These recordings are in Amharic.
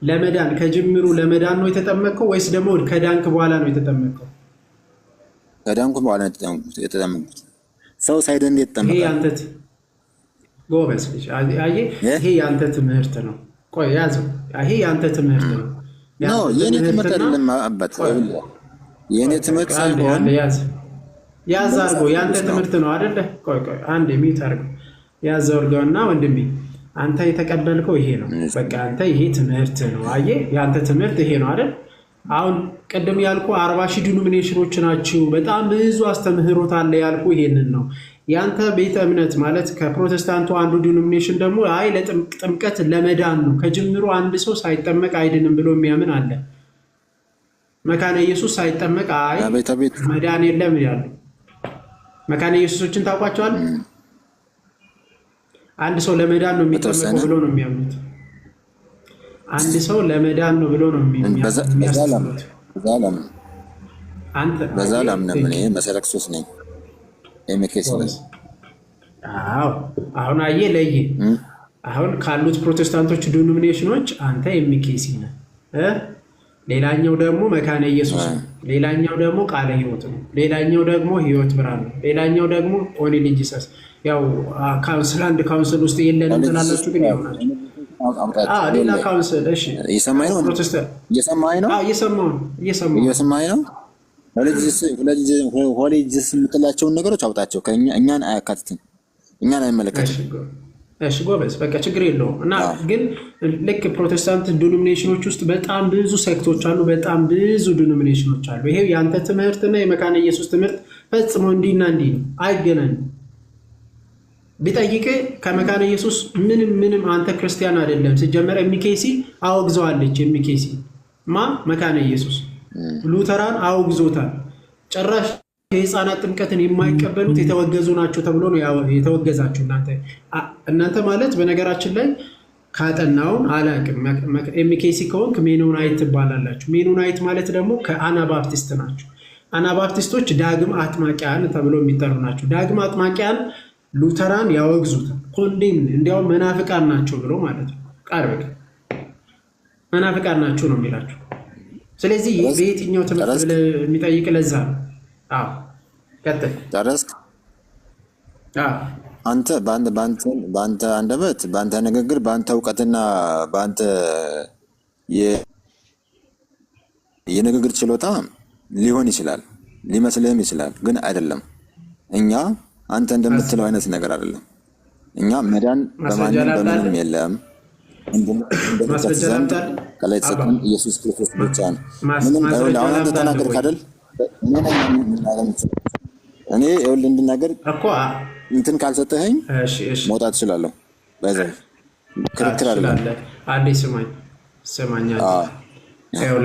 ለመዳን ከጅምሩ ለመዳን ነው የተጠመቀው ወይስ ደግሞ ከዳንክ በኋላ ነው የተጠመቀው? ከዳንኩ በኋላ የተጠመቁት። ሰው ሳይድን እንዴት ተጠመቀ? ይሄ ያንተ ጎበዝ ልጅ አየህ፣ ይሄ ያንተ ትምህርት ነው። ቆይ ያዘው። ይሄ ያንተ ትምህርት ነው። ነው የኔ ትምህርት አይደለም አባት። የኔ ትምህርት ሳይሆን ያዝ አድርጎ ያንተ ትምህርት ነው አይደለ? ቆይ አንዴ ሚት አድርጎ ያዝ አድርጎና ወንድሜ አንተ የተቀበልከው ይሄ ነው። በቃ አንተ ይሄ ትምህርት ነው። አየህ ያንተ ትምህርት ይሄ ነው አይደል? አሁን ቅድም ያልኩ 40 ሺህ ዲኖሚኔሽኖች ናቸው። በጣም ብዙ አስተምህሮት አለ ያልኩ ይሄንን ነው። ያንተ ቤተ እምነት ማለት ከፕሮቴስታንቱ አንዱ ዲኖሚኔሽን ደግሞ አይ ለጥምቀት ለመዳን ነው ከጅምሩ አንድ ሰው ሳይጠመቅ አይድንም ብሎ የሚያምን አለ። መካነ ኢየሱስ ሳይጠመቅ አይ መዳን የለም ያሉ መካነ ኢየሱሶችን ታውቋቸዋል? አንድ ሰው ለመዳን ነው የሚጠመቀው ብሎ ነው የሚያምኑት። አንድ ሰው ለመዳን ነው ብሎ ነው የሚያስቡት። በዛ ላምንም እኔ መሰረክሶስ ነኝ። አሁን አየህ ለይ አሁን ካሉት ፕሮቴስታንቶች ዲኖሚኔሽኖች አንተ ኤምኬሲ ነህ፣ ሌላኛው ደግሞ መካነ ኢየሱስ ነው፣ ሌላኛው ደግሞ ቃለ ሕይወት ነው፣ ሌላኛው ደግሞ ሕይወት ብርሃን ነው፣ ሌላኛው ደግሞ ኦንሊ ጂሰስ። ያው ካውንስል አንድ ካውንስል ውስጥ የለንም ትላላችሁ፣ ግን ያው ናቸው። ሌላ ካውንስል እሺ፣ እየሰማኸኝ ነው? ፕሮቴስታንት እየሰማኸኝ ነው? እየሰማኸኝ ነው? ሆሊጅስ የምትላቸውን ነገሮች አውጣቸው። እኛን አያካትትም፣ እኛን አይመለከትም። እሺ ጎበዝ፣ በቃ ችግር የለውም። እና ግን ልክ ፕሮቴስታንት ዲኖሚኔሽኖች ውስጥ በጣም ብዙ ሴክቶች አሉ፣ በጣም ብዙ ዲኖሚኔሽኖች አሉ። ይሄ የአንተ ትምህርትና የመካነ ኢየሱስ ትምህርት ፈጽሞ እንዲህና እንዲህ ነው፣ አይገናኙም። ቢጠይቅ ከመካነ ኢየሱስ ምንም አንተ ክርስቲያን አይደለም ሲጀመር። ኤምኬሲ አወግዘዋለች። ኤምኬሲ መካነ ኢየሱስ ሉተራን አውግዞታል። ጭራሽ የህፃናት ጥምቀትን የማይቀበሉት የተወገዙ ናቸው ተብሎ ነው የተወገዛችሁ። እናንተ ማለት በነገራችን ላይ ካጠናውን አላቅም። ኤምኬሲ ከሆንክ ሜኖናይት ትባላላችሁ። ሜኖናይት ማለት ደግሞ ከአናባፕቲስት ናቸው። አናባፕቲስቶች ዳግም አጥማቂያን ተብሎ የሚጠሩ ናቸው። ዳግም አጥማቂያን ሉተራን ያወግዙታል። ኮንዴም እንዲያውም መናፍቃን ናቸው ብሎ ማለት ነው። ቃርበቅ መናፍቃን ናቸው ነው የሚላቸው። ስለዚህ በየትኛው ትምህርት የሚጠይቅ ለዛ ነው። ቀጥል። ጨረስክ? አንተ በአንተ አንደበት፣ በአንተ ንግግር፣ በአንተ እውቀትና በአንተ የንግግር ችሎታ ሊሆን ይችላል፣ ሊመስልህም ይችላል፣ ግን አይደለም። እኛ አንተ እንደምትለው አይነት ነገር አይደለም። እኛ መዳን በማንም በምንም የለም። እንደምትበት ዘንድ ከላይ ተሰጠን ኢየሱስ ክርስቶስ ብቻ ነው። ምንም አሁን አንተ ተናገርክ አይደል? እኔ ይኸውልህ እንድናገር እንትን ካልሰጠኸኝ መውጣት እችላለሁ። በዛ ክርክር አይደለም። አንዴ ስማኝ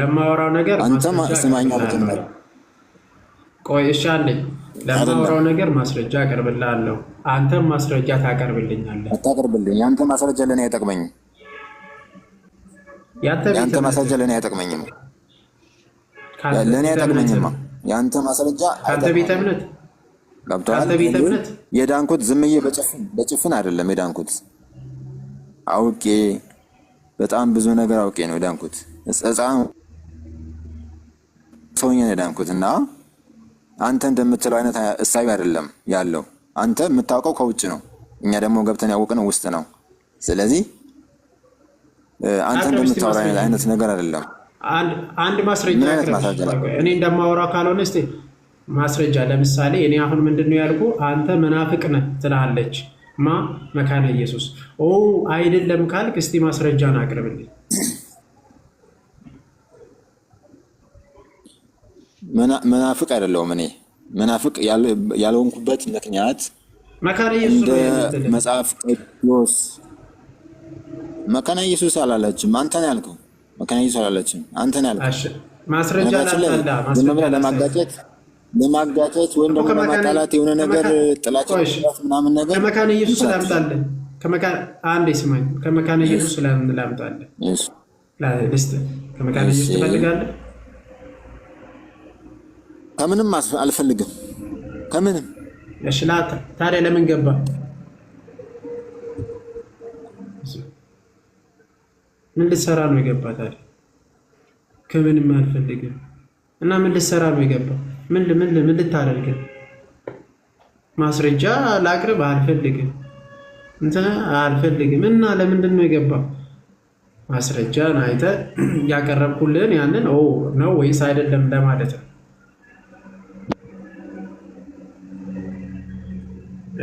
ለማወራው ነገር አንተም ስማኝ ማለት ነው። ቆይ እሺ፣ አለኝ ለማወራው ነገር ማስረጃ አቀርብልሃለሁ። አንተም ማስረጃ ታቀርብልኛለህ። አታቀርብልኝ። ያንተ ማስረጃ ለኔ አይጠቅመኝም። ያንተ ማስረጃ ለኔ አይጠቅመኝም። ለኔ አይጠቅመኝማ። ያንተ ማስረጃ አንተ ቤተ እምነት ገብቶሃል? የዳንኩት ዝምዬ በጭፍን አይደለም የዳንኩት። አውቄ በጣም ብዙ ነገር አውቄ ነው የዳንኩት። ሕፃን ሰውዬ ነው የዳንኩት እና አንተ እንደምትለው አይነት እሳቢ አይደለም ያለው። አንተ የምታውቀው ከውጭ ነው፣ እኛ ደግሞ ገብተን ያወቅነው ውስጥ ነው። ስለዚህ አንተ እንደምታወራ አይነት ነገር አይደለም። አንድ ማስረጃ እኔ እንደማወራው ካልሆነ እስቲ ማስረጃ። ለምሳሌ እኔ አሁን ምንድነው ያልኩ? አንተ መናፍቅ ነህ ትላለች መካነ ኢየሱስ። አይደለም ካልክ እስቲ ማስረጃን አቅርብልኝ። መናፍቅ አይደለሁም። እኔ መናፍቅ ያልሆንኩበት ምክንያት መካነ ኢየሱስ እንደ መጽሐፍ ቅዱስ መካነ ኢየሱስ አላለችም። አንተ ነህ ያልከው። መካነ ኢየሱስ አላለችም፣ አንተ ነህ ያልከው። ማስረጃ ለማጋጨት ወይም ደግሞ ለማጣላት የሆነ ነገር ጥላቻ ምናምን ነገር ከመካነ ኢየሱስ ላምጣልህ። አንዴ ስማኝ፣ ከመካነ ኢየሱስ ላምጣልህ። ከመካነ ኢየሱስ ትፈልጋለህ? ከምንም አልፈልግም፣ ከምንም። እሺ ታዲያ ለምን ገባ? ምን ልትሰራ ነው የገባ ታዲያ? ከምንም አልፈልግም እና ምን ልትሰራ ነው የገባ? ምን ልታደርግ? ማስረጃ ላቅርብ አልፈልግም አልፈልግም እና ለምንድን ነው የገባው? ማስረጃን አይተህ ያቀረብኩልን ያንን ነው ወይስ አይደለም ለማለት ነው።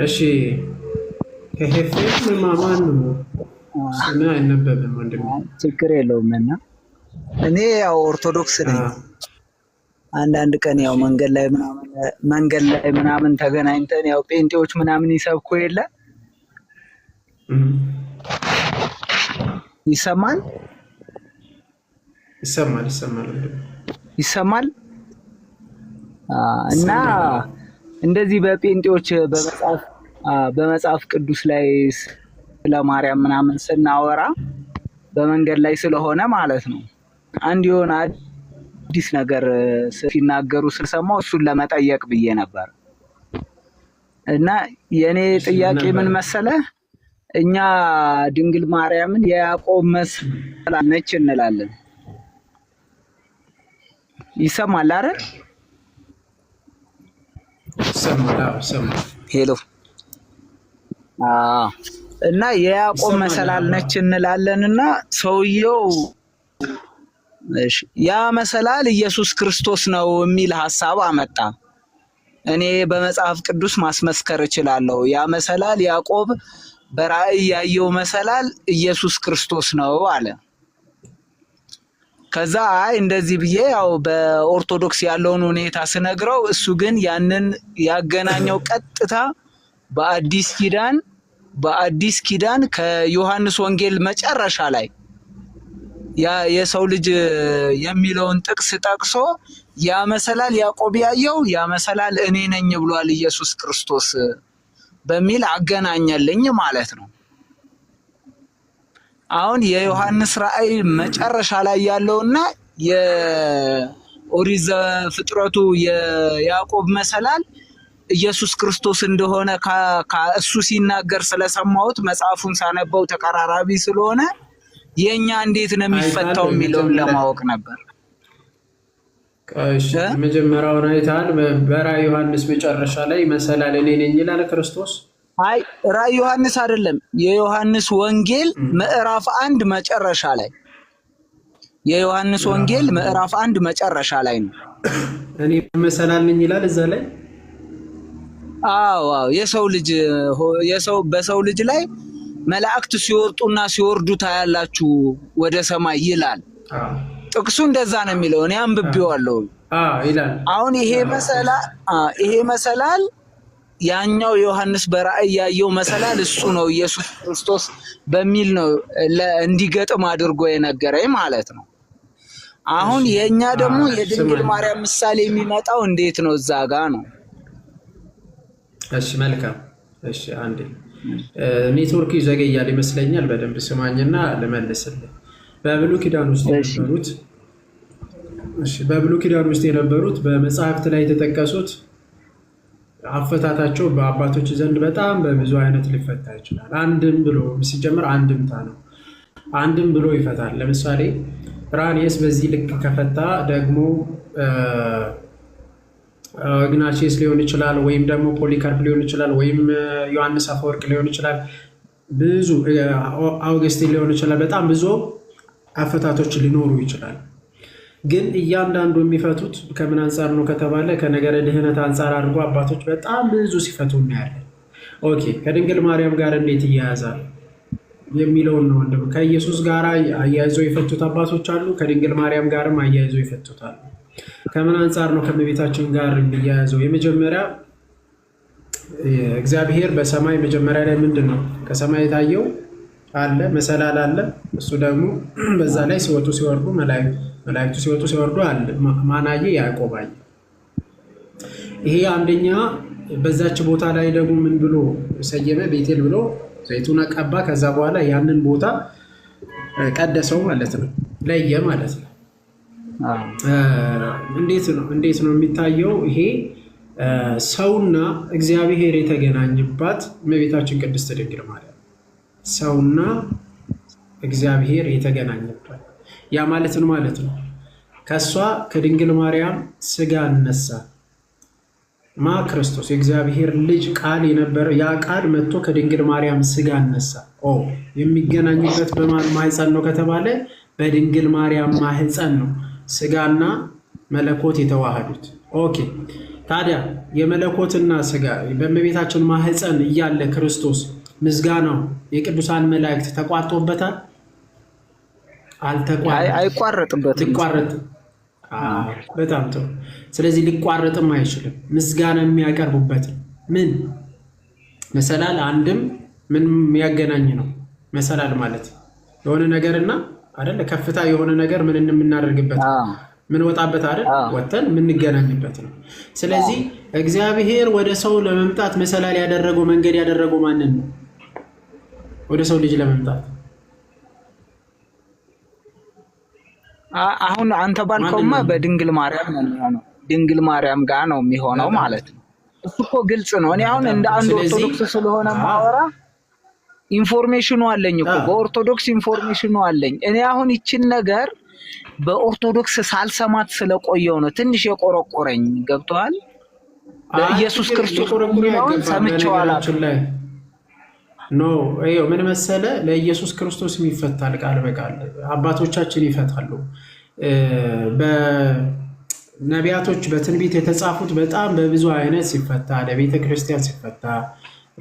እሺ ከሄፌም ማማን ነው እና አይነበብም ወንድም፣ ችግር የለውም። እና እኔ ያው ኦርቶዶክስ ነኝ። አንዳንድ ቀን ያው መንገድ ላይ ምናምን ተገናኝተን ያው ጴንጤዎች ምናምን ይሰብኩ የለ ይሰማል እና እንደዚህ በጴንጤዎች በመጽሐፍ ቅዱስ ላይ ስለ ማርያም ምናምን ስናወራ በመንገድ ላይ ስለሆነ ማለት ነው አንድ የሆነ አዲስ ነገር ሲናገሩ ስለሰማሁ እሱን ለመጠየቅ ብዬ ነበር። እና የኔ ጥያቄ ምን መሰለህ? እኛ ድንግል ማርያምን የያዕቆብ መሰላል ነች እንላለን። ይሰማል አይደል? ይሰማል። ሄሎ። እና የያዕቆብ መሰላል ነች እንላለንና ሰውየው ያ መሰላል ኢየሱስ ክርስቶስ ነው የሚል ሐሳብ አመጣ። እኔ በመጽሐፍ ቅዱስ ማስመስከር እችላለሁ። ያ መሰላል ያዕቆብ በራእይ ያየው መሰላል ኢየሱስ ክርስቶስ ነው አለ። ከዛ እንደዚህ ብዬ ያው በኦርቶዶክስ ያለውን ሁኔታ ስነግረው እሱ ግን ያንን ያገናኘው ቀጥታ በአዲስ ኪዳን ከዮሐንስ ወንጌል መጨረሻ ላይ ያ የሰው ልጅ የሚለውን ጥቅስ ጠቅሶ ያ መሰላል ያዕቆብ ያየው ያ መሰላል እኔ ነኝ ብሏል ኢየሱስ ክርስቶስ በሚል አገናኘልኝ ማለት ነው። አሁን የዮሐንስ ራእይ መጨረሻ ላይ ያለውና የኦሪት ዘፍጥረቱ የያዕቆብ መሰላል ኢየሱስ ክርስቶስ እንደሆነ እሱ ሲናገር ስለሰማሁት መጽሐፉን ሳነበው ተቀራራቢ ስለሆነ የኛ እንዴት ነው የሚፈታው የሚለውን ለማወቅ ነበር። እሺ መጀመሪያውን አይተሃል? በራእይ ዮሐንስ መጨረሻ ላይ መሰላል እኔ ነኝ ይላል ክርስቶስ። አይ ራእይ ዮሐንስ አይደለም፣ የዮሐንስ ወንጌል ምዕራፍ 1 መጨረሻ ላይ የዮሐንስ ወንጌል ምዕራፍ 1 መጨረሻ ላይ ነው እኔ መሰላል ነኝ ይላል እዛ ላይ። አዎ በሰው ልጅ ላይ መላእክት ሲወርጡና ሲወርዱ ታያላችሁ ወደ ሰማይ ይላል። ጥቅሱ እንደዛ ነው የሚለው። እኔ አንብቤዋለሁ ይላል። አሁን ይሄ መሰላል ያኛው ዮሐንስ በራእይ ያየው መሰላል እሱ ነው ኢየሱስ ክርስቶስ በሚል ነው እንዲገጥም አድርጎ የነገረኝ ማለት ነው። አሁን የኛ ደግሞ የድንግል ማርያም ምሳሌ የሚመጣው እንዴት ነው? እዛ ጋ ነው። እሺ መልካም። እሺ አንዴ ኔትወርክ ይዘገያል ይመስለኛል። በደንብ ስማኝና ልመልስልህ። በብሉይ ኪዳን ውስጥ የነበሩት በመጽሐፍት ላይ የተጠቀሱት አፈታታቸው በአባቶች ዘንድ በጣም በብዙ አይነት ሊፈታ ይችላል። አንድም ብሎ ሲጀምር አንድምታ ነው። አንድም ብሎ ይፈታል። ለምሳሌ ራኔስ በዚህ ልክ ከፈታ ደግሞ ኢግናቲየስ ሊሆን ይችላል፣ ወይም ደግሞ ፖሊካርፕ ሊሆን ይችላል፣ ወይም ዮሐንስ አፈወርቅ ሊሆን ይችላል፣ ብዙ አውግስቲን ሊሆን ይችላል። በጣም ብዙ አፈታቶች ሊኖሩ ይችላል። ግን እያንዳንዱ የሚፈቱት ከምን አንጻር ነው ከተባለ ከነገረ ድህነት አንጻር አድርጎ አባቶች በጣም ብዙ ሲፈቱ እናያለን። ኦኬ ከድንግል ማርያም ጋር እንዴት እያያዛል የሚለውን ነው ወንድም። ከኢየሱስ ጋር አያይዘው የፈቱት አባቶች አሉ፣ ከድንግል ማርያም ጋርም አያይዘው ይፈቱታል። ከምን አንጻር ነው ከእመቤታችን ጋር የሚያያዘው? የመጀመሪያ እግዚአብሔር በሰማይ መጀመሪያ ላይ ምንድን ነው ከሰማይ የታየው አለ መሰላል አለ። እሱ ደግሞ በዛ ላይ ሲወጡ ሲወርዱ መላእክቱ ሲወጡ ሲወርዱ አለ። ማናየ ያዕቆብ አየ። ይሄ አንደኛ። በዛች ቦታ ላይ ደግሞ ምን ብሎ ሰየመ? ቤቴል ብሎ ዘይቱን ቀባ። ከዛ በኋላ ያንን ቦታ ቀደሰው ማለት ነው፣ ለየ ማለት ነው። እንዴት ነው የሚታየው? ይሄ ሰውና እግዚአብሔር የተገናኝባት እመቤታችን ቅድስት ድንግል ማርያም፣ ሰውና እግዚአብሔር የተገናኘበት። ያ ማለት ነው ማለት ነው ከእሷ ከድንግል ማርያም ስጋ እነሳ ማ ክርስቶስ የእግዚአብሔር ልጅ ቃል የነበረ ያ ቃል መጥቶ ከድንግል ማርያም ስጋ እነሳ። የሚገናኙበት በማን ማህፀን ነው ከተባለ በድንግል ማርያም ማህፀን ነው ስጋና መለኮት የተዋሃዱት። ኦኬ ታዲያ የመለኮትና ስጋ በእመቤታችን ማህፀን እያለ ክርስቶስ ምስጋናው የቅዱሳን መላእክት ተቋርጦበታል? አይቋረጥበትም። በጣም ጥሩ። ስለዚህ ሊቋረጥም አይችልም። ምስጋና የሚያቀርቡበት ምን መሰላል አንድም ምን የሚያገናኝ ነው መሰላል ማለት የሆነ ነገርና አይደለ ከፍታ የሆነ ነገር ምን የምናደርግበት ምን ወጣበት አይደል ወተን የምንገናኝበት ነው። ስለዚህ እግዚአብሔር ወደ ሰው ለመምጣት መሰላል ያደረገው መንገድ ያደረገው ማንን ነው? ወደ ሰው ልጅ ለመምጣት አሁን አንተ ባልከውማ በድንግል ማርያም ነው የሚሆነው። ድንግል ማርያም ጋር ነው የሚሆነው ማለት ነው። እሱ እኮ ግልጽ ነው። እኔ አሁን እንደ አንድ ኦርቶዶክስ ስለሆነ ማወራ ኢንፎርሜሽኑ አለኝ እኮ በኦርቶዶክስ ኢንፎርሜሽኑ አለኝ። እኔ አሁን ይችን ነገር በኦርቶዶክስ ሳልሰማት ስለቆየው ነው ትንሽ የቆረቆረኝ። ገብቶሃል? በኢየሱስ ክርስቶስ ሰምቼው አላውቅም። ምን መሰለ ለኢየሱስ ክርስቶስ ይፈታል ቃል በቃል አባቶቻችን ይፈታሉ። በነቢያቶች በትንቢት የተጻፉት በጣም በብዙ አይነት ሲፈታ፣ ለቤተ ክርስቲያን ሲፈታ፣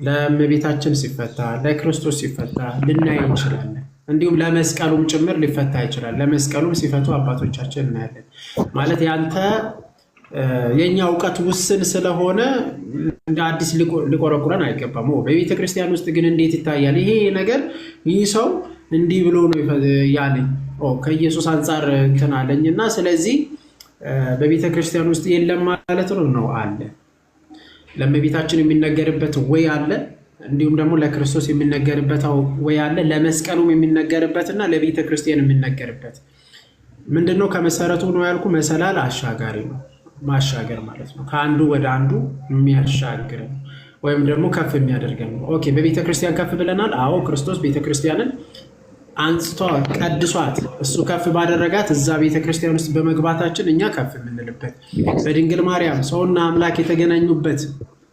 ለእመቤታችን ሲፈታ፣ ለክርስቶስ ሲፈታ ልናይ እንችላለን። እንዲሁም ለመስቀሉም ጭምር ሊፈታ ይችላል። ለመስቀሉም ሲፈቱ አባቶቻችን እናያለን። ማለት ያንተ የኛ እውቀት ውስን ስለሆነ እንደ አዲስ ሊቆረቁረን አይገባም። በቤተ ክርስቲያን ውስጥ ግን እንዴት ይታያል ይሄ ነገር? ይህ ሰው እንዲህ ብሎ ነው ያለኝ ከኢየሱስ አንጻር እንትን አለኝ እና ስለዚህ በቤተ ክርስቲያን ውስጥ የለም ማለት ነው አለ። ለእመቤታችን የሚነገርበት ወይ አለ፣ እንዲሁም ደግሞ ለክርስቶስ የሚነገርበት ወይ አለ። ለመስቀሉም የሚነገርበትና ለቤተ ክርስቲያን የሚነገርበት ምንድነው? ከመሰረቱ ነው ያልኩ መሰላል አሻጋሪ ነው። ማሻገር ማለት ነው ከአንዱ ወደ አንዱ የሚያሻግር ወይም ደግሞ ከፍ የሚያደርግ ነው። ኦኬ በቤተ ክርስቲያን ከፍ ብለናል። አዎ ክርስቶስ ቤተ ክርስቲያንን አንስቶ ቀድሷት እሱ ከፍ ባደረጋት እዛ ቤተ ክርስቲያን ውስጥ በመግባታችን እኛ ከፍ የምንልበት በድንግል ማርያም ሰውና አምላክ የተገናኙበት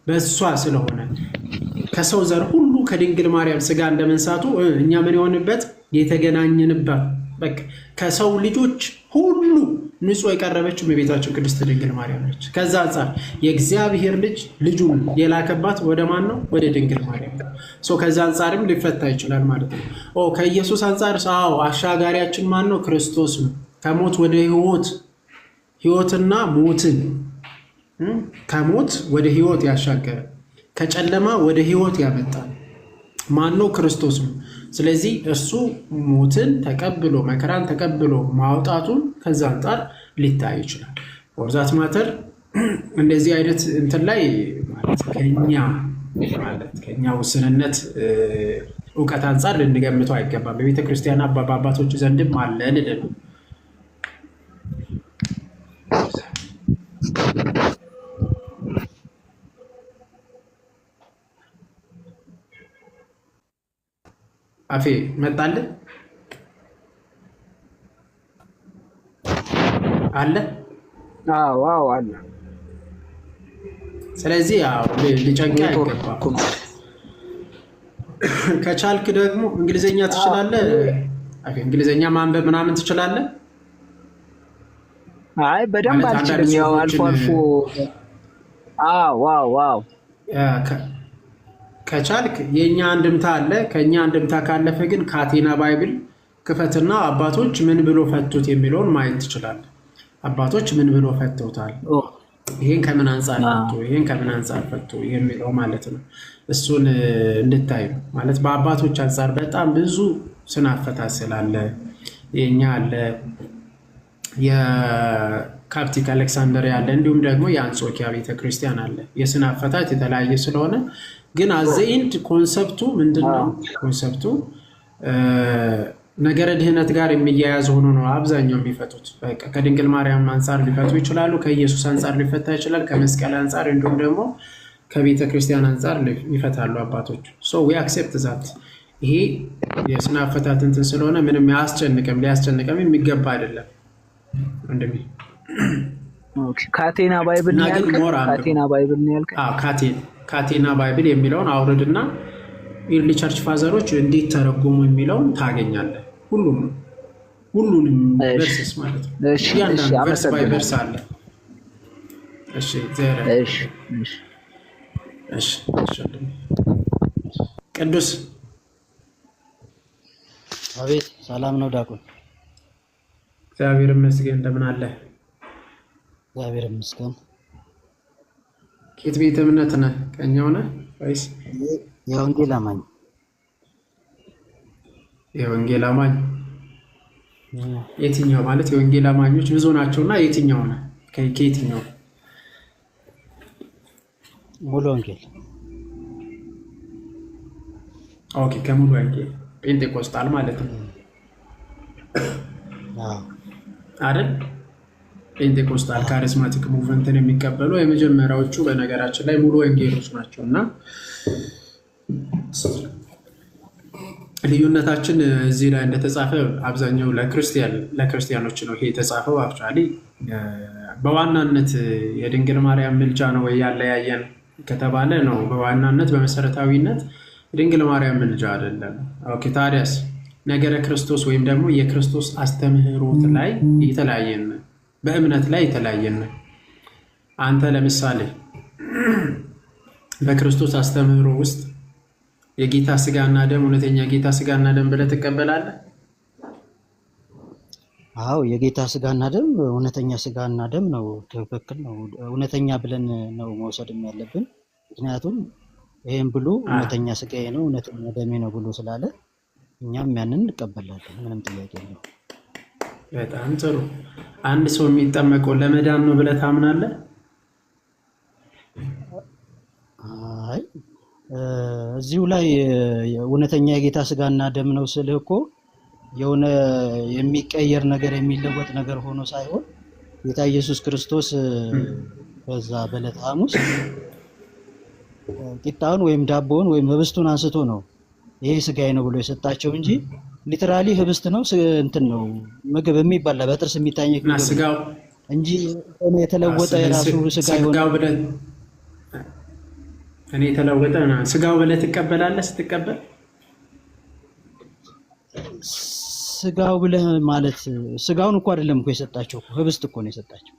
በእሷ ስለሆነ ከሰው ዘር ሁሉ ከድንግል ማርያም ስጋ እንደመንሳቱ እኛ ምን የሆንበት የተገናኘንበት በቃ ከሰው ልጆች ሁሉ ንጹህ የቀረበችው እመቤታችን ቅድስት ድንግል ማርያም ነች። ከዛ አንጻር የእግዚአብሔር ልጅ ልጁን የላከባት ወደ ማን ነው? ወደ ድንግል ማርያም ነው። ከዛ አንጻርም ሊፈታ ይችላል ማለት ነው። ከኢየሱስ አንጻር አሻጋሪያችን ማን ነው? ክርስቶስ ነው። ከሞት ወደ ህይወት፣ ህይወትና ሞትን ከሞት ወደ ህይወት ያሻገረ ከጨለማ ወደ ህይወት ያመጣል ማን ነው? ክርስቶስ ነው። ስለዚህ እሱ ሞትን ተቀብሎ መከራን ተቀብሎ ማውጣቱን ከዛ አንጻር ሊታይ ይችላል። ወርዛት ማተር እንደዚህ አይነት እንትን ላይ ማለት ከኛ ውስንነት እውቀት አንጻር ልንገምተው አይገባም። በቤተ ክርስቲያን አባቶች ዘንድም አለ ልደሉ አፌ መጣልህ አለ። አዎ አለ። ስለዚህ ሊጨንቅ አይገባም። ከቻልክ ደግሞ እንግሊዘኛ ትችላለህ። አፌ እንግሊዘኛ ማንበብ ምናምን ትችላለህ? አይ በደንብ አልችልም። ያው አልፎ አልፎ ዋው ከቻልክ የኛ አንድምታ አለ። ከኛ አንድምታ ካለፈ ግን ካቴና ባይብል ክፈትና አባቶች ምን ብሎ ፈቱት የሚለውን ማየት ትችላለህ። አባቶች ምን ብሎ ፈተውታል፣ ይሄን ከምን አንጻር ፈቱ፣ ይሄን ከምን አንጻር ፈቱ የሚለው ማለት ነው። እሱን እንድታይ ማለት በአባቶች አንጻር በጣም ብዙ ስነ አፈታት ስላለ የኛ አለ፣ የካፕቲክ አሌክሳንደሪያ አለ፣ እንዲሁም ደግሞ የአንጾኪያ ቤተክርስቲያን አለ። የስነ አፈታት የተለያየ ስለሆነ ግን አዘይንድ ኮንሰፕቱ ምንድነው? ኮንሰፕቱ ነገረ ድህነት ጋር የሚያያዝ ሆኖ ነው አብዛኛው የሚፈቱት። በቃ ከድንግል ማርያም አንጻር ሊፈቱ ይችላሉ፣ ከኢየሱስ አንጻር ሊፈታ ይችላል፣ ከመስቀል አንጻር እንዲሁም ደግሞ ከቤተ ክርስቲያን አንጻር ይፈታሉ አባቶች። ሶ ዊ አክሴፕት ዛት ይሄ የስነ አፈታት እንትን ስለሆነ ምንም ሊያስጨንቅም የሚገባ አይደለም ወንድሜ። ካቴና ባይብል ነው ያልከኝ? ካቴና ባይብል ነው ያልከኝ? አዎ ካቴና ባይብል የሚለውን አውርድና ኢርሊ ቸርች ፋዘሮች እንዴት ተረጎሙ የሚለውን ታገኛለህ። ሁሉንም ቨርስስ ማለት ነው። እያንዳንዱ ቨርስ ባይ ቨርስ አለ። እሺ ቅዱስ አቤት፣ ሰላም ነው ዲያቆን? እግዚአብሔር ይመስገን። እንደምን አለ? እግዚአብሔር ይመስገን። ከየት ቤተ እምነት ነህ? ቀኛው ነህ ወይስ የወንጌል አማኝ? የወንጌል አማኝ የትኛው? ማለት የወንጌል አማኞች ብዙ ናቸውና የትኛው ነህ? ከየትኛው? ሙሉ ወንጌል። ኦኬ፣ ከሙሉ ወንጌል ጴንጤቆስጣል ማለት ነው አይደል? ጴንጤቆስጣል ካሪስማቲክ ሙቭመንትን የሚቀበሉ የመጀመሪያዎቹ በነገራችን ላይ ሙሉ ወንጌሎች ናቸው። እና ልዩነታችን እዚህ ላይ እንደተጻፈ አብዛኛው ለክርስቲያኖች ነው ይሄ የተጻፈው። አክቹዋሊ በዋናነት የድንግል ማርያም ምልጃ ነው ወይ ያለያየን ከተባለ ነው። በዋናነት በመሰረታዊነት የድንግል ማርያም ምልጃ አይደለም። ኦኬ፣ ታዲያስ ነገረ ክርስቶስ ወይም ደግሞ የክርስቶስ አስተምህሮት ላይ የተለያየን፣ በእምነት ላይ የተለያየን። አንተ ለምሳሌ በክርስቶስ አስተምህሮ ውስጥ የጌታ ስጋና ደም እውነተኛ ጌታ ስጋና ደም ብለህ ትቀበላለህ? አዎ፣ የጌታ ስጋና ደም እውነተኛ ስጋና ደም ነው። ትክክል ነው። እውነተኛ ብለን ነው መውሰድም ያለብን። ምክንያቱም ይሄን ብሎ እውነተኛ ስጋዬ ነው እውነተኛ ደሜ ነው ብሎ ስላለ እኛም ያንን እንቀበላለን። ምንም ጥያቄ የለውም። በጣም ጥሩ። አንድ ሰው የሚጠመቀው ለመዳን ነው ብለህ ታምናለህ? አይ እዚሁ ላይ እውነተኛ የጌታ ስጋና ደም ነው ስልህ እኮ የሆነ የሚቀየር ነገር የሚለወጥ ነገር ሆኖ ሳይሆን ጌታ ኢየሱስ ክርስቶስ በዛ በዕለተ ሐሙስ ቂጣውን ወይም ዳቦውን ወይም ህብስቱን አንስቶ ነው ይሄ ስጋዬ ነው ብሎ የሰጣቸው እንጂ ሊተራሊ ህብስት ነው እንትን ነው ምግብ የሚባል በጥርስ የሚታኘክ እና ስጋው እንጂ የተለወጠ የራሱ ስጋ ይሆናል። እኔ የተለወጠ ስጋው ብለህ ትቀበላለህ? ስትቀበል ስጋው ብለህ ማለት ስጋውን እኮ አይደለም እኮ የሰጣቸው፣ ህብስት እኮ ነው የሰጣቸው።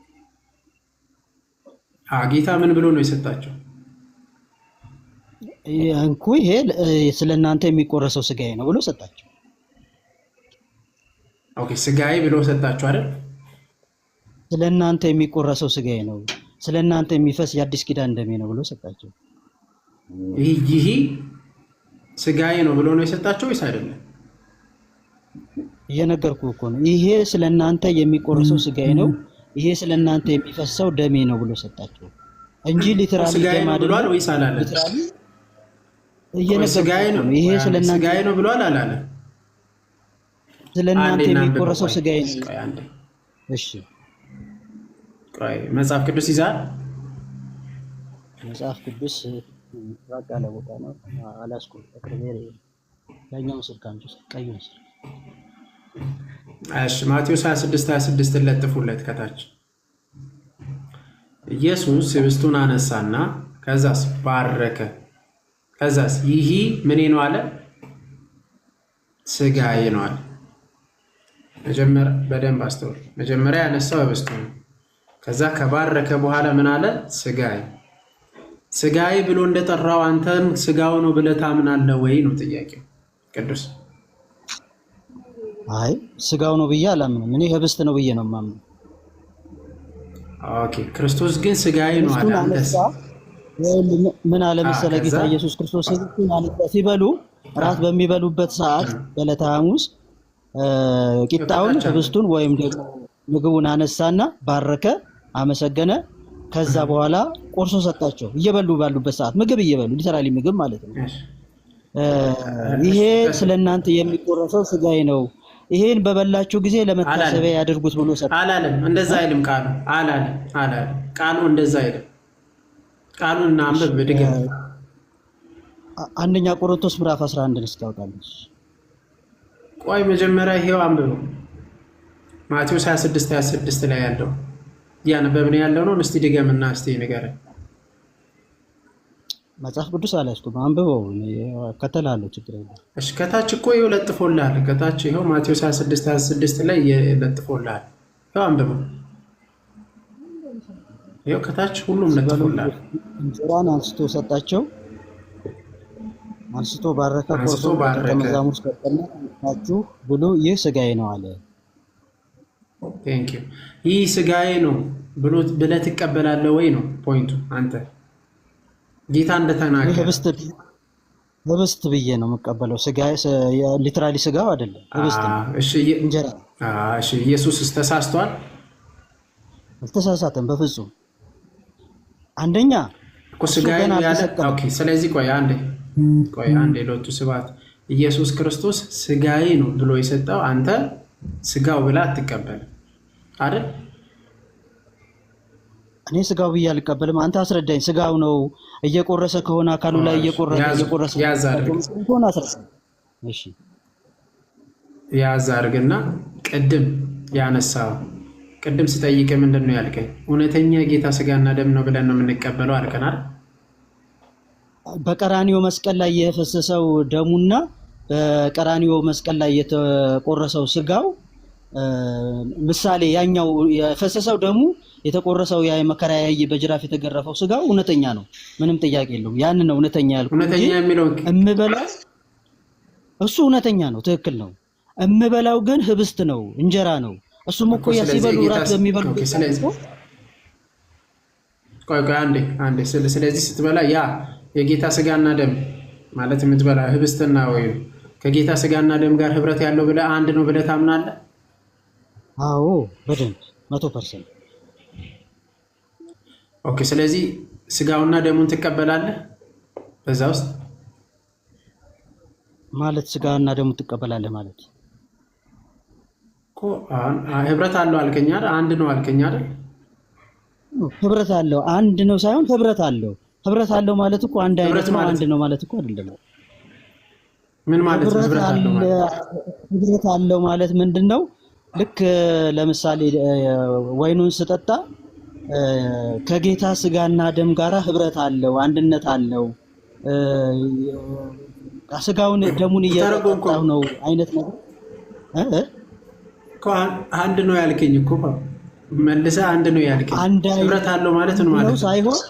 ጌታ ምን ብሎ ነው የሰጣቸው? እንኩ ይሄ ስለእናንተ የሚቆረሰው ስጋዬ ነው ብሎ ሰጣቸው። ኦኬ፣ ስጋዬ ብሎ ሰጣቸው አይደል? ስለእናንተ የሚቆረሰው ስጋዬ ነው፣ ስለእናንተ የሚፈስ የአዲስ ኪዳን ደሜ ነው ብሎ ሰጣቸው። ይሄ ስጋዬ ነው ብሎ ነው የሰጣቸው ወይስ አይደለም? እየነገርኩህ እኮ ነው። ይሄ ስለእናንተ የሚቆረሰው ስጋዬ ነው፣ ይሄ ስለእናንተ የሚፈሰው ደሜ ነው ብሎ ሰጣቸው እንጂ ሊተራሊ ስጋዬ ነው ብሏል ወይስ አላለም? ስጋዬ ነው ይሄ ስለእናንተ ስጋዬ ነው ብሏል አላለም? ስለእናንተ የሚቆረሰው ስጋዬ ነው። እሺ፣ ቆይ መጽሐፍ ቅዱስ ይዛል? መጽሐፍ ቅዱስ ራቅ ያለ ቦታ ነው አላስኩም። ተከበረ ያኛውን ስልክ አንቺ ቀዩን ስልክ። እሺ፣ ማቴዎስ 26:26 ለጥፉለት ከታች። ኢየሱስ ህብስቱን አነሳና ከዛስ ባረከ። ከዛስ ይህ ምን ነው አለ? ስጋዬ ነው አለ። መጀመሪያ በደንብ አስተውል። መጀመሪያ ያነሳው ህብስቱን ነው። ከዛ ከባረከ በኋላ ምን አለ? ስጋዬ ብሎ እንደጠራው አንተም ስጋው ነው ብለህ ታምናለህ ወይ ነው ጥያቄው። ቅዱስ አይ ስጋው ነው ብዬ አላምንም። እኔ ህብስት ነው ብዬ ነው የማምነው። ኦኬ፣ ክርስቶስ ግን ስጋዬ ነው አለ። አንተስ ምን አለ መሰለህ? ጌታ ኢየሱስ ክርስቶስ ሲበሉ እራት በሚበሉበት ሰዓት በዕለተ ሐሙስ ቂጣውን ህብስቱን ወይም ደግሞ ምግቡን አነሳና ባረከ፣ አመሰገነ። ከዛ በኋላ ቆርሶ ሰጣቸው። እየበሉ ባሉበት ሰዓት ምግብ እየበሉ ሊተራሊ ምግብ ማለት ነው። ይሄ ስለእናንተ የሚቆረሰው ስጋዬ ነው፣ ይሄን በበላችሁ ጊዜ ለመታሰቢያ ያድርጉት ብሎ ሰጣቸው። አላለም። እንደዛ አይልም ቃሉ። አላለም። ቃሉ እንደዛ አይልም። ቃሉን አንብብ ድገም። አንደኛ ቆሮንቶስ ምዕራፍ 11 እስታውቃለች። ቆይ መጀመሪያ ይሄው አንብበው ማቴዎስ 26 ላይ ያለው ያነበብን ያለው ነው። እስቲ ድገምና እስቲ ንገረን። መጽሐፍ ቅዱስ አላስኩም፣ አንብበው ከተላለሁ ችግር የለም። እሺ ከታች እኮ ይኸው ለጥፎልሃል። ከታች ይኸው ማቴዎስ 26 ላይ ለጥፎልሃል። ይኸው አንብበው። ይኸው ከታች ሁሉም ለጥፎልሃል። እንጀራን አንስቶ ሰጣቸው፣ አንስቶ ባረከ፣ ቆርሶ ለመዛሙርቱ ሰጠና ብሉ፣ ይህ ስጋዬ ነው አለ። ቴንክ ዩ። ይህ ስጋዬ ነው ብለህ ትቀበላለህ ወይ ነው ፖይንቱ። አንተ ጌታ እንደተናገረ ህብስት ብዬ ነው የምቀበለው። ስጋ ሊትራሊ ስጋው አይደለም፣ ህብስት ነው። እሺ እንጀራ። እሺ ኢየሱስ ተሳስቷል? አልተሳሳተም በፍጹም። አንደኛ እኮ ስጋዬ ነው ያለ። ኦኬ ስለዚህ ቆይ አንዴ ሎቱ ስብሐት ኢየሱስ ክርስቶስ ስጋዬ ነው ብሎ የሰጠው አንተ ስጋው ብላ አትቀበልም አይደል? እኔ ስጋው ብዬ አልቀበልም። አንተ አስረዳኝ። ስጋው ነው እየቆረሰ ከሆነ አካሉ ላይ እየቆረሰ ከሆነ አስረዳኝ። እሺ ያዝ አድርግና ቅድም ስጠይቅ ምንድን ነው ያልከኝ? እውነተኛ ጌታ ስጋና ደም ነው ብለን ነው የምንቀበለው አልከናል። በቀራኒዮ መስቀል ላይ የፈሰሰው ደሙና በቀራኒዮ መስቀል ላይ የተቆረሰው ስጋው ምሳሌ፣ ያኛው የፈሰሰው ደሙ የተቆረሰው ያ መከራ ያየ በጅራፍ የተገረፈው ስጋው እውነተኛ ነው፣ ምንም ጥያቄ የለውም። ያን ነው እውነተኛ ያልኩት። እውነተኛ የሚለው እምበላው እሱ እውነተኛ ነው፣ ትክክል ነው። እምበላው ግን ህብስት ነው፣ እንጀራ ነው። እሱም እኮ ሲበሉ ራት በሚበሉ ቆይ አንዴ ስለዚህ ስትበላ ያ የጌታ ስጋና ደም ማለት የምትበላ ህብስትና ወይ ከጌታ ስጋና ደም ጋር ህብረት ያለው ብለህ አንድ ነው ብለህ ታምናለህ? አዎ በደንብ 100%። ኦኬ ስለዚህ ስጋውና ደሙን ትቀበላለህ? በዛ ውስጥ ማለት ስጋውና ደሙን ትቀበላለህ ማለት እኮ ህብረት አለው አልከኝ አይደል? አንድ ነው አልከኝ አይደል? ህብረት አለው አንድ ነው ሳይሆን ህብረት አለው ማለት እኮ አንድ አይነት ነው። አንድ ነው ማለት እኮ አይደለም። ምን ማለት ነው ህብረት አለው ማለት ምንድነው? ልክ ለምሳሌ ወይኑን ስጠጣ ከጌታ ስጋና ደም ጋራ ህብረት አለው፣ አንድነት አለው። ስጋውን ደሙን እየጠጣሁ ነው አይነት ነገር እኮ አንድ ነው ያልከኝ እኮ መልሰህ አንድ ነው ያልከኝ። ህብረት አለው ማለት ነው ማለት ነው ሳይሆን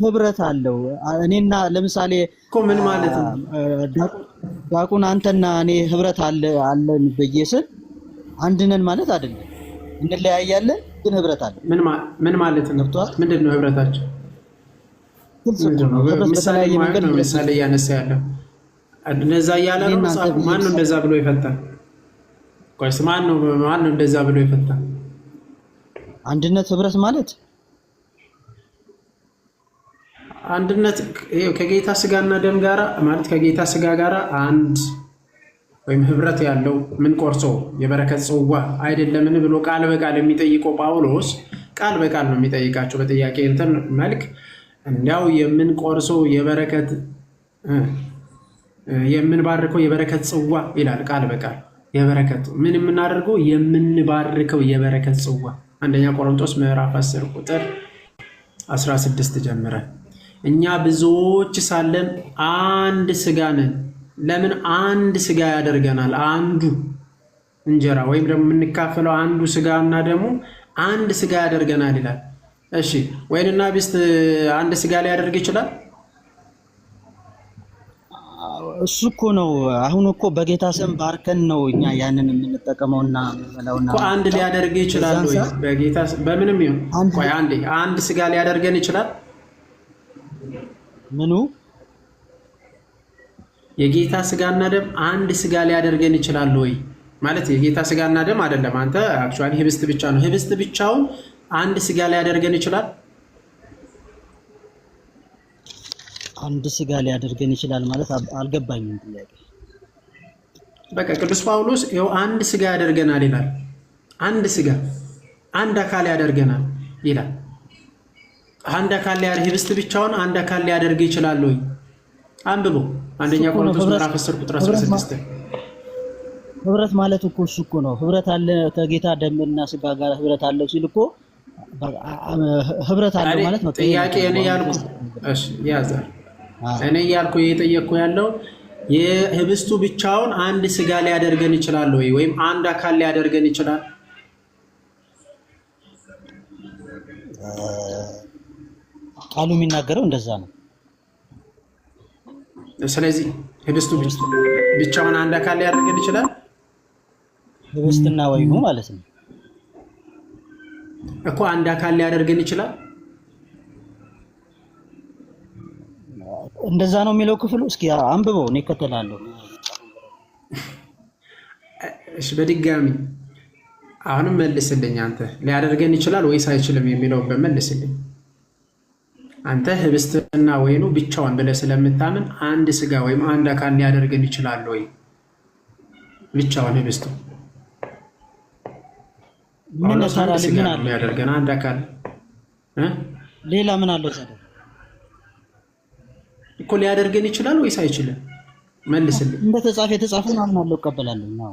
ህብረት አለው። እኔና ለምሳሌ እኮ ምን ማለት ነው? ዳቁን አንተና እኔ ህብረት አለን ብዬ ስል አንድ ነን ማለት አይደለም። እንለያያለን ግን ህብረት አለ። ምን ማለት ነው? ምንድን ነው ህብረታቸው? ምሳሌ እያነሳ ያለው እንደዛ እያለ ነው። ማን ነው እንደዛ ብሎ ይፈታል? ቆይስ ማን ነው እንደዛ ብሎ ይፈታል? አንድነት ህብረት ማለት አንድነት ከጌታ ስጋና ደም ጋራ ማለት ከጌታ ስጋ ጋራ አንድ ወይም ህብረት ያለው ምን ቆርሶ የበረከት ጽዋ አይደለምን ብሎ ቃል በቃል የሚጠይቀው ጳውሎስ ቃል በቃል ነው የሚጠይቃቸው በጥያቄ እንትን መልክ እንዲያው የምንቆርሶ የበረከት የምንባርከው የበረከት ጽዋ ይላል ቃል በቃል የበረከት ምን የምናደርገው የምንባርከው የበረከት ጽዋ አንደኛ ቆሮንቶስ ምዕራፍ 10 ቁጥር 16 ጀምረን እኛ ብዙዎች ሳለን አንድ ስጋ ነን። ለምን አንድ ስጋ ያደርገናል? አንዱ እንጀራ ወይም ደግሞ የምንካፈለው አንዱ ስጋና ደግሞ አንድ ስጋ ያደርገናል ይላል። እሺ ወይንና ሚስት አንድ ስጋ ሊያደርግ ይችላል? እሱ እኮ ነው። አሁን እኮ በጌታ ስም ባርከን ነው እኛ ያንን የምንጠቀመውና የምንበላውና እኮ አንድ ሊያደርግ ይችላል ወይ? በጌታ በምንም ይሁን ቆይ አንድ ስጋ ሊያደርገን ይችላል? ምኑ የጌታ ስጋና ደም አንድ ስጋ ሊያደርገን ይችላል ወይ? ማለት የጌታ ስጋና ደም አይደለም። አንተ አክቹአሊ ህብስት ብቻ ነው። ህብስት ብቻውን አንድ ስጋ ሊያደርገን ይችላል? አንድ ስጋ ሊያደርገን ይችላል ማለት አልገባኝም ጥያቄ። በቃ ቅዱስ ጳውሎስ ይኸው አንድ ስጋ ያደርገናል ይላል። አንድ ስጋ አንድ አካል ያደርገናል ይላል። አንድ አካል ህብስት ብቻውን አንድ አካል ሊያደርግ ይችላል ወይ? አንብቡ። አንደኛ ቆሮንቶስ ምዕራፍ 10 ቁጥር 16 ህብረት ማለት እኮ እሱ እኮ ነው። ህብረት አለ ከጌታ ደምና ስጋ ጋር ህብረት አለው ሲል እኮ ህብረት አለው ማለት ነው። ጥያቄ እኔ ያልኩ እሺ ያዛል እኔ ያልኩ እየጠየቅኩ ያለው የህብስቱ ብቻውን አንድ ስጋ ሊያደርገን ይችላል ወይ ወይም አንድ አካል ሊያደርገን ይችላል? ቃሉ የሚናገረው እንደዛ ነው። ስለዚህ ህብስቱ ብቻውን አንድ አካል ሊያደርገን ይችላል? ህብስትና ወይኑ ማለት ነው እኮ አንድ አካል ሊያደርገን ይችላል። እንደዛ ነው የሚለው ክፍሉ። እስኪ አንብበው፣ እኔ እከተላለሁ። እሺ በድጋሚ አሁንም መልስልኝ። አንተ ሊያደርገን ይችላል ወይስ አይችልም የሚለውን በመልስልኝ። አንተ ህብስትና ወይኑ ብቻውን ብለህ ስለምታምን አንድ ስጋ ወይም አንድ አካል ሊያደርገን ይችላል ወይ? ብቻውን ህብስቱ ምን ታራለ? ምን አለ ሊያደርገን አንድ አካል ሌላ ምን አለው ታዲያ? እኮ ሊያደርገን ይችላል ወይስ አይችልም? መልስልኝ። የተጻፈውን አምናለሁ እቀበላለሁ ነው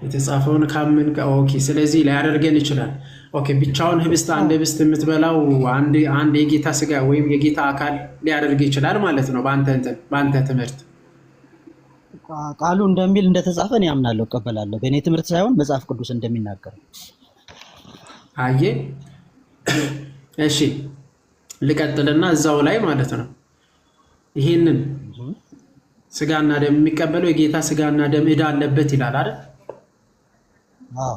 የተጻፈውን ካምን ኦኬ። ስለዚህ ሊያደርገን ይችላል። ኦኬ ብቻውን ህብስት አንድ ህብስት የምትበላው አንድ የጌታ ስጋ ወይም የጌታ አካል ሊያደርግ ይችላል ማለት ነው በአንተ ትምህርት። ቃሉ እንደሚል እንደተጻፈ እኔ አምናለሁ እቀበላለሁ። በእኔ ትምህርት ሳይሆን መጽሐፍ ቅዱስ እንደሚናገር። አየ እሺ ልቀጥልና እዛው ላይ ማለት ነው ይሄንን ስጋና ደም የሚቀበለው የጌታ ስጋና ደም ዕዳ አለበት ይላል አይደል? አዎ።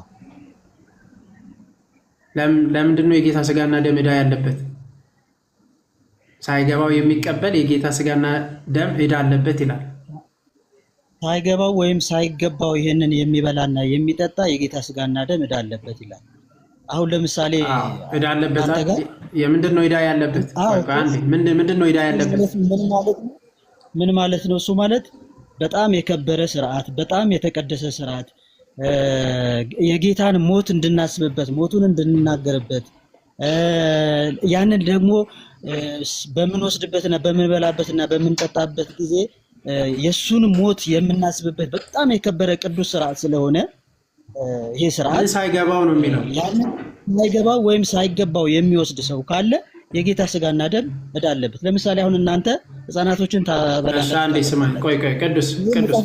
ለምንድን ነው የጌታ ስጋና ደም ዕዳ ያለበት? ሳይገባው የሚቀበል የጌታ ስጋና ደም ዕዳ አለበት ይላል። ሳይገባው ወይም ሳይገባው ይሄንን የሚበላና የሚጠጣ የጌታ ስጋና ደም ዕዳ አለበት ይላል። አሁን ለምሳሌ ዕዳ አለበት። የምንድን ነው ዕዳ ያለበት? ምንድን ነው ዕዳ ያለበት? ምን ማለት ነው? እሱ ማለት በጣም የከበረ ስርዓት፣ በጣም የተቀደሰ ስርዓት፣ የጌታን ሞት እንድናስብበት፣ ሞቱን እንድንናገርበት፣ ያንን ደግሞ በምንወስድበትና በምንበላበትና በምንጠጣበት ጊዜ የሱን ሞት የምናስብበት በጣም የከበረ ቅዱስ ስርዓት ስለሆነ ይሄ ስርዓት ሳይገባው ነው የሚለው። ያንን ሳይገባው ወይም ሳይገባው የሚወስድ ሰው ካለ የጌታ ስጋና ደም ዕዳ አለበት። ለምሳሌ አሁን እናንተ ህፃናቶችን ታበላላችሁ። አንዴ ስማኝ፣ ቆይ ቅዱስ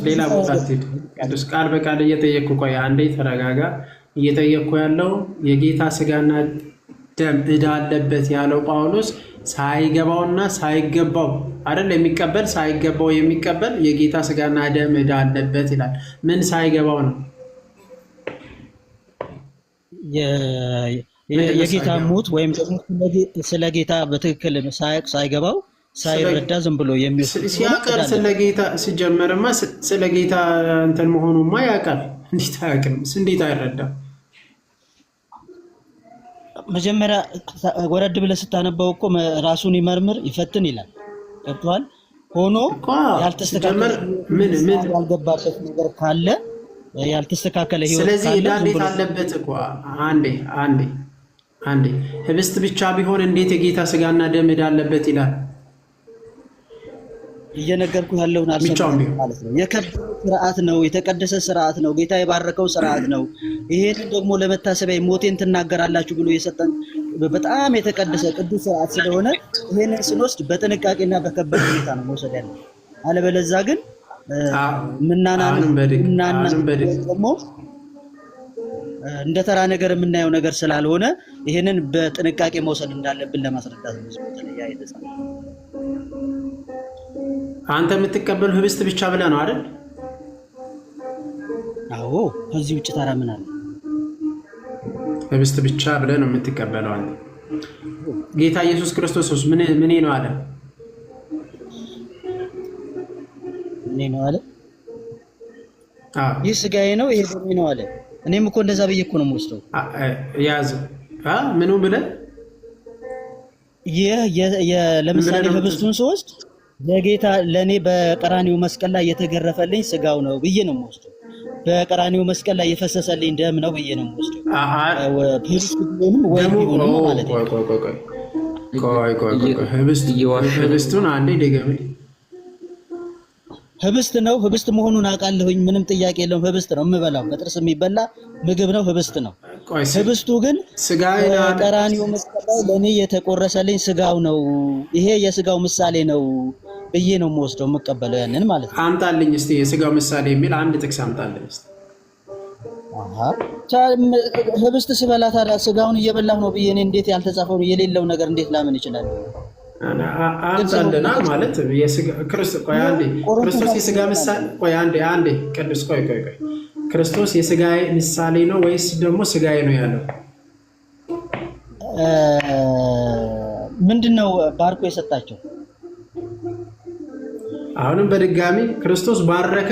ሌላ ቦታ አትሄድ። ቅዱስ ቃል በቃል እየጠየቅኩ ቆይ አንዴ ተረጋጋ። እየጠየቅኩ ያለው የጌታ ስጋና ደም ዕዳ አለበት ያለው ጳውሎስ ሳይገባውና ሳይገባው አይደል የሚቀበል፣ ሳይገባው የሚቀበል የጌታ ስጋና ደም ዕዳ አለበት ይላል። ምን ሳይገባው ነው? የጌታ ሞት ወይም ደግሞ ስለ ጌታ በትክክል ሳያውቅ ሳይገባው ሳይረዳ ዝም ብሎ የሚወስድ ሲያቀር ስለ ጌታ ሲጀመርማ ስለ ጌታ እንትን መሆኑማ ያውቃል። እንዴት አያውቅም? እንዴት አይረዳም? መጀመሪያ ወረድ ብለህ ስታነበው እኮ ራሱን ይመርምር ይፈትን ይላል። ገብቶሃል? ሆኖ ያልተስተካከለ ያልገባበት ነገር ካለ ያልተስተካከለ ህይወት ካለ ስለዚህ ዕዳ እንዴት አለበት እኮ አንዴ ህብስት ብቻ ቢሆን እንዴት የጌታ ስጋና ደም ዕዳ አለበት ይላል? እየነገርኩ ያለውን አልሰማም ማለት ነው። የከበረ ስርዓት ነው፣ የተቀደሰ ስርዓት ነው፣ ጌታ የባረከው ስርዓት ነው። ይሄንን ደግሞ ለመታሰቢያ ሞቴን ትናገራላችሁ ብሎ የሰጠን በጣም የተቀደሰ ቅዱስ ስርዓት ስለሆነ ይሄንን ስንወስድ በጥንቃቄና በከበረ ሁኔታ ነው መውሰድ ያለው። አለበለዚያ ግን ደግሞ እንደ ተራ ነገር የምናየው ነገር ስላልሆነ ይሄንን በጥንቃቄ መውሰድ እንዳለብን ለማስረዳት ነው። አንተ የምትቀበሉ ህብስት ብቻ ብለህ ነው አይደል? አዎ። ከዚህ ውጭ ታዲያ ምን አለ? ህብስት ብቻ ብለህ ነው የምትቀበለው አንተ። ጌታ ኢየሱስ ክርስቶስ ምን ነው አለ? ምን ነው አለ? ይህ ስጋዬ ነው ይሄ ደሜ ነው አለ። እኔም እኮ እንደዛ ብዬ እኮ ነው የምወስደው። ያዝ ምኑ ብለህ ለምሳሌ ህብስቱን ስወስድ ለጌታ ለኔ በቀራኒው መስቀል ላይ የተገረፈልኝ ስጋው ነው ብዬ ነው የምወስደው። በቀራኒው መስቀል ላይ የፈሰሰልኝ ደም ነው ብዬ ነው የምወስደው። ህብስቱን አንዴ ደገምልኝ። ህብስት ነው። ህብስት መሆኑን አውቃለሁኝ። ምንም ጥያቄ የለውም። ህብስት ነው የምበላው፣ በጥርስ የሚበላ ምግብ ነው። ህብስት ነው። ህብስቱ ግን ቀራንዮ መስቀል ላይ ለእኔ የተቆረሰልኝ ስጋው ነው። ይሄ የስጋው ምሳሌ ነው ብዬ ነው የምወስደው የምቀበለው ያንን ማለት ነው። አምጣልኝ እስቲ የስጋው ምሳሌ የሚል አንድ ጥቅስ አምጣልኝ እስቲ። ህብስት ስበላ ታዲያ ስጋውን እየበላሁ ነው ብዬ እኔ እንዴት ያልተጻፈው የሌለው ነገር እንዴት ላምን ይችላል? አምጣልና ማለት ክርስቶስ የስጋ ምሳሌ አንዴ ቅዱስ ቆይ ክርስቶስ የስጋ ምሳሌ ነው ወይስ ደግሞ ስጋዬ ነው ያለው? ምንድነው ባርኮ የሰጣቸው? አሁንም በድጋሚ ክርስቶስ ባረከ፣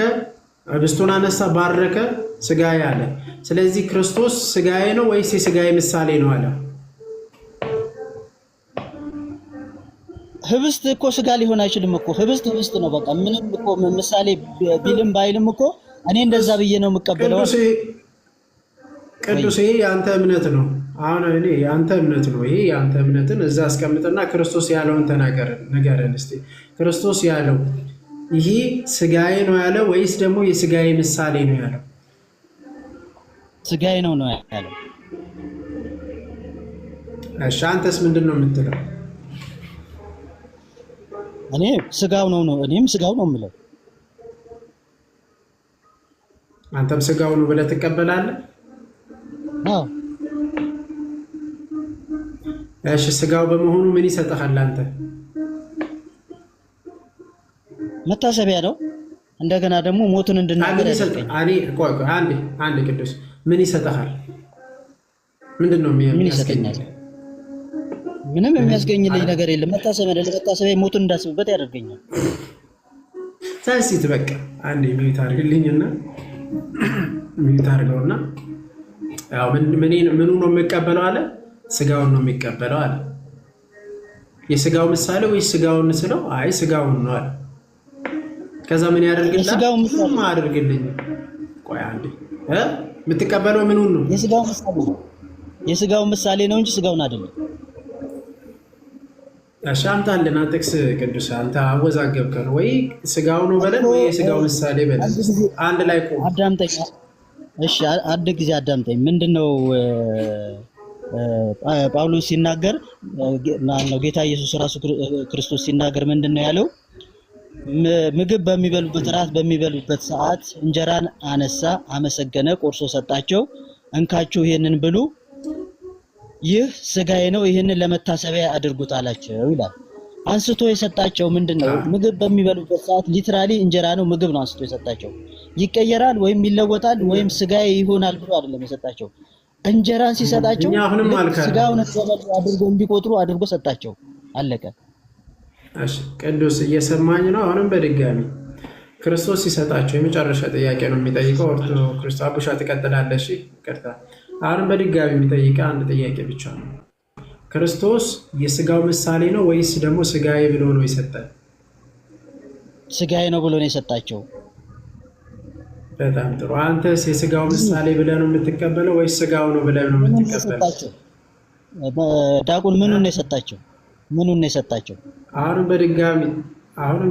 ህብስቱን አነሳ፣ ባረከ፣ ስጋዬ አለ። ስለዚህ ክርስቶስ ስጋዬ ነው ወይስ የስጋዬ ምሳሌ ነው አለ? ህብስት እኮ ስጋ ሊሆን አይችልም እኮ። ህብስት ነው በቃ። ምንም እኮ ምሳሌ ቢልም ባይልም እኮ እኔ እንደዛ ብዬ ነው የምቀበለው። ቅዱስ ይሄ የአንተ እምነት ነው። አሁን እኔ የአንተ እምነት ነው። ይሄ የአንተ እምነትን እዛ አስቀምጥና ክርስቶስ ያለውን ንገረን እስቲ። ክርስቶስ ያለው ይሄ ስጋዬ ነው ያለው ወይስ ደግሞ የስጋዬ ምሳሌ ነው ያለው? ስጋዬ ነው ያለው። እሺ አንተስ ምንድን ነው የምትለው? እኔ ስጋው ነው እኔም ስጋው ነው የምለው። አንተም ስጋው ነው ብለህ ትቀበላለህ? አዎ። እሺ ስጋው በመሆኑ ምን ይሰጥሃል አንተ? መታሰቢያ ነው። እንደገና ደግሞ ሞቱን እንድናገር ያደርገኝ። አንዴ ቅዱስ ምን ይሰጥሃል? ምንድን ነው የሚያስገኛል? ምንም የሚያስገኝልኝ ነገር የለም። መታሰቢያ ሞቱን እንዳስብበት ያደርገኛል። ሳይሲት በቃ አንዴ ሚዩት አድርግልኝና ሚዩት አድርገውና ያው ምኑ ነው የሚቀበለው አለ? ስጋውን ነው የሚቀበለው አለ። የስጋው ምሳሌ ወይስ ስጋውን ስለው አይ ስጋውን ነው አለ። ከዛ ምን ያደርግልኝ? ስጋውን አድርግልኝ። ቆይ አንዴ የምትቀበለው ምኑን ነው? የስጋው ምሳሌ ነው እንጂ ስጋውን አይደለም። አሻምታልና ጥቅስ ቅዱስ አንተ አወዛገብከን ወይ ስጋው ነው በለን ወይ የስጋው ምሳሌ በለን። አንድ ላይ ቆም አዳምጠኝ። እሺ አንድ ጊዜ አዳምጠኝ። ምንድነው ጳውሎስ ሲናገር ማነው ጌታ ኢየሱስ ራሱ ክርስቶስ ሲናገር ምንድነው ያለው? ምግብ በሚበሉበት ራት በሚበሉበት ሰዓት እንጀራን አነሳ፣ አመሰገነ፣ ቆርሶ ሰጣቸው። እንካችሁ ይሄንን ብሉ፣ ይህ ስጋዬ ነው፣ ይሄንን ለመታሰቢያ አድርጉት አላቸው ይላል። አንስቶ የሰጣቸው ምንድነው? ምግብ በሚበሉበት ሰዓት ሊትራሊ እንጀራ ነው ምግብ ነው አንስቶ የሰጣቸው። ይቀየራል ወይም ይለወጣል ወይም ስጋዬ ይሆናል ብሎ አይደለም የሰጣቸው። እንጀራን ሲሰጣቸው ስጋውን አድርጎ እንዲቆጥሩ አድርጎ ሰጣቸው። አለቀ። እሺ ቅዱስ እየሰማኝ ነው? አሁንም በድጋሚ ክርስቶስ ሲሰጣቸው የመጨረሻ ጥያቄ ነው የሚጠይቀው። ክርስቶስ አቡሻ ትቀጥላለሽ? ይቅርታ። አሁንም በድጋሚ የሚጠይቀው አንድ ጥያቄ ብቻ ነው። ክርስቶስ የስጋው ምሳሌ ነው ወይስ ደግሞ ስጋዬ ብሎ ነው የሰጠን? ስጋዬ ነው ብሎ ነው የሰጣቸው። በጣም ጥሩ። አንተስ የስጋው ምሳሌ ብለህ ነው የምትቀበለው ወይስ ስጋው ነው ብለህ ነው የምትቀበለው? ዳቁን ምኑን ነው የሰጣቸው? ምኑን ነው የሰጣቸው? አሁንም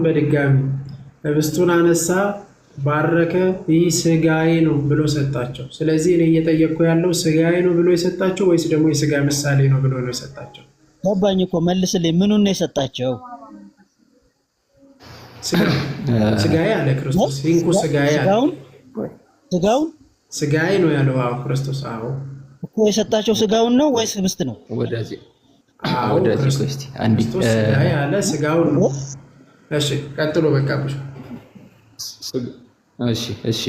በድጋሚ ህብስቱን አነሳ፣ ባረከ፣ ይህ ስጋዬ ነው ብሎ ሰጣቸው። ስለዚህ እኔ እየጠየቅኩ ያለው ስጋዬ ነው ብሎ የሰጣቸው ወይስ ደግሞ የስጋ ምሳሌ ነው ብሎ ነው የሰጣቸው? ገባኝ እኮ መልስልኝ። ምኑን ነው የሰጣቸው? ስጋዬ አለ ክርስቶስ። ይንኩ ስጋዬ አለ። ስጋዬ ነው ያለው። አዎ ክርስቶስ። አዎ እኮ የሰጣቸው ስጋውን ነው ወይስ ህብስት ነው? ወደዚህ ክርስቶስ ስጋዬ አለ፣ ስጋውን ነው። እሺ ቀጥሎ በቃ ብቻ። እሺ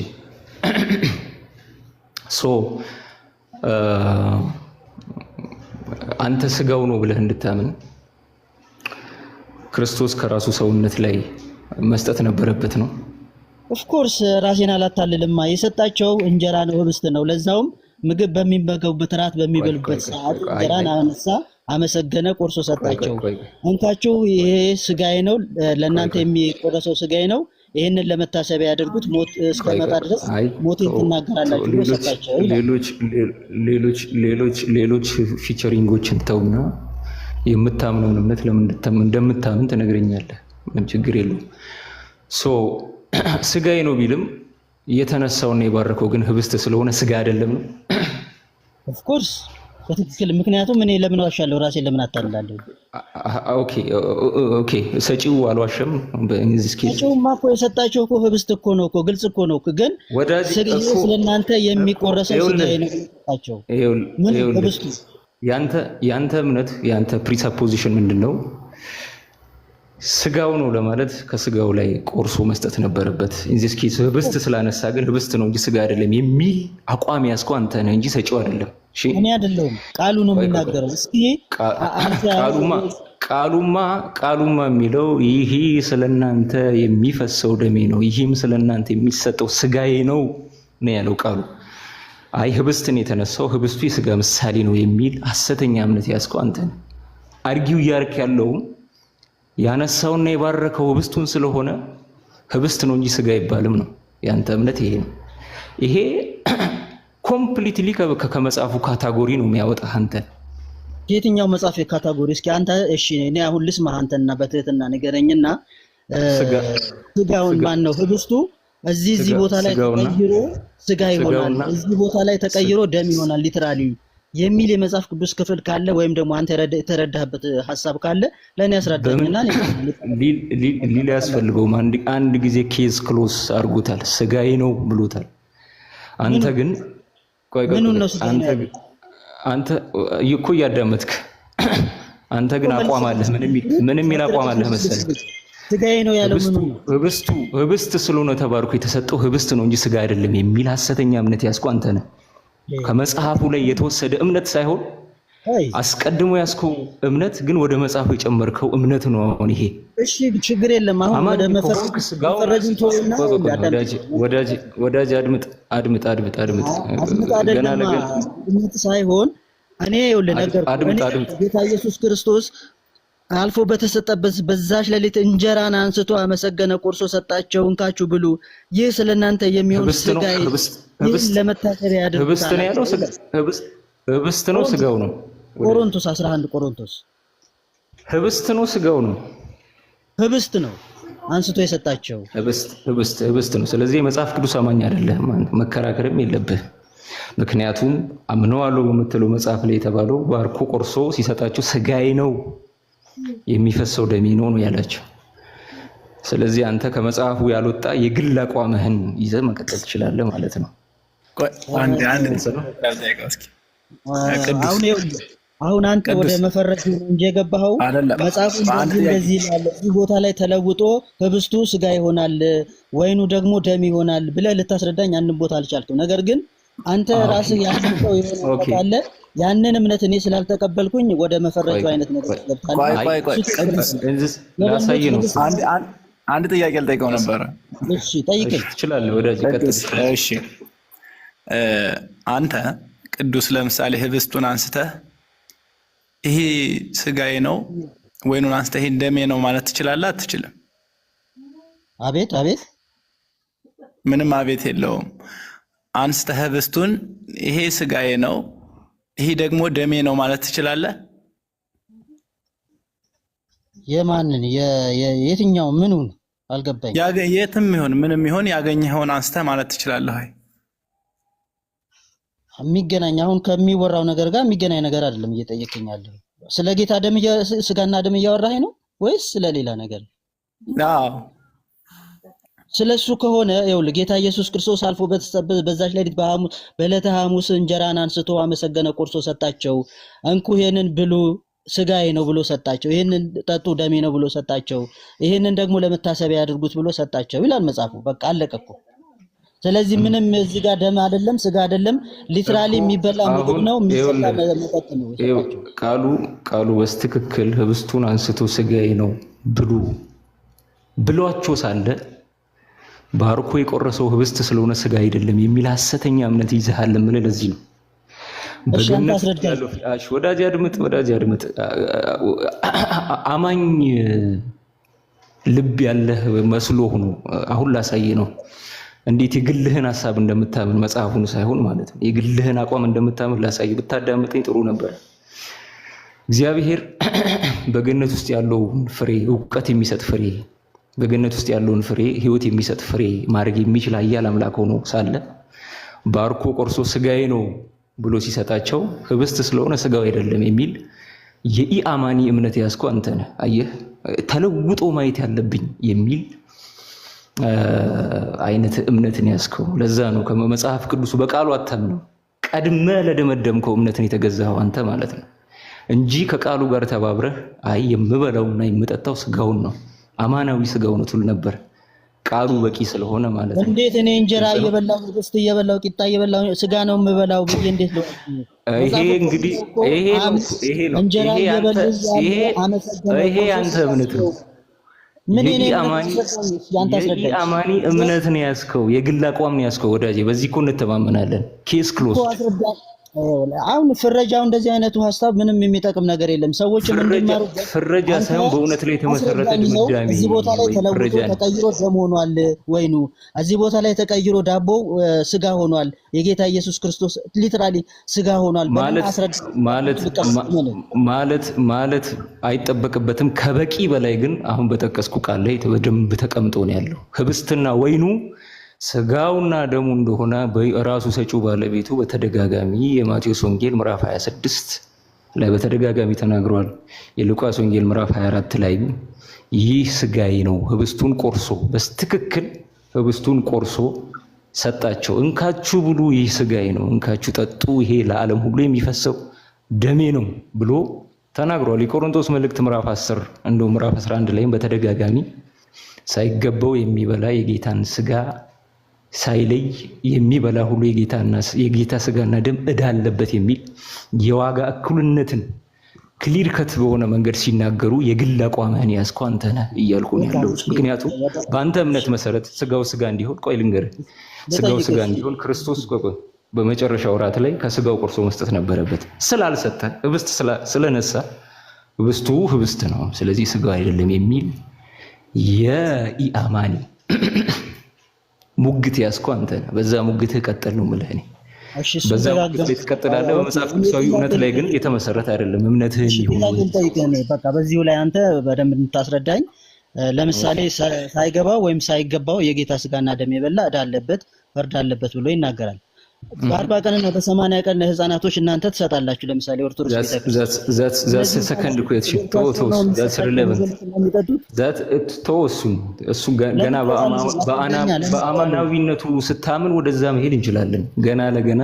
አንተ ስጋው ነው ብለህ እንድታምን ክርስቶስ ከራሱ ሰውነት ላይ መስጠት ነበረበት ነው። ኦፍኮርስ ራሴን አላታልልማ። የሰጣቸው እንጀራ ነው፣ ህብስት ነው። ለዛውም ምግብ በሚመገቡበት ራት በሚበሉበት ሰዓት እንጀራን አነሳ፣ አመሰገነ፣ ቆርሶ ሰጣቸው። እንካችሁ ይሄ ስጋዬ ነው፣ ለእናንተ የሚቆረሰው ስጋዬ ነው፣ ይህንን ለመታሰቢያ ያደርጉት፣ ሞት እስከመጣ ድረስ ሞቴን ትናገራላችሁ ብሎ ሰጣቸው። ሌሎች ፊቸሪንጎችን ተውና የምታምነውን እምነት ለምን እንደምታምን ትነግረኛለህ። ምን ችግር የለውም። ስጋዬ ነው ቢልም የተነሳውና የባረከው ግን ህብስት ስለሆነ ስጋ አይደለም ነው። ኦፍ ኮርስ በትክክል። ምክንያቱም እኔ ለምን ዋሻለሁ? ራሴን ለምን አታልላለሁ? ኦኬ ሰጪው አልዋሸም። በእንግሊዝ ኬዝ ሰጪውማ እኮ የሰጣቸው እኮ ህብስት እኮ ነው እኮ፣ ግልጽ እኮ ነው። ግን ስለእናንተ የሚቆረሰው ስጋዬ ነው የሰጣቸው። ምን ህብስቱ? ያንተ እምነት ያንተ ፕሪሰፖዚሽን ምንድነው? ስጋው ነው ለማለት ከስጋው ላይ ቆርሶ መስጠት ነበረበት። ኢንዚስ ኬስ ህብስት ስላነሳ ግን ህብስት ነው እንጂ ስጋ አይደለም የሚል አቋም ያስከው አንተ ነህ እንጂ ሰጪው አይደለም። እሺ እኔ አይደለሁም፣ ቃሉ ነው የሚናገረው። እስኪ ቃሉማ የሚለው ይሄ ስለናንተ የሚፈሰው ደሜ ነው፣ ይሄም ስለናንተ የሚሰጠው ስጋዬ ነው ነው ያለው ቃሉ። አይ ህብስትን የተነሳው ህብስቱ የስጋ ምሳሌ ነው የሚል ሐሰተኛ እምነት ያስከው አንተ ነህ። አርጊው እያርክ ያለው ያነሳውና የባረከው ህብስቱን ስለሆነ ህብስት ነው እንጂ ስጋ አይባልም ነው ያንተ እምነት። ይሄ ነው። ይሄ ኮምፕሊትሊ ከመጽሐፉ ካታጎሪ ነው የሚያወጣህ አንተ። የትኛው መጽሐፍ ካታጎሪ? እስኪ አንተ እሺ፣ እኔ አሁን ልስማ አንተና በትህትና ንገረኝና ስጋውን ማን ነው ህብስቱ እዚህ ቦታ ላይ ተቀይሮ ስጋ ይሆናል፣ እዚህ ቦታ ላይ ተቀይሮ ደም ይሆናል ሊትራሊ የሚል የመጽሐፍ ቅዱስ ክፍል ካለ ወይም ደግሞ አንተ የተረዳህበት ሐሳብ ካለ ለኔ ያስረዳኝና ሊል ያስፈልገው አንድ ጊዜ ኬዝ ክሎዝ አድርጎታል። ስጋዬ ነው ብሎታል። አንተ ግን አንተ እኮ እያዳመጥክ አንተ ግን አቋም አለህ። ምን የሚል አቋም አለህ መሰለህ? ስጋዬ ነው ያለው ምን ነው? ህብስት ስለሆነ ተባርኮ የተሰጠው ህብስት ነው እንጂ ስጋ አይደለም የሚል ሐሰተኛ እምነት ያስቆ አንተ ነህ። ከመጽሐፉ ላይ የተወሰደ እምነት ሳይሆን አስቀድሞ ያስከው እምነት ግን ወደ መጽሐፉ የጨመርከው እምነት ነው። አሁን ይሄ እሺ ችግር የለም። አሁን ወደ መፈረጅን ተወውና ወዳጅ አድምጥ ገና እምነት ሳይሆን እኔ ይኸውልህ ነገርኩህ። ጌታ ኢየሱስ ክርስቶስ አልፎ በተሰጠበት በዛች ሌሊት እንጀራን አንስቶ አመሰገነ፣ ቆርሶ ሰጣቸው፣ እንካችሁ ብሉ፣ ይህ ስለናንተ የሚሆን ስጋዬ ነው፣ ለመታሰቢያ ያድርጉት። ህብስት ነው ያለው። ህብስት ነው ስጋው ነው። ቆሮንቶስ 11 ቆሮንቶስ ህብስት ነው ስጋው ነው። ህብስት ነው አንስቶ የሰጣቸው ህብስት ነው። ስለዚህ የመጽሐፍ ቅዱስ አማኝ አይደለህም፣ መከራከርም የለብህ። ምክንያቱም አምነዋለሁ በምትለው መጽሐፍ ላይ የተባለው ባርኮ ቆርሶ ሲሰጣቸው ስጋዬ ነው የሚፈሰው ደሜ ነው ነው ያላቸው። ስለዚህ አንተ ከመጽሐፉ ያልወጣ የግል አቋምህን ይዘህ መቀጠል ትችላለህ ማለት ነው። አሁን አንተ ወደ መፈረጅ እንጂ የገባኸው መጽሐፉ እንደዚህ ይላል፣ እዚህ ቦታ ላይ ተለውጦ ህብስቱ ስጋ ይሆናል፣ ወይኑ ደግሞ ደም ይሆናል ብለህ ልታስረዳኝ አንድም ቦታ አልቻልክም። ነገር ግን አንተ ራስህ ያልከው የሆነ ካለ ያንን እምነት እኔ ስላልተቀበልኩኝ ወደ መፈረጁ አይነት ነገር ላሳይ ነው። አንድ ጥያቄ ልጠይቀው ነበረ። እሺ ጠይቀኝ። ትችላለህ ወዳጅ ቀጥል። እሺ አንተ ቅዱስ ለምሳሌ ህብስቱን አንስተህ ይሄ ስጋዬ ነው፣ ወይኑን አንስተህ ይሄ ደሜ ነው ማለት ትችላለህ? አትችልም? አቤት ምንም አቤት የለውም። አንስተህ ህብስቱን ይሄ ስጋዬ ነው፣ ይሄ ደግሞ ደሜ ነው ማለት ትችላለህ? የማንን የትኛው ምኑን አልገባኝ። የትም ይሁን ምንም ይሁን ያገኘኸውን አንስተህ ማለት ትችላለህ? አይ የሚገናኝ አሁን ከሚወራው ነገር ጋር የሚገናኝ ነገር አይደለም እየጠየቀኝ ያለው። ስለ ጌታ ደም ስጋና ደም እያወራኸኝ ነው ወይስ ስለ ሌላ ነገር? አዎ ስለሱ ከሆነ ይኸውልህ ጌታ ኢየሱስ ክርስቶስ አልፎ በዛች ሌሊት በዕለተ ሐሙስ እንጀራን አንስቶ አመሰገነ፣ ቆርሶ ሰጣቸው፣ እንኩ ይሄንን ብሉ ስጋዬ ነው ብሎ ሰጣቸው፣ ይሄንን ጠጡ ደሜ ነው ብሎ ሰጣቸው፣ ይሄንን ደግሞ ለመታሰቢያ ያድርጉት ብሎ ሰጣቸው ይላል መጽሐፉ። በቃ አለቀ እኮ። ስለዚህ ምንም እዚህ ጋር ደም አይደለም ስጋ አይደለም፣ ሊትራሊ የሚበላ ምግብ ነው፣ የሚሰጣ መጠጥ ነው። ቃሉ በስትክክል ህብስቱን አንስቶ ስጋዬ ነው ብሉ ብሏቸው ሳለ ባርኮ የቆረሰው ህብስት ስለሆነ ስጋ አይደለም የሚል ሐሰተኛ እምነት ይዘሃል። ምን ለዚህ ነው በገነት ያለው ፍላሽ ወዳጅ አድምጥ። አማኝ ልብ ያለህ መስሎ ሆኖ አሁን ላሳይ ነው እንዴት የግልህን ሐሳብ እንደምታምን መጽሐፉን ሳይሆን ማለት ነው የግልህን አቋም እንደምታምን ላሳይ። ብታዳምጠኝ ጥሩ ነበር። እግዚአብሔር በገነት ውስጥ ያለውን ፍሬ እውቀት የሚሰጥ ፍሬ በገነት ውስጥ ያለውን ፍሬ ህይወት የሚሰጥ ፍሬ ማድረግ የሚችል ኃያል አምላክ ሆኖ ሳለ ባርኮ ቆርሶ ስጋዬ ነው ብሎ ሲሰጣቸው ህብስት ስለሆነ ስጋው አይደለም የሚል የኢአማኒ እምነት ያስከው አንተ ነህ። አየህ ተለውጦ ማየት ያለብኝ የሚል አይነት እምነትን ያስከው። ለዛ ነው ከመጽሐፍ ቅዱስ በቃሉ አታምነው ቀድመ ለደመደምከው እምነትን የተገዛው አንተ ማለት ነው እንጂ ከቃሉ ጋር ተባብረህ አይ የምበላውና የምጠጣው ስጋውን ነው አማናዊ ስጋው ነው ትል ነበር። ቃሉ በቂ ስለሆነ ማለት ነው። እንዴት እኔ እንጀራ እየበላው ህብስት እየበላው ቂጣ እየበላው ስጋ ነው የምበላው ብዬ እንዴት ነው? ይሄ እንግዲህ ይሄ ነው ይሄ አንተ እምነት ነው። ምን እኔ አማኒ እምነት ነው ያስከው፣ የግል አቋም ነው ያስከው። ወዳጄ በዚህ እኮ እንተማመናለን። ኬስ ክሎዝ። አሁን ፍረጃው እንደዚህ አይነቱ ሐሳብ ምንም የሚጠቅም ነገር የለም። ሰዎችም እንዲማሩ ፍረጃ ሳይሆን በእውነት ላይ የተመሰረተ ድምዳሜ። እዚህ ቦታ ላይ ተለውጦ ተቀይሮ ደም ሆኗል ወይኑ፣ እዚህ ቦታ ላይ ተቀይሮ ዳቦ ስጋ ሆኗል፣ የጌታ ኢየሱስ ክርስቶስ ሊትራሊ ስጋ ሆኗል ማለት አይጠበቅበትም። ከበቂ በላይ ግን አሁን በጠቀስኩ ቃል ላይ በደንብ ተቀምጦ ነው ያለው። ህብስትና ወይኑ ስጋውና ደሙ እንደሆነ በራሱ ሰጪው ባለቤቱ በተደጋጋሚ የማቴዎስ ወንጌል ምዕራፍ 26 ላይ በተደጋጋሚ ተናግሯል። የሉቃስ ወንጌል ምዕራፍ 24 ላይ ይህ ስጋዬ ነው ህብስቱን ቆርሶ በስትክክል ህብስቱን ቆርሶ ሰጣቸው። እንካችሁ ብሉ፣ ይህ ስጋዬ ነው፣ እንካችሁ ጠጡ፣ ይሄ ለዓለም ሁሉ የሚፈሰው ደሜ ነው ብሎ ተናግሯል። የቆሮንቶስ መልእክት ምዕራፍ 10 እንደው ምዕራፍ 11 ላይም በተደጋጋሚ ሳይገባው የሚበላ የጌታን ስጋ ሳይለይ የሚበላ ሁሉ የጌታ ስጋና ደም ዕዳ አለበት የሚል የዋጋ እኩልነትን ክሊር ከት በሆነ መንገድ ሲናገሩ የግል አቋምህን ያዝከው አንተ ነህ እያልኩ ነው ያለው። ምክንያቱም በአንተ እምነት መሰረት ስጋው ስጋ እንዲሆን ስጋው ስጋ እንዲሆን ክርስቶስ በመጨረሻው እራት ላይ ከስጋው ቆርሶ መስጠት ነበረበት። ስላልሰጠ ህብስት ስለነሳ ህብስቱ ህብስት ነው፣ ስለዚህ ስጋው አይደለም የሚል የኢአማኒ ሙግት ያስከው አንተ ነህ። በዛ ሙግትህ ቀጥል ነው የምልህ እኔ። በዛ ሙግት ላይ ትቀጥላለህ። በመጽሐፍ ቅዱሳዊ እውነት ላይ ግን የተመሰረተ አይደለም እምነትህ ይሁን። በቃ በዚሁ ላይ አንተ በደንብ እንድታስረዳኝ። ለምሳሌ ሳይገባው ወይም ሳይገባው የጌታ ስጋና ደም የበላ ዕዳ አለበት ፍርድ አለበት ብሎ ይናገራል። በ40 ቀንና በ80 ቀን ለህፃናቶች እናንተ ትሰጣላችሁ። ለምሳሌ ኦርቶዶክስ that's a second question that's relevant እሱ ገና በአማናዊነቱ ስታምን ወደዛ መሄድ እንችላለን። ገና ለገና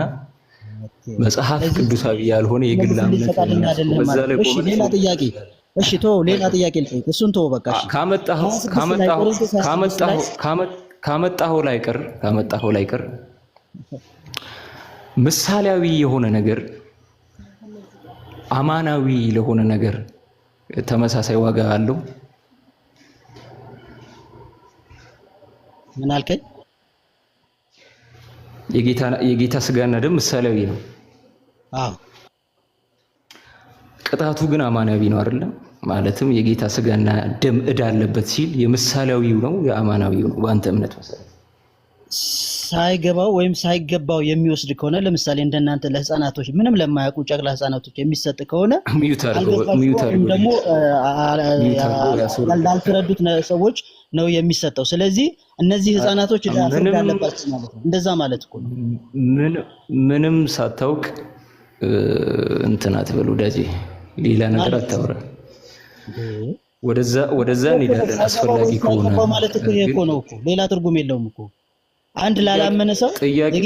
መጽሐፍ ቅዱሳዊ ያልሆነ የግል እምነት በዛ ላይ ቆመን ሌላ ጥያቄ ሌላ ጥያቄ ልጠይቅ። እሱን ተወው በቃ። ካመጣኸው ላይ ቀር ምሳሌያዊ የሆነ ነገር አማናዊ ለሆነ ነገር ተመሳሳይ ዋጋ አለው። ምን አልከኝ? የጌታ ስጋና ደም ምሳሌያዊ ነው። አዎ ቅጣቱ ግን አማናዊ ነው አይደለም? ማለትም የጌታ ስጋና ደም ዕዳ አለበት ሲል የምሳሌያዊው ነው የአማናዊው ነው በአንተ እምነት መሰረት? ሳይገባው ወይም ሳይገባው የሚወስድ ከሆነ ለምሳሌ እንደናንተ ለህፃናቶች ምንም ለማያውቁ ጨቅላ ህፃናቶች የሚሰጥ ከሆነ ደግሞ ላልተረዱት ሰዎች ነው የሚሰጠው። ስለዚህ እነዚህ ህፃናቶች ፍርድ አለባቸው ማለት ነው። እንደዛ ማለት እኮ ነው። ምንም ሳታውቅ እንትን አትበል ወዳጄ፣ ሌላ ነገር አታውራ። ወደዛ እንሄዳለን አስፈላጊ ከሆነ ማለት እኮ ይሄ እኮ ነው እኮ ሌላ ትርጉም የለውም እኮ። አንድ ላላመነ ሰው ጥያቄው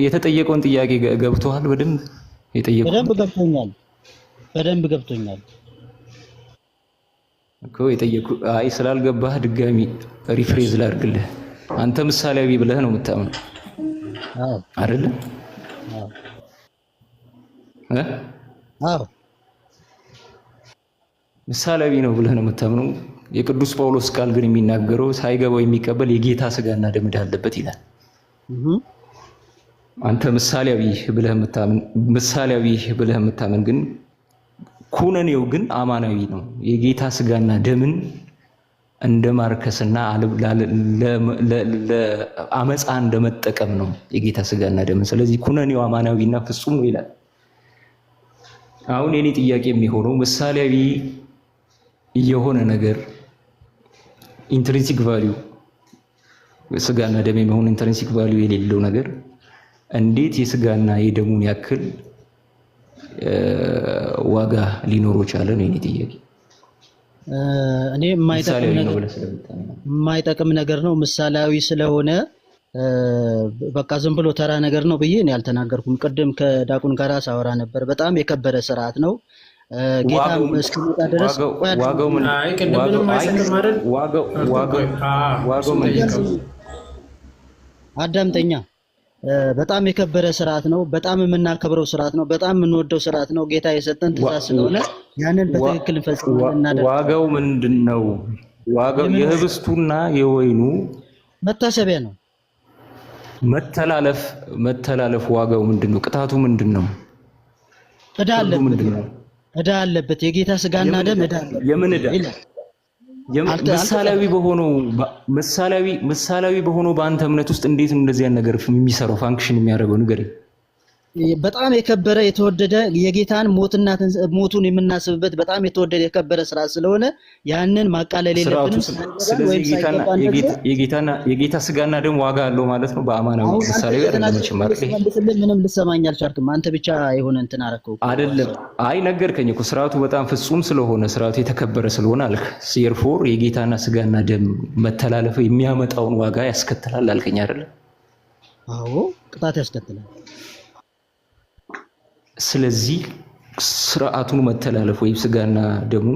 የተጠየቀውን ጥያቄ ገብቶሃል? በደንብ ገብቶኛል እኮ አይ ስላልገባህ ድጋሚ ሪፍሬዝ ላድርግልህ። አንተ ምሳሌያዊ ብለህ ነው የምታምነው አይደለ? ምሳሌያዊ ነው ብለህ ነው የምታምነው። የቅዱስ ጳውሎስ ቃል ግን የሚናገረው ሳይገባው የሚቀበል የጌታ ስጋና ደም ዕዳ አለበት ይላል። አንተ ምሳሌያዊ ብለህ የምታምን ግን ኩነኔው ግን አማናዊ ነው። የጌታ ስጋና ደምን እንደ ማርከስና ለአመፃ እንደመጠቀም ነው የጌታ ስጋና ደምን። ስለዚህ ኩነኔው አማናዊና ፍጹም ነው ይላል አሁን የኔ ጥያቄ የሚሆነው ምሳሌያዊ የሆነ ነገር ኢንትሪንሲክ ቫልዩ ስጋና ደም የሚሆን ኢንትሪንሲክ ቫልዩ የሌለው ነገር እንዴት የስጋና የደሙን ያክል ዋጋ ሊኖረው ቻለ ነው የኔ ጥያቄ። እኔ የማይጠቅም ነገር ነው ምሳሌያዊ ስለሆነ በቃ ዝም ብሎ ተራ ነገር ነው ብዬ እኔ አልተናገርኩም። ቅድም ከዳቁን ጋር ሳወራ ነበር። በጣም የከበረ ስርዓት ነው። ጌታም እስኪመጣ ድረስ አዳምጠኛ። በጣም የከበረ ስርዓት ነው። በጣም የምናከብረው ስርዓት ነው። በጣም የምንወደው ስርዓት ነው። ጌታ የሰጠን ትእዛዝ ስለሆነ ያንን በትክክል እንፈጽማለን። ዋጋው ምንድነው? ዋጋው የህብስቱና የወይኑ መታሰቢያ ነው። መተላለፍ ዋጋው ምንድነው? ቅጣቱ ምንድነው? ዕዳ አለበት። የጌታ ስጋና ደም ዕዳ አለበት። የምን ዕዳ? ምሳሌያዊ በሆነው በአንተ እምነት ውስጥ እንዴት ነው እንደዚህ አይነት ነገር የሚሰራው ፋንክሽን የሚያደርገው ንገረኝ። በጣም የከበረ የተወደደ የጌታን ሞቱን የምናስብበት በጣም የተወደደ የከበረ ስርዓት ስለሆነ ያንን ማቃለል የለብንም። ስለዚህ የጌታ ስጋና ደም ዋጋ አለው ማለት ነው። በአማናዊ ምሳሌ ጋር ምንም ልሰማኝ አልቻልክም። አንተ ብቻ የሆነ እንትን አደረከው አይደለም። አይ ነገርከኝ እኮ ስርዓቱ በጣም ፍጹም ስለሆነ ስርዓቱ የተከበረ ስለሆነ አልክ። ሴርፎር የጌታና ስጋና ደም መተላለፍ የሚያመጣውን ዋጋ ያስከትላል አልከኝ አይደለ? አዎ ቅጣት ያስከትላል። ስለዚህ ስርዓቱን መተላለፍ ወይም ስጋና ደሙ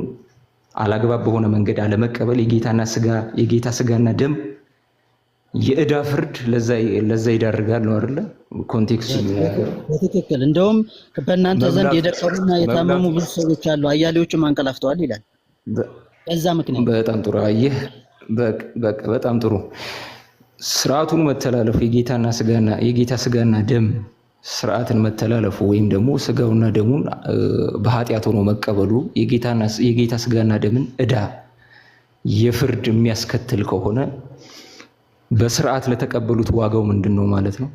አላግባብ በሆነ መንገድ አለመቀበል የጌታ ስጋና ደም የዕዳ ፍርድ ለዛ ይዳርጋል ነው አይደለ? ኮንቴክስቱ በትክክል እንደውም በእናንተ ዘንድ የደቀሙና የታመሙ ብዙ ሰዎች አሉ፣ አያሌዎችም አንቀላፍተዋል ይላል። በዛ ምክንያት በጣም ጥሩ አየህ። በጣም ጥሩ ስርዓቱን መተላለፉ የጌታ ስጋና ደም ስርዓትን መተላለፉ ወይም ደግሞ ስጋውና ደሙን በኃጢአት ሆኖ መቀበሉ የጌታ ስጋና ደምን ዕዳ የፍርድ የሚያስከትል ከሆነ በስርዓት ለተቀበሉት ዋጋው ምንድነው ማለት ነው?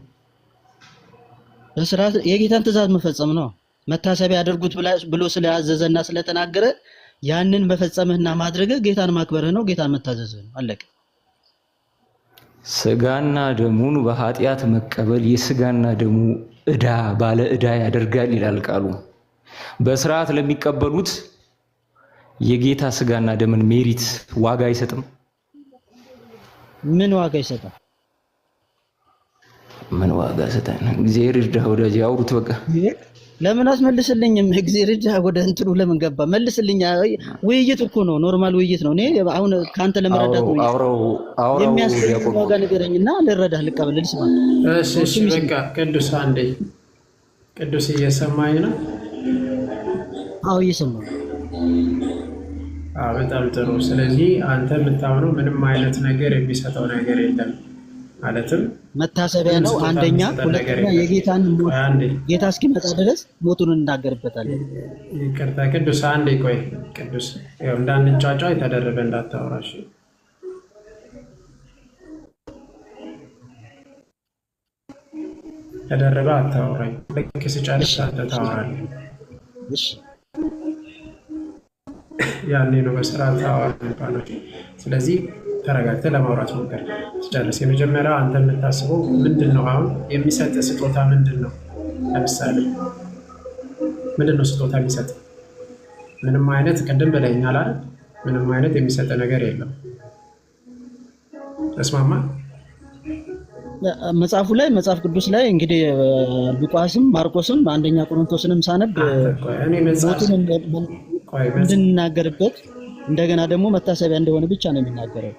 በስርዓት የጌታን ትእዛዝ መፈጸም ነው። መታሰቢያ ያደርጉት ብሎ ስለያዘዘና ስለተናገረ ያንን መፈጸምህና ማድረግህ ጌታን ማክበርህ ነው። ጌታን መታዘዝህ ነው። አለቀ። ስጋና ደሙን በኃጢአት መቀበል የስጋና ደሙ ዕዳ ባለ ዕዳ ያደርጋል ይላል ቃሉ። በስርዓት ለሚቀበሉት የጌታ ስጋና ደምን ሜሪት ዋጋ አይሰጥም። ምን ዋጋ ይሰጣል? ምን ዋጋ ይሰጣል? እግዚአብሔር ይርዳህ ወዳጅ፣ አውሩት በቃ። ለምን አስመልስልኝም? እግዚአብሔር ይርዳህ። ወደ እንትኑ ለምን ገባ? መልስልኝ። ውይይት እኮ ነው፣ ኖርማል ውይይት ነው። እኔ አሁን ካንተ ለመረዳት ነው። የሚያስፈልግ ዋጋ ንገረኝና ልረዳህ፣ ልቀበል፣ ልስማ። እሺ በቃ ቅዱስ አንዴ፣ ቅዱስ እየሰማኝ ነው? አዎ እየሰማሁ። በጣም ጥሩ። ስለዚህ አንተ የምታምነው ምንም አይነት ነገር የሚሰጠው ነገር የለም ማለትም መታሰቢያ ነው አንደኛ። ሁለተኛ የጌታን ሞት ጌታ እስኪመጣ ድረስ ሞቱን እናገርበታለን። ይቅርታ ቅዱስ አንዴ ቆይ። ቅዱስ ያው እንዳንጫጫ የተደረበ እንዳታወራሽ። ተደረበ አታወራኝ። ልክ ስጨርስ አንተ ታወራለህ። እሺ ያኔ ነው በስርዓት ታወራ የሚባለው። ስለዚህ ተረጋግተህ ለማውራት ሞክር። ስጨርስ የመጀመሪያው አንተ የምታስበው ምንድን ነው? አሁን የሚሰጥ ስጦታ ምንድን ነው? ለምሳሌ ምንድን ነው ስጦታ የሚሰጥ? ምንም አይነት ቅድም ብለኸኛል አይደል? ምንም አይነት የሚሰጥ ነገር የለም። ተስማማ? መጽሐፉ ላይ መጽሐፍ ቅዱስ ላይ እንግዲህ ሉቃስም ማርቆስም አንደኛ ቆሮንቶስንም ሳነብ ሞቱን እንድንናገርበት እንደገና ደግሞ መታሰቢያ እንደሆነ ብቻ ነው የሚናገረው።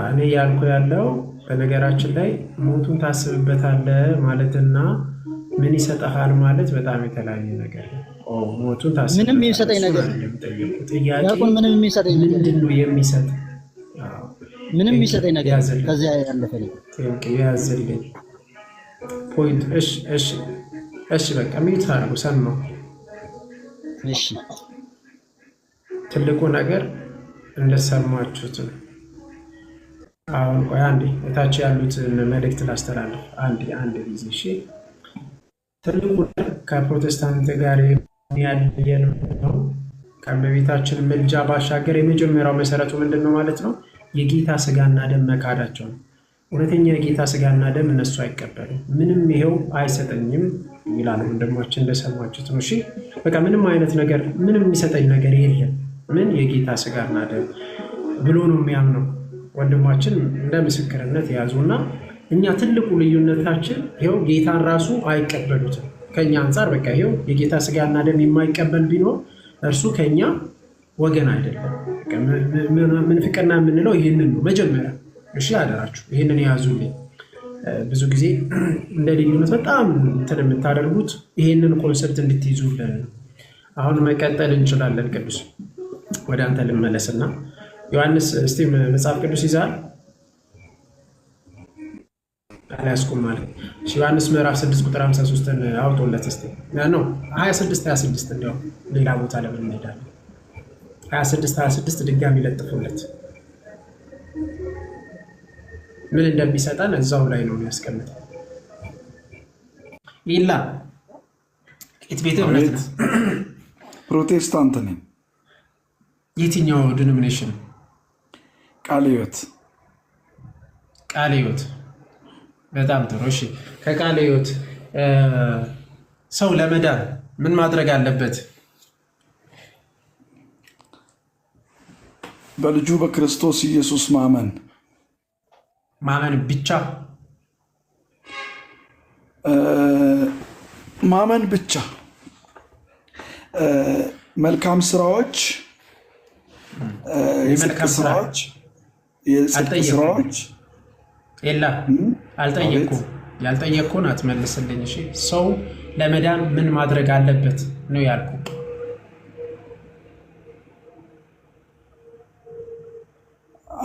እኔ ያልኩ ያለው በነገራችን ላይ ሞቱን ታስብበታለህ ማለትና ምን ይሰጥሃል ማለት በጣም የተለያየ ነገር ነው። ሞቱን ታስብበታለህ ምንም የሚሰጠኝ ነገር ያልኩን ምንም የሚሰጠኝ ነገር ምንድን ነው የሚሰጥ? ምንም የሚሰጠኝ ነገር ከዚያ ያለፈ ነው። ያዝልኝ ፖይንት። እሺ በቃ ሚዩት አድርጉ። ሰማሁ። እሺ ትልቁ ነገር እንደሰማችሁት ነው። አሁን ቆይ አንዴ እታች ያሉትን መልእክት ላስተላልፍ አንድ ጊዜ። እሺ ትልቁ ከፕሮቴስታንት ጋር ያለየን ነው። ከእመቤታችን ምልጃ ባሻገር የመጀመሪያው መሰረቱ ምንድን ነው ማለት ነው? የጌታ ስጋና ደም መካዳቸው ነው። እውነተኛ የጌታ ስጋና ደም እነሱ አይቀበሉም። ምንም ይሄው አይሰጠኝም ይላል ወንድማችን፣ እንደሰማችሁት ነው። እሺ በቃ ምንም አይነት ነገር ምንም የሚሰጠኝ ነገር የለም ምን የጌታ ስጋና ደም ብሎ ነው የሚያምነው ወንድማችን። እንደ ምስክርነት የያዙና እኛ ትልቁ ልዩነታችን ይኸው ጌታን ራሱ አይቀበሉትም ከኛ አንጻር። በቃ ይኸው የጌታ ስጋና ደም የማይቀበል ቢኖር እርሱ ከኛ ወገን አይደለም። ምንፍቅና የምንለው ይህንን ነው መጀመሪያ። እሺ አደራችሁ ይህንን የያዙልኝ። ብዙ ጊዜ እንደ ልዩነት በጣም እንትን የምታደርጉት ይህንን ኮንሰፕት እንድትይዙልን ነው። አሁን መቀጠል እንችላለን። ቅዱስ ወደ አንተ ልመለስና ዮሐንስ እስቲ መጽሐፍ ቅዱስ ይዛል አላስኩም ማለት ዮሐንስ ምዕራፍ 6 ቁጥር 53 አውጦለት እስቲ ነው 26 እንደው ሌላ ቦታ ለምን እንሄዳለን? 26 ድጋሚ ለጥፉለት ምን እንደሚሰጠን እዛው ላይ ነው የሚያስቀምጠው። ይላ ቄት ቤተ እምነት ነው። ፕሮቴስታንት ነኝ። የትኛው ዲኖሚኔሽን? ቃለ ሕይወት። ቃለ ሕይወት በጣም ጥሩ። እሺ ከቃለ ሕይወት ሰው ለመዳን ምን ማድረግ አለበት? በልጁ በክርስቶስ ኢየሱስ ማመን ብቻ ማመን ብቻ። መልካም ስራዎች፣ የጽድቅ ስራዎች የላ አልጠየኩም። ያልጠየቅኩን አትመልስልኝ። እሺ ሰው ለመዳን ምን ማድረግ አለበት ነው ያልኩ።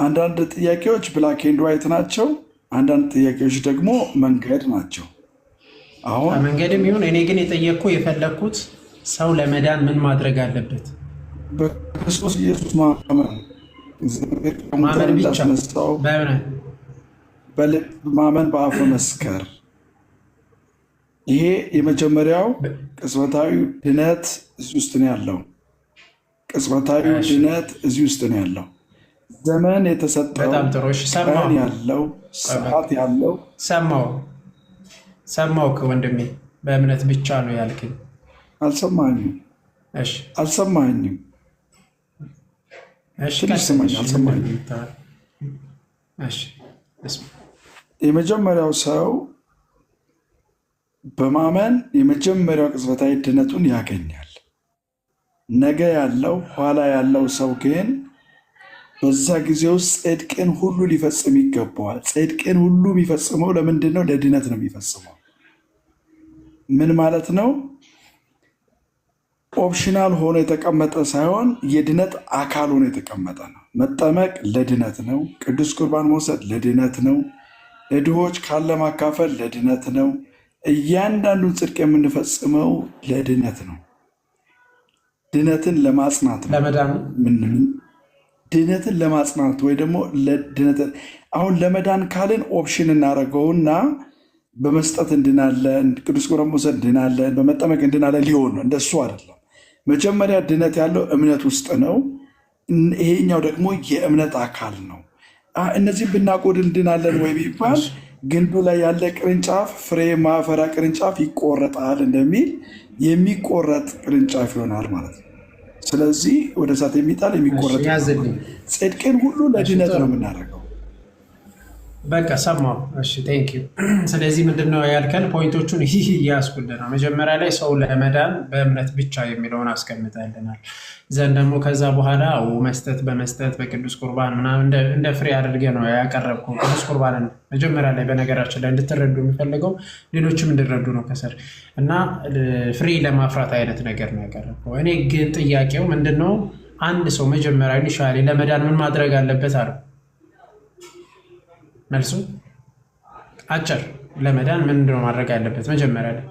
አንዳንድ ጥያቄዎች ብላክ ኤንድ ዋይት ናቸው። አንዳንድ ጥያቄዎች ደግሞ መንገድ ናቸው። አሁን መንገድም ይሁን እኔ ግን የፈለግኩት ሰው ለመዳን ምን ማድረግ አለበት? በክርስቶስ ኢየሱስ ማመን ብቻ፣ በልብ ማመን፣ በአፍ መስከር። ይሄ የመጀመሪያው ቅጽበታዊ ድነት እዚህ ውስጥ ነው ያለው። ቅጽበታዊ ድነት እዚህ ውስጥ ነው ያለው። ዘመን የተሰጠው ቀን ያለው ሰዓት ያለው ሰማው ከወንድሜ በእምነት ብቻ ነው ያልክኝ። አልሰማኝም። አልሰማኝም። አልሰማኝም። የመጀመሪያው ሰው በማመን የመጀመሪያው ቅጽበታዊ ድነቱን ያገኛል። ነገ ያለው ኋላ ያለው ሰው ግን በዛ ጊዜ ውስጥ ጽድቅን ሁሉ ሊፈጽም ይገባዋል። ጽድቅን ሁሉ የሚፈጽመው ለምንድን ነው? ለድነት ነው የሚፈጽመው። ምን ማለት ነው? ኦፕሽናል ሆኖ የተቀመጠ ሳይሆን የድነት አካል ሆኖ የተቀመጠ ነው። መጠመቅ ለድነት ነው። ቅዱስ ቁርባን መውሰድ ለድነት ነው። ለድሆች ካለ ማካፈል ለድነት ነው። እያንዳንዱን ጽድቅ የምንፈጽመው ለድነት ነው። ድነትን ለማጽናት ነው። ድነትን ለማጽናት ወይ ደግሞ ድነትን አሁን ለመዳን ካልን ኦፕሽን እናደርገውና በመስጠት እንድናለን፣ ቅዱስ ቁርባን መውሰድ እንድናለን፣ በመጠመቅ እንድናለን ሊሆን ነው። እንደሱ አይደለም። መጀመሪያ ድነት ያለው እምነት ውስጥ ነው። ይሄኛው ደግሞ የእምነት አካል ነው። እነዚህ ብናጎድል እንድናለን ወይ ቢባል ግንዱ ላይ ያለ ቅርንጫፍ ፍሬ ማፈራ ቅርንጫፍ ይቆረጣል እንደሚል የሚቆረጥ ቅርንጫፍ ይሆናል ማለት ነው። ስለዚህ ወደ እሳት የሚጣል የሚቆረጥ ጽድቅን ሁሉ ለድነት ነው የምናደርገው። በቃ ሰማሁ። እሺ ቴንክ ዩ። ስለዚህ ምንድነው ያልከን? ፖይንቶቹን ይህ እያስኩልህ ነው። መጀመሪያ ላይ ሰው ለመዳን በእምነት ብቻ የሚለውን አስቀምጠልናል። ዘንድ ደግሞ ከዛ በኋላ መስጠት በመስጠት በቅዱስ ቁርባን ምናምን እንደ ፍሬ አድርጌ ነው ያቀረብኩ። ቅዱስ ቁርባንን መጀመሪያ ላይ በነገራችን ላይ እንድትረዱ የሚፈልገው ሌሎችም እንድረዱ ነው ከስር እና ፍሬ ለማፍራት አይነት ነገር ነው ያቀረብኩ። እኔ ግን ጥያቄው ምንድነው አንድ ሰው መጀመሪያ ኢኒሻሊ ለመዳን ምን ማድረግ አለበት አለው። መልሱ አጭር። ለመዳን ምንድነው ማድረግ ያለበት? መጀመሪያ ላይ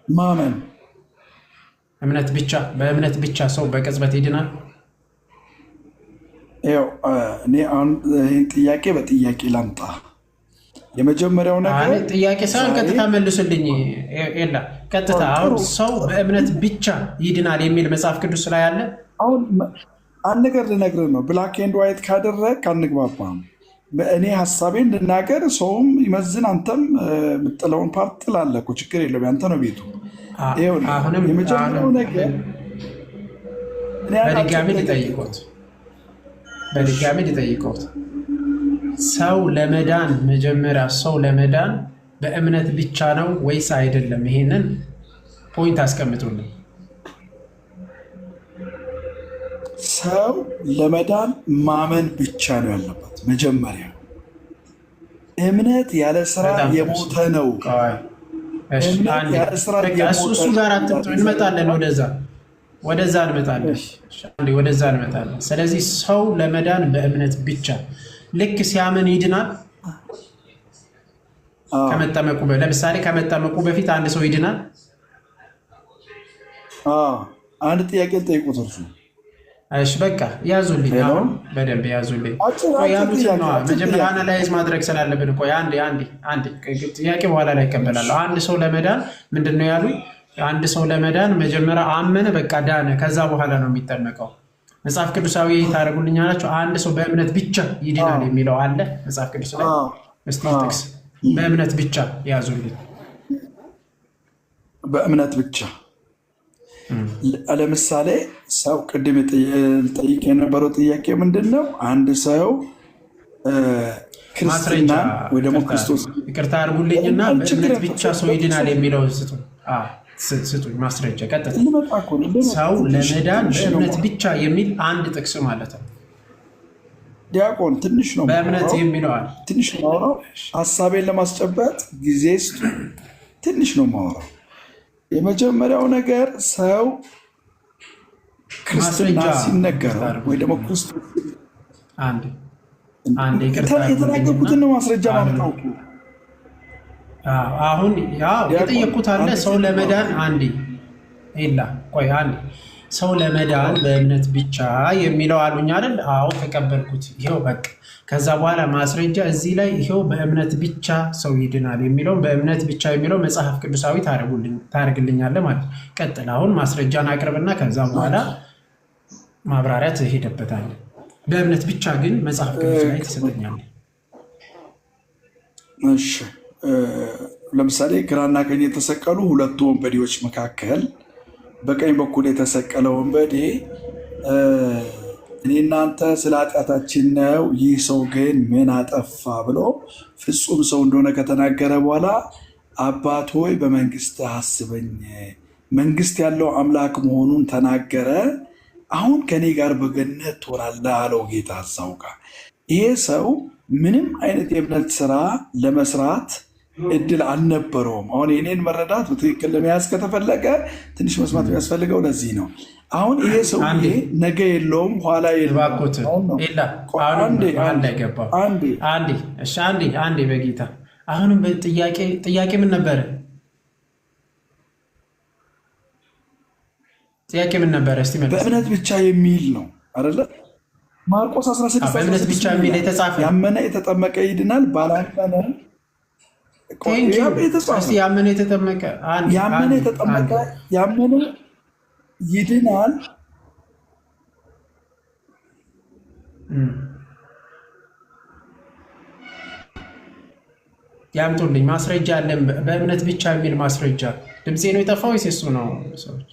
ማመን፣ እምነት ብቻ። በእምነት ብቻ ሰው በቅጽበት ይድናል። እኔ አሁን ይህን ጥያቄ በጥያቄ ላምጣ። የመጀመሪያው ነገር ጥያቄ ሳይሆን ቀጥታ መልሱልኝ። የላ ቀጥታ አሁን ሰው በእምነት ብቻ ይድናል የሚል መጽሐፍ ቅዱስ ላይ አለ? አሁን አንድ ነገር ልነግርህ ነው። ብላክ ኤንድ ዋይት ካደረግ አንግባባም። እኔ ሀሳቤን ልናገር፣ ሰውም ይመዝን። አንተም የምጥለውን ፓርት ጥላለህ እኮ ችግር የለም፣ ያንተ ነው ቤቱ። የመጀመሪያው ነገር በድጋሚ ሊጠይቆት ሰው ለመዳን መጀመሪያ ሰው ለመዳን በእምነት ብቻ ነው ወይስ አይደለም? ይሄንን ፖይንት አስቀምጡልን። ሰው ለመዳን ማመን ብቻ ነው ያለበት። መጀመሪያ እምነት ያለ ስራ የሞተ ነው። እሱ ጋር እንመጣለን፣ ወደዛ እንመጣለን። ስለዚህ ሰው ለመዳን በእምነት ብቻ ልክ ሲያምን ይድናል። ከመጠመቁ ለምሳሌ ከመጠመቁ በፊት አንድ ሰው ይድናል። አንድ ጥያቄ ጠይቁት እርሱ። እሺ በቃ ያዙልኝ፣ አሁን በደንብ ያዙልኝ። መጀመሪያ አናላይዝ ማድረግ ስላለብን እኮ አንድ ጥያቄ በኋላ ላይ ይቀበላለሁ። አንድ ሰው ለመዳን ምንድን ነው ያሉኝ? አንድ ሰው ለመዳን መጀመሪያ አመነ፣ በቃ ዳነ፣ ከዛ በኋላ ነው የሚጠመቀው። መጽሐፍ ቅዱሳዊ ታደርጉልኛላችሁ? አንድ ሰው በእምነት ብቻ ይድናል የሚለው አለ መጽሐፍ ቅዱስ ላይ? እስቲ ጥቅስ በእምነት ብቻ ያዙልኝ። በእምነት ብቻ ለምሳሌ ሰው ቅድም ጠይቅ የነበረው ጥያቄ ምንድን ነው? አንድ ሰው ክርስትና ወይ ደግሞ ክርስቶስ ይቅርታ አድርጉልኝና በእምነት ብቻ ሰው ይድናል የሚለው ስጡኝ ማስረጃ። ቀጥታ ሰው ለመዳን በእምነት ብቻ የሚል አንድ ጥቅስ ማለት ነው። ዲያቆን ትንሽ ነው በእምነት የሚለዋል። ትንሽ ነው ማውራው፣ ሀሳቤን ለማስጨበጥ ጊዜ ስጡ። ትንሽ ነው ማውራው። የመጀመሪያው ነገር ሰው ክርስትና ሲነገረው ወይ ደግሞ ክርስቶስ የተናገርኩትን ነው ማስረጃ ማመጣው። አሁን የጠየቁት አለ ሰው ለመዳን ሰው ለመዳን በእምነት ብቻ የሚለው አሉኝ አይደል? አዎ ተቀበልኩት። ይሄው በቃ ከዛ በኋላ ማስረጃ እዚህ ላይ ይሄው በእምነት ብቻ ሰው ይድናል የሚለው በእምነት ብቻ የሚለው መጽሐፍ ቅዱሳዊ ታደርግልኛለህ ማለት ነው። ቀጥል አሁን ማስረጃን አቅርብና ከዛ በኋላ ማብራሪያ ትሄደበታለህ። በእምነት ብቻ ግን መጽሐፍ ቅዱስ ላይ ትሰጠኛለህ። እሺ ለምሳሌ ግራና ቀኝ የተሰቀሉ ሁለቱ ወንበዴዎች መካከል በቀኝ በኩል የተሰቀለ ወንበዴ እኔ እናንተ ስለ ኃጢአታችን ነው፣ ይህ ሰው ግን ምን አጠፋ ብሎ ፍጹም ሰው እንደሆነ ከተናገረ በኋላ አባት ሆይ በመንግስት አስበኝ፣ መንግስት ያለው አምላክ መሆኑን ተናገረ። አሁን ከኔ ጋር በገነት ትሆናለህ አለው ጌታ አሳውቃ። ይሄ ሰው ምንም አይነት የእምነት ስራ ለመስራት እድል አልነበረውም። አሁን የኔን መረዳት በትክክል ለመያዝ ከተፈለገ ትንሽ መስማት የሚያስፈልገው ለዚህ ነው። አሁን ይሄ ሰው ነገ የለውም ኋላ አንዴ በጌታ አሁንም ጥያቄ ምን ነበረ? ጥያቄ ምን ነበረ? እስቲ መልስ። በእምነት ብቻ የሚል ነው አይደለ? ማርቆስ 16 በእምነት ብቻ የሚል የተጻፈ ያመነ የተጠመቀ ይድናል፣ ባላመነ ያመነ የተጠመቀ ይድናል። ያምጡልኝ ማስረጃ አለን። በእምነት ብቻ የሚል ማስረጃ። ድምፄ ነው የጠፋው ወይስ እሱ ነው? ሰዎች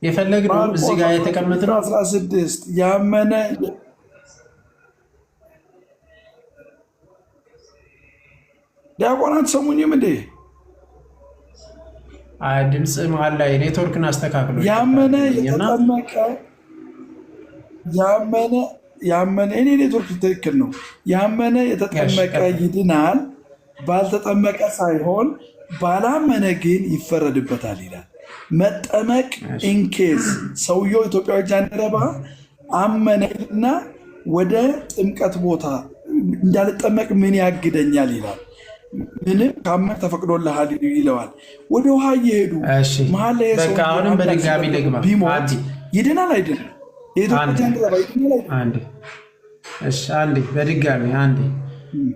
የፈለግነው እዚህ ጋር የተቀመጥነው 16 ያመነ ዲያቆናት ሰሙኝም እንዴ? ድምፅ መሀል ላይ ኔትወርክን አስተካክሎ ያመነ የተጠመቀ ያመነ እኔ ኔትወርክ ትክክል ነው። ያመነ የተጠመቀ ይድናል፣ ባልተጠመቀ ሳይሆን ባላመነ ግን ይፈረድበታል ይላል። መጠመቅ ኢንኬዝ ሰውየው ኢትዮጵያዊ ጃንደረባ አመነና ወደ ጥምቀት ቦታ እንዳልጠመቅ ምን ያግደኛል ይላል። ምንም ካመን ተፈቅዶልሃል ይለዋል። ወደ ውሃ እየሄዱ መሀል ላይ አሁንም በድጋሚ ልግባ ቢሞት ይድናል አይድንም? የኢትዮጵያ ጃንደረባ ይድናል አይድንም? በድጋሚ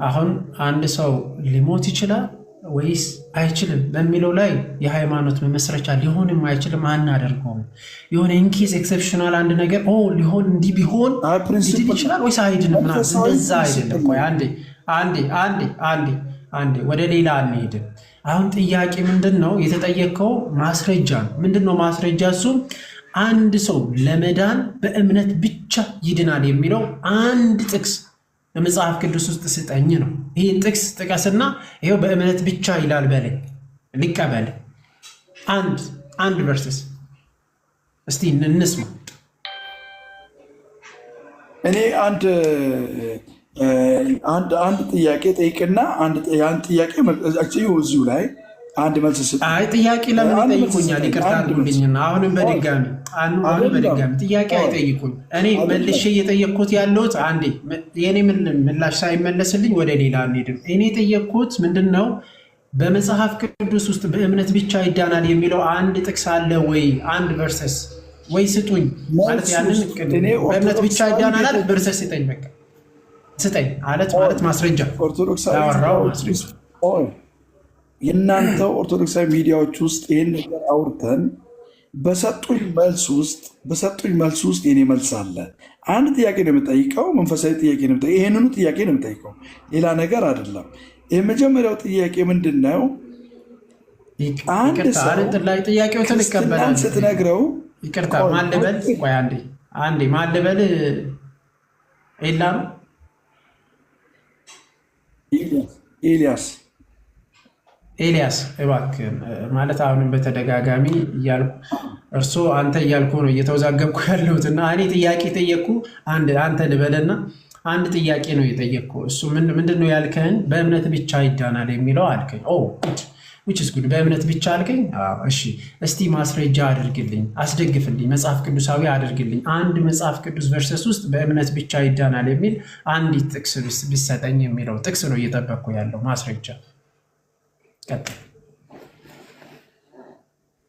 አሁን አንድ ሰው ሊሞት ይችላል ወይስ አይችልም በሚለው ላይ የሃይማኖት መመስረቻ ሊሆንም አይችልም አናደርገውም። የሆነ ኢንኬዝ ኤክሰፕሽናል አንድ ነገር ሊሆን እንዲህ ቢሆን ሊድን ይችላል ወይስ አይድንም ምናምን እንደዛ አይደለም። ቆይ አንዴ ወደ ሌላ አንሄድም። አሁን ጥያቄ ምንድን ነው የተጠየቀው? ማስረጃ ነው። ምንድን ነው ማስረጃ? እሱም አንድ ሰው ለመዳን በእምነት ብቻ ይድናል የሚለው አንድ ጥቅስ በመጽሐፍ ቅዱስ ውስጥ ስጠኝ ነው። ይህን ጥቅስ ጥቀስና ይኸው በእምነት ብቻ ይላል በለኝ፣ ልቀበል። አንድ ቨርስስ እስቲ እንስማ። እኔ አንድ ጥያቄ ጠይቅና ያን ጥያቄ እዚሁ ላይ አንድ መልስ ስጥ። አይ ጥያቄ ለምን ይጠይቁኛል? ይቅርታ አድርጉልኝና አሁንም በድጋሚ ጥያቄ አይጠይቁኝ። እኔ መልሼ እየጠየቅኩት ያለሁት አንዴ የኔ ምላሽ ሳይመለስልኝ ወደ ሌላ አንሄድም። እኔ የጠየቅኩት ምንድን ነው በመጽሐፍ ቅዱስ ውስጥ በእምነት ብቻ ይዳናል የሚለው አንድ ጥቅስ አለ ወይ? አንድ ቨርሰስ ወይ ስጡኝ ማለት ያንን በእምነት ብቻ ይዳናል ቨርሰስ ስጠኝ፣ በቃ ስጠኝ ማለት ማስረጃ ያወራው ማስረጃ። የእናንተው ኦርቶዶክሳዊ ሚዲያዎች ውስጥ ይህን ነገር አውርተን በሰጡኝ መልስ ውስጥ የኔ መልስ አለ። አንድ ጥያቄ ነው የምጠይቀው፣ መንፈሳዊ ጥያቄ ነው የምጠይቀው። ይህንኑ ጥያቄ ነው የምጠይቀው፣ ሌላ ነገር አይደለም። የመጀመሪያው ጥያቄ ምንድን ነው? አንድ ሰው ክርስትናን ስትነግረው ይቅርታ ማልበል ቆይ አንዴ ማልበል ኤላ ነው ኤልያስ እባክህ ማለት አሁንም በተደጋጋሚ እያልኩ እርስዎ አንተ እያልኩ ነው እየተወዛገብኩ ያለሁት እና እኔ ጥያቄ ጠየቅኩ። አንተ ልበልና አንድ ጥያቄ ነው የጠየቅኩ። እሱ ምንድን ነው ያልከኝ? በእምነት ብቻ ይዳናል የሚለው አልከኝ። ጉድ በእምነት ብቻ አልከኝ። እሺ እስቲ ማስረጃ አድርግልኝ፣ አስደግፍልኝ፣ መጽሐፍ ቅዱሳዊ አድርግልኝ። አንድ መጽሐፍ ቅዱስ ቨርሰስ ውስጥ በእምነት ብቻ ይዳናል የሚል አንዲት ጥቅስ ቢሰጠኝ የሚለው ጥቅስ ነው እየጠበቅኩ ያለው ማስረጃ።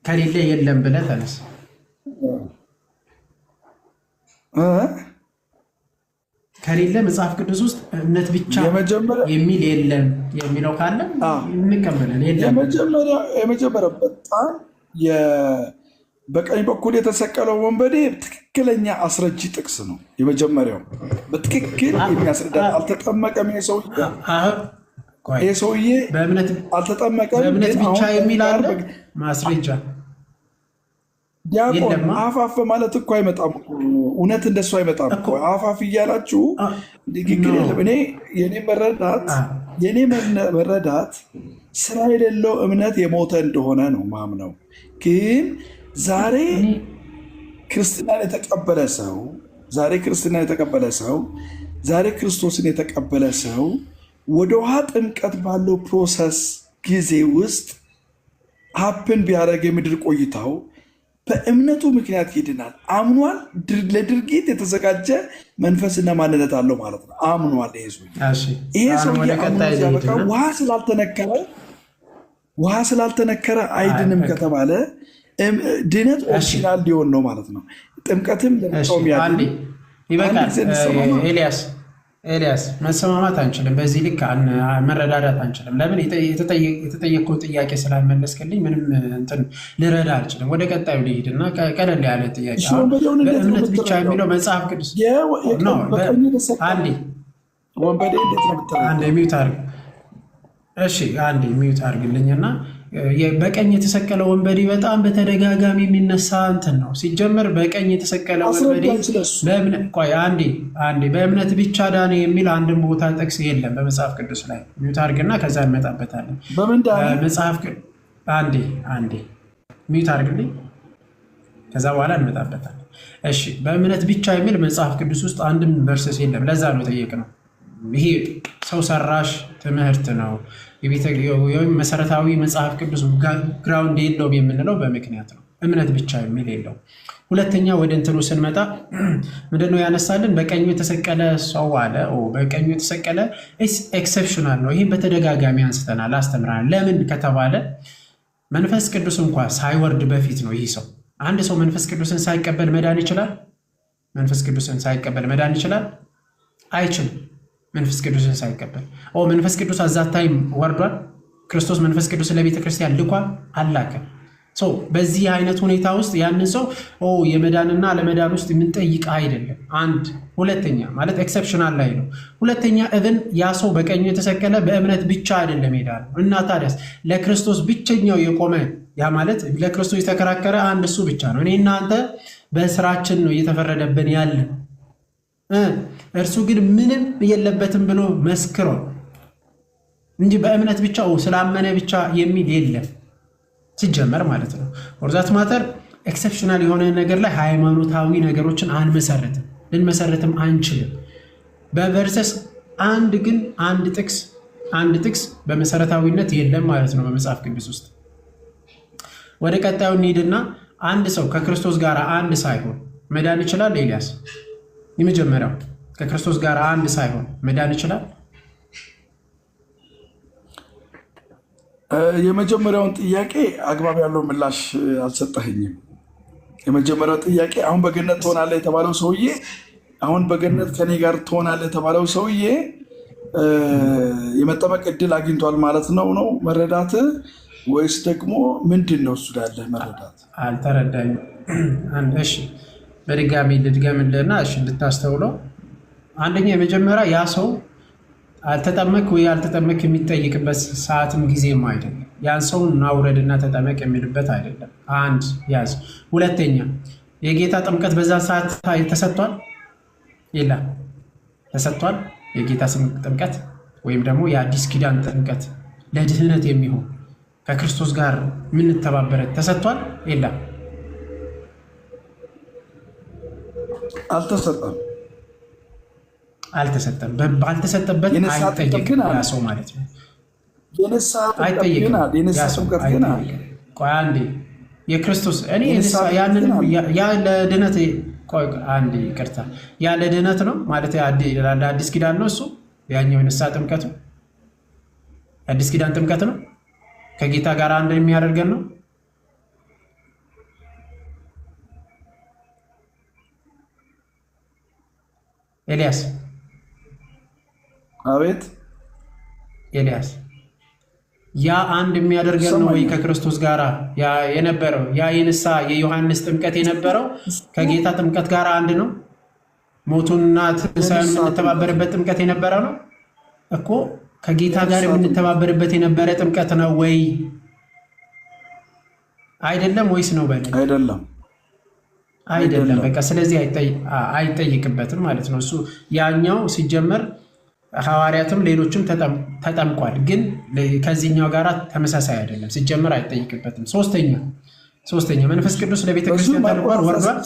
ከሌለ የለም ብለህ ተነስ። ከሌለ መጽሐፍ ቅዱስ ውስጥ እምነት ብቻ የሚል የለም የሚለው ካለ እንቀበላለን። የመጀመሪያው በጣም በቀኝ በኩል የተሰቀለው ወንበዴ ትክክለኛ አስረጂ ጥቅስ ነው። የመጀመሪያው በትክክል የሚያስረዳ አልተጠመቀም ይህ ሰውዬ አልተጠመቀም። በእምነት ብቻ የሚል አለ ማስረጃ። ዲያቆን አፋፍ ማለት እኮ አይመጣም፣ እውነት እንደሱ አይመጣም። አፋፍ እያላችሁ ንግግር የለም። የኔ መረዳት ስራ የሌለው እምነት የሞተ እንደሆነ ነው ማምነው። ግን ዛሬ ክርስትናን የተቀበለ ሰው ዛሬ ክርስቶስን የተቀበለ ሰው ወደ ውሃ ጥምቀት ባለው ፕሮሰስ ጊዜ ውስጥ ሀፕን ቢያደርግ የምድር ቆይታው በእምነቱ ምክንያት ይድናል። አምኗል። ለድርጊት የተዘጋጀ መንፈስና ማንነት አለው ማለት ነው። አምኗል። ይሄ ሰው ውሃ ስላልተነከረ አይድንም ከተባለ ድነት ኦፕሽናል ሊሆን ነው ማለት ነው። ጥምቀትም ለሰውም ያድን ይበቃል። ኤልያስ መሰማማት አንችልም። በዚህ ልክ መረዳዳት አንችልም። ለምን የተጠየቀው ጥያቄ ስላልመለስክልኝ ምንም እንትን ልረዳ አልችልም። ወደ ቀጣዩ ልሂድና ቀለል ያለ ጥያቄ በእምነት ብቻ የሚለው መጽሐፍ ቅዱስ አንዴ ሚዩት አድርግልኝና በቀኝ የተሰቀለ ወንበዴ በጣም በተደጋጋሚ የሚነሳ እንትን ነው። ሲጀመር በቀኝ የተሰቀለ ወንበዴ በእምነት ብቻ ዳነ የሚል አንድን ቦታ ጥቅስ የለም በመጽሐፍ ቅዱስ ላይ። ሚዩት አድርግና ከዛ እንመጣበታለን። መጽሐፍ አንዴ ሚዩት አድርግልኝ፣ ከዛ በኋላ እንመጣበታለን። እሺ በእምነት ብቻ የሚል መጽሐፍ ቅዱስ ውስጥ አንድም ቨርሰስ የለም። ለዛ ነው የጠየቅነው። ይሄ ሰው ሰራሽ ትምህርት ነው። ወይም መሰረታዊ መጽሐፍ ቅዱስ ግራውንድ የለውም የምንለው በምክንያት ነው። እምነት ብቻ የሚል የለው። ሁለተኛ ወደ እንትኑ ስንመጣ ምንድነው ያነሳልን? በቀኙ የተሰቀለ ሰው አለ። በቀኙ የተሰቀለ ኤክሰፕሽናል ነው። ይህም በተደጋጋሚ አንስተናል፣ አስተምረናል። ለምን ከተባለ መንፈስ ቅዱስ እንኳ ሳይወርድ በፊት ነው ይህ ሰው። አንድ ሰው መንፈስ ቅዱስን ሳይቀበል መዳን ይችላል? መንፈስ ቅዱስን ሳይቀበል መዳን ይችላል? አይችልም። መንፈስ ቅዱስን ሳይቀበል። መንፈስ ቅዱስ አዛታይም ወርዷል። ክርስቶስ መንፈስ ቅዱስ ለቤተ ክርስቲያን ልኳል? አላከም። በዚህ አይነት ሁኔታ ውስጥ ያንን ሰው የመዳንና ለመዳን ውስጥ የምንጠይቅ አይደለም። አንድ ሁለተኛ ማለት ኤክሰፕሽናል ላይ ነው። ሁለተኛ እብን ያ ሰው በቀኙ የተሰቀለ በእምነት ብቻ አይደለም ሄዳል እና ታዲያስ ለክርስቶስ ብቸኛው የቆመ ያ ማለት ለክርስቶስ የተከራከረ አንድ እሱ ብቻ ነው። እኔ እናንተ በስራችን ነው እየተፈረደብን ያለ፣ እርሱ ግን ምንም የለበትም ብሎ መስክሯል እንጂ በእምነት ብቻ ስላመነ ብቻ የሚል የለም ሲጀመር ማለት ነው። ወርዛት ማተር ኤክሰፕሽናል የሆነ ነገር ላይ ሃይማኖታዊ ነገሮችን አንመሰረትም፣ ልንመሰረትም አንችልም። በቨርሰስ አንድ ጥቅስ በመሰረታዊነት የለም ማለት ነው በመጽሐፍ ቅዱስ ውስጥ። ወደ ቀጣዩ እንሂድና አንድ ሰው ከክርስቶስ ጋር አንድ ሳይሆን መዳን ይችላል? ኤልያስ የመጀመሪያው ከክርስቶስ ጋር አንድ ሳይሆን መዳን ይችላል? የመጀመሪያውን ጥያቄ አግባብ ያለው ምላሽ አልሰጠኸኝም። የመጀመሪያው ጥያቄ አሁን በገነት ትሆናለህ የተባለው ሰውዬ አሁን በገነት ከኔ ጋር ትሆናለህ የተባለው ሰውዬ የመጠመቅ እድል አግኝቷል ማለት ነው መረዳት ወይስ ደግሞ ምንድን ነው? እሱ ያለ መረዳት አልተረዳኝም። እሺ በድጋሚ ልድገምልህና እንድታስተውለው። አንደኛ የመጀመሪያ ያ ሰው አልተጠመቅ ወይ አልተጠመቅ የሚጠይቅበት ሰዓትም ጊዜም አይደለም። ያን ሰውን ናውረድና ተጠመቅ የሚልበት አይደለም። አንድ ያዝ። ሁለተኛ የጌታ ጥምቀት በዛ ሰዓት ተሰጥቷል? የለም ተሰጥቷል? የጌታ ጥምቀት ወይም ደግሞ የአዲስ ኪዳን ጥምቀት ለድህነት የሚሆን ከክርስቶስ ጋር የምንተባበረት ተሰጥቷል? የለም አልተሰጠም። አልተሰጠም። ባልተሰጠበት አይጠየቅም ያ ሰው ማለት ነው። አይጠየቅም ያ ሰው። ቆይ አንዴ የክርስቶስ ያ ለድነት አንዴ ይቅርታ፣ ያ ለድነት ነው ማለት ለአዲስ ኪዳን ነው እሱ። ያኛው የንስሐ ጥምቀቱ የአዲስ ኪዳን ጥምቀት ነው፣ ከጌታ ጋር አንድ የሚያደርገን ነው። ኤልያስ አቤት። ኤልያስ ያ አንድ የሚያደርገን ነው ወይ ከክርስቶስ ጋር የነበረው ያ የንስሐ የዮሐንስ ጥምቀት የነበረው ከጌታ ጥምቀት ጋር አንድ ነው? ሞቱንና ትንሣኤውን የምንተባበርበት ጥምቀት የነበረ ነው እኮ ከጌታ ጋር የምንተባበርበት የነበረ ጥምቀት ነው ወይ አይደለም? ወይስ ነው በል አይደለም። በቃ ስለዚህ አይጠይቅበትም ማለት ነው እሱ። ያኛው ሲጀመር ሐዋርያትም ሌሎችም ተጠምቋል፣ ግን ከዚህኛው ጋር ተመሳሳይ አይደለም። ሲጀመር አይጠይቅበትም። ሶስተኛ መንፈስ ቅዱስ ለቤተ ክርስቲያን ተልኳል፣ ወርዷል።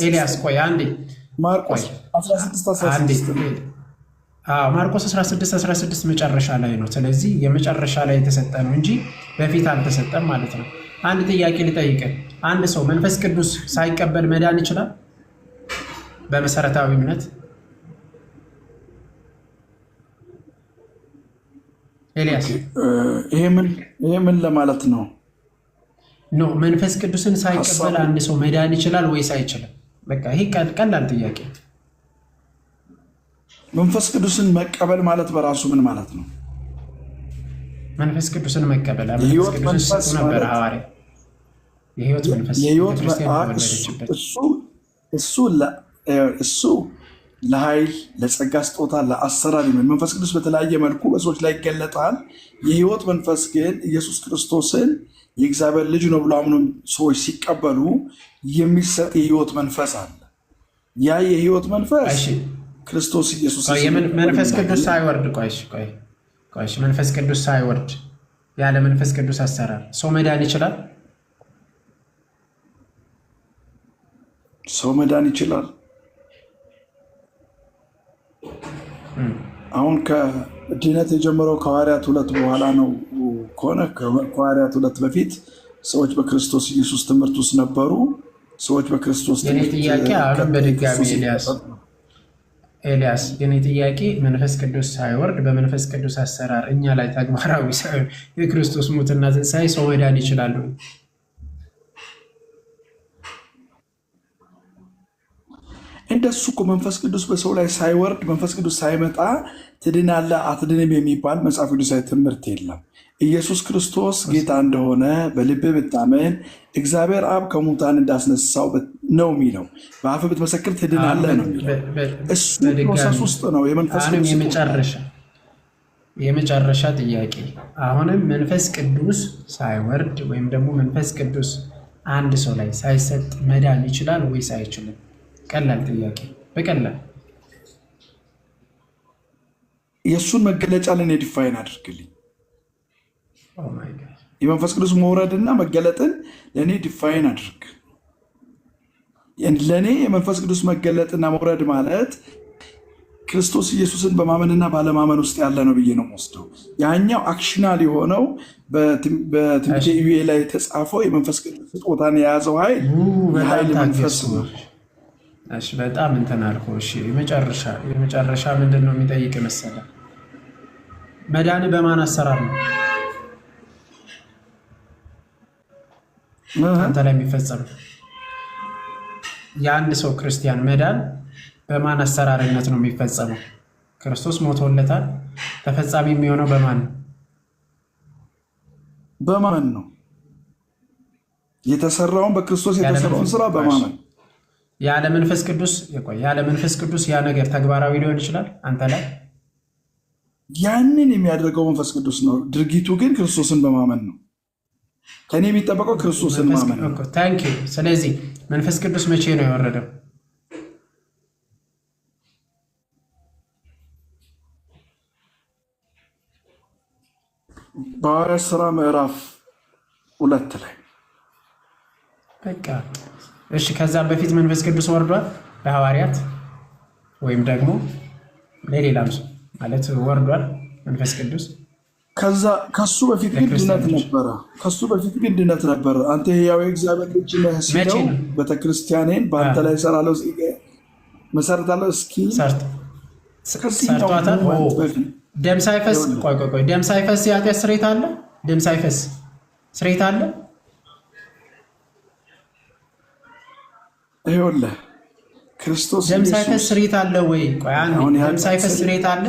ኤልያስ ቆይ አንዴ ማርቆስ 16 መጨረሻ ላይ ነው። ስለዚህ የመጨረሻ ላይ የተሰጠ ነው እንጂ በፊት አልተሰጠም ማለት ነው። አንድ ጥያቄ ልጠይቅህ። አንድ ሰው መንፈስ ቅዱስ ሳይቀበል መዳን ይችላል? በመሰረታዊ እምነት ኤልያስ ይሄ ምን ለማለት ነው? መንፈስ ቅዱስን ሳይቀበል አንድ ሰው መዳን ይችላል ወይስ አይችልም? በቃ ይሄ ቀላል ጥያቄ። መንፈስ ቅዱስን መቀበል ማለት በራሱ ምን ማለት ነው? መንፈስ ቅዱስን መቀበል መንፈስ ቅዱስን ሰጡ ነበር ሐዋርያ የህይወት መንፈስ እሱ ለኃይል ለጸጋ ስጦታ ለአሰራር መንፈስ ቅዱስ በተለያየ መልኩ በሰዎች ላይ ይገለጣል። የህይወት መንፈስ ግን ኢየሱስ ክርስቶስን የእግዚአብሔር ልጅ ነው ብሎ አምኖ ሰዎች ሲቀበሉ የሚሰጥ የህይወት መንፈስ አለ። ያ የህይወት መንፈስ ክርስቶስ ኢየሱስ መንፈስ ቅዱስ ሳይወርድ ቆይ መንፈስ ቅዱስ ሳይወርድ ያለ መንፈስ ቅዱስ አሰራር ሰው መዳን ይችላል? ሰው መዳን ይችላል። አሁን ከድነት የጀመረው ከሐዋርያት 2 በኋላ ነው ከሆነ ከሐዋርያት 2 በፊት ሰዎች በክርስቶስ ኢየሱስ ትምህርት ውስጥ ነበሩ። ሰዎች በክርስቶስ ጥያቄ አሁን በድጋሚ ኤልያስ የኔ ጥያቄ መንፈስ ቅዱስ ሳይወርድ በመንፈስ ቅዱስ አሰራር እኛ ላይ ተግባራዊ ሳይሆን የክርስቶስ ሞትና ትንሣኤ ሰው መዳን ይችላሉ? እንደሱ እኮ መንፈስ ቅዱስ በሰው ላይ ሳይወርድ መንፈስ ቅዱስ ሳይመጣ ትድናለህ አትድንም የሚባል መጽሐፍ ቅዱሳዊ ትምህርት የለም። ኢየሱስ ክርስቶስ ጌታ እንደሆነ በልብህ ብታመን እግዚአብሔር አብ ከሙታን እንዳስነሳው ነው የሚለው። በአፍህ ብትመሰክር ትድናለህ ነው የሚለው። እሱ ፕሮሰስ ውስጥ ነው የመንፈስ ቅዱስ የመጨረሻ ጥያቄ። አሁንም መንፈስ ቅዱስ ሳይወርድ ወይም ደግሞ መንፈስ ቅዱስ አንድ ሰው ላይ ሳይሰጥ መዳን ይችላል ወይስ አይችልም? ቀላል ጥያቄ በቀላል የእሱን መገለጫ ለእኔ ዲፋይን አድርግልኝ። የመንፈስ ቅዱስ መውረድና መገለጥን ለእኔ ዲፋይን አድርግ። ለእኔ የመንፈስ ቅዱስ መገለጥና መውረድ ማለት ክርስቶስ ኢየሱስን በማመንና ባለማመን ውስጥ ያለ ነው ብዬ ነው የምወስደው። ያኛው አክሽናል የሆነው በትንቢተ ኢዩኤል ላይ የተጻፈው የመንፈስ ቅዱስ ስጦታን የያዘው ኃይል የኃይል መንፈስ ነው። በጣም እንትን አልኩህ። የመጨረሻ ምንድን ነው የሚጠይቅ መሰለህ? መዳን በማን አሰራር ነው አንተ ላይ የሚፈጸመው? የአንድ ሰው ክርስቲያን መዳን በማን አሰራርነት ነው የሚፈጸመው? ክርስቶስ ሞቶለታል። ተፈጻሚ የሚሆነው በማን ነው? በማመን ነው። የተሰራውን በክርስቶስ የተሰራውን ስራ በማመን። ያለ መንፈስ ቅዱስ ያ ነገር ተግባራዊ ሊሆን ይችላል አንተ ላይ? ያንን የሚያደርገው መንፈስ ቅዱስ ነው። ድርጊቱ ግን ክርስቶስን በማመን ነው። ከኔ የሚጠበቀው ክርስቶስን ማመን ነው። ታንኪዩ። ስለዚህ መንፈስ ቅዱስ መቼ ነው የወረደው? በሐዋርያት ሥራ ምዕራፍ 2 ላይ። በቃ እሺ። ከዛም በፊት መንፈስ ቅዱስ ወርዷል ለሐዋርያት ወይም ደግሞ ለሌላም ሰው ማለት ወርዷል መንፈስ ቅዱስ። ከሱ በፊት ግን ድነት ነበረ። አንተ ሕያው የእግዚአብሔር ልጅ ነህ ሲለው ቤተክርስቲያኔን በአንተ ላይ እሰራለሁ መሰረታለሁ እስኪል ሰርቷታል። ደም ሳይፈስ ደም ሳይፈስ የኃጢአት ስርየት አለ? ደም ሳይፈስ ስርየት አለ? ይኸውልህ ክርስቶስ ደም ሳይፈስ ስርየት አለ ወይ? ደም ሳይፈስ ስርየት አለ?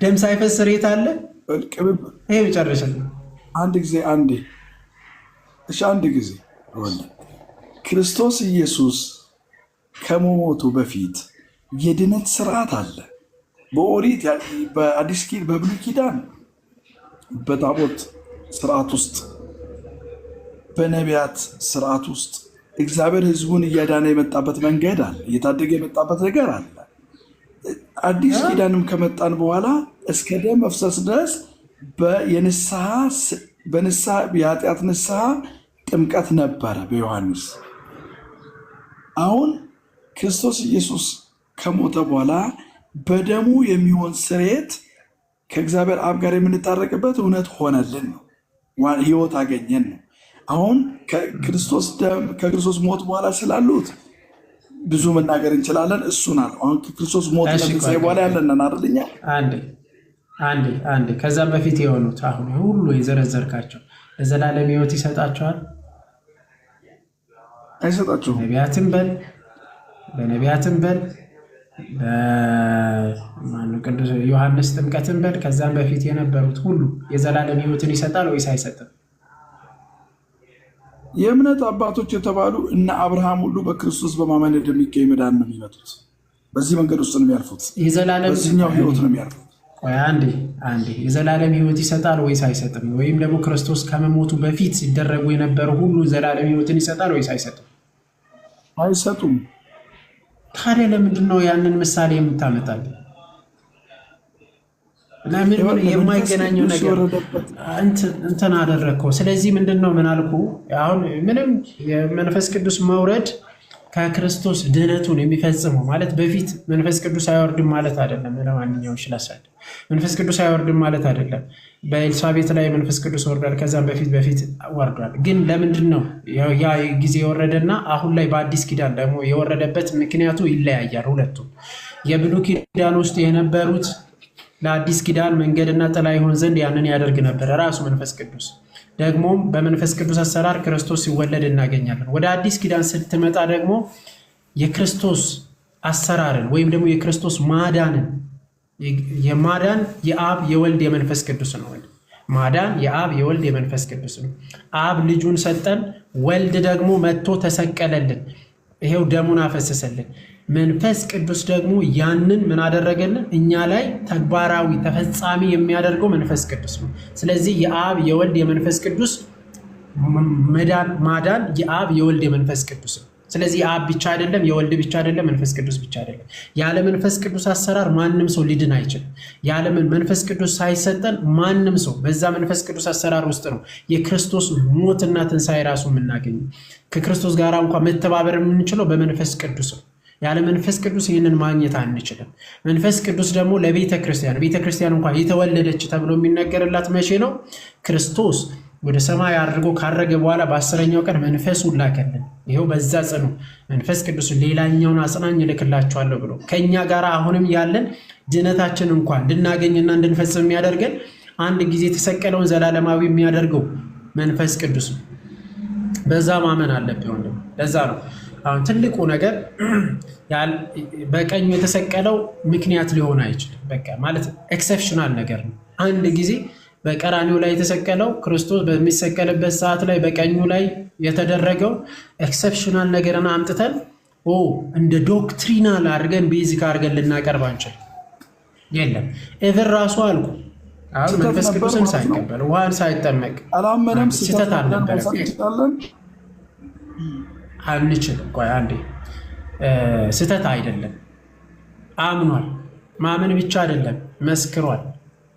ደም ሳይፈስ ስርየት አለ? ይሄ መጨረሻ አንድ ጊዜ ክርስቶስ ኢየሱስ ከመሞቱ በፊት የድነት ስርዓት አለ። በኦሪት በአዲስ ኪዳን በብሉይ ኪዳን በታቦት ስርዓት ውስጥ በነቢያት ስርዓት ውስጥ እግዚአብሔር ሕዝቡን እያዳነ የመጣበት መንገድ አለ። እየታደገ የመጣበት ነገር አለ። አዲስ ኪዳንም ከመጣን በኋላ እስከ ደም መፍሰስ ድረስ የኃጢአት ንስሐ ጥምቀት ነበረ በዮሐንስ። አሁን ክርስቶስ ኢየሱስ ከሞተ በኋላ በደሙ የሚሆን ስርየት ከእግዚአብሔር አብ ጋር የምንታረቅበት እውነት ሆነልን ነው። ህይወት አገኘን ነው። አሁን ከክርስቶስ ሞት በኋላ ስላሉት ብዙ መናገር እንችላለን። እሱን አለ አሁን ከክርስቶስ ሞት ከትንሣኤ በኋላ ያለንን አይደለኛ። አንዴ ከዛም በፊት የሆኑት አሁን ሁሉ የዘረዘርካቸው ለዘላለም ህይወት ይሰጣቸዋል? አይሰጣቸውም። በነቢያትም በል ቅዱስ ዮሐንስ ጥምቀትን በል ከዛም በፊት የነበሩት ሁሉ የዘላለም ህይወትን ይሰጣል ወይስ አይሰጥም? የእምነት አባቶች የተባሉ እነ አብርሃም ሁሉ በክርስቶስ በማመን እንደሚገኝ መዳን ነው የሚመጡት። በዚህ መንገድ ውስጥ ነው የሚያልፉት። በዚህኛው ህይወት ነው የሚያልፉት። አንዴ የዘላለም ህይወት ይሰጣል ወይስ አይሰጥም? ወይም ደግሞ ክርስቶስ ከመሞቱ በፊት ሲደረጉ የነበሩ ሁሉ ዘላለም ህይወትን ይሰጣል ወይስ አይሰጥም? አይሰጡም። ታዲያ ለምንድን ነው ያንን ምሳሌ የምታመጣልን? የማይገናኘው ነገር እንትን አደረግከው። ስለዚህ ምንድን ነው ምን አልኩ? አሁን ምንም የመንፈስ ቅዱስ መውረድ ከክርስቶስ ድህነቱን የሚፈጽመው ማለት በፊት መንፈስ ቅዱስ አይወርድም ማለት አይደለም። ለማንኛውም ሽላሳል መንፈስ ቅዱስ አይወርድም ማለት አይደለም። በኤልሳቤጥ ላይ መንፈስ ቅዱስ ወርዷል። ከዛም በፊት ወርዷል። ግን ለምንድን ነው ያ ጊዜ የወረደና አሁን ላይ በአዲስ ኪዳን ደግሞ የወረደበት ምክንያቱ ይለያያል። ሁለቱም የብሉይ ኪዳን ውስጥ የነበሩት ለአዲስ ኪዳን መንገድና ጥላ ይሆን ዘንድ ያንን ያደርግ ነበር ራሱ መንፈስ ቅዱስ። ደግሞም በመንፈስ ቅዱስ አሰራር ክርስቶስ ሲወለድ እናገኛለን። ወደ አዲስ ኪዳን ስትመጣ ደግሞ የክርስቶስ አሰራርን ወይም ደግሞ የክርስቶስ ማዳንን የማዳን የአብ የወልድ የመንፈስ ቅዱስ ነው። ማዳን የአብ የወልድ የመንፈስ ቅዱስ ነው። አብ ልጁን ሰጠን፣ ወልድ ደግሞ መጥቶ ተሰቀለልን፣ ይሄው ደሙን አፈሰሰልን። መንፈስ ቅዱስ ደግሞ ያንን ምን አደረገልን? እኛ ላይ ተግባራዊ ተፈጻሚ የሚያደርገው መንፈስ ቅዱስ ነው። ስለዚህ የአብ የወልድ የመንፈስ ቅዱስ ማዳን የአብ የወልድ የመንፈስ ቅዱስ ነው። ስለዚህ የአብ ብቻ አይደለም፣ የወልድ ብቻ አይደለም፣ መንፈስ ቅዱስ ብቻ አይደለም። ያለ መንፈስ ቅዱስ አሰራር ማንም ሰው ሊድን አይችልም። ያለ መንፈስ ቅዱስ ሳይሰጠን ማንም ሰው በዛ መንፈስ ቅዱስ አሰራር ውስጥ ነው የክርስቶስ ሞትና ትንሣኤ ራሱ የምናገኘው። ከክርስቶስ ጋር እንኳን መተባበር የምንችለው በመንፈስ ቅዱስ ነው። ያለ መንፈስ ቅዱስ ይህንን ማግኘት አንችልም። መንፈስ ቅዱስ ደግሞ ለቤተ ክርስቲያን እንኳን የተወለደች ተብሎ የሚነገርላት መቼ ነው? ክርስቶስ ወደ ሰማይ አድርጎ ካረገ በኋላ በ10ኛው ቀን መንፈሱን ላከልን። ይኸው በዛ ጽኑ መንፈስ ቅዱስ ሌላኛውን አጽናኝ እልክላችኋለሁ ብሎ ከእኛ ጋር አሁንም ያለን ድነታችን እንኳን እንድናገኝና እንድንፈጽም የሚያደርገን አንድ ጊዜ የተሰቀለውን ዘላለማዊ የሚያደርገው መንፈስ ቅዱስ ነው። በዛ ማመን አለብን። ለዛ ነው አሁን ትልቁ ነገር በቀኙ የተሰቀለው ምክንያት ሊሆን አይችልም። በቃ ማለት ኤክሰፕሽናል ነገር ነው። አንድ ጊዜ በቀራኒው ላይ የተሰቀለው ክርስቶስ በሚሰቀልበት ሰዓት ላይ በቀኙ ላይ የተደረገው ኤክሰፕሽናል ነገርን አምጥተን እንደ ዶክትሪናል አድርገን ቤዚክ አድርገን ልናቀርብ አንችል። የለም ኤቨር ራሱ አልኩ አሁን መንፈስ ቅዱስን ሳይቀበል ውሃን ሳይጠመቅ አላመነም። ስህተት አልነበረም። አንችልም። ቆይ አንዴ፣ ስህተት አይደለም። አምኗል። ማመን ብቻ አይደለም፣ መስክሯል።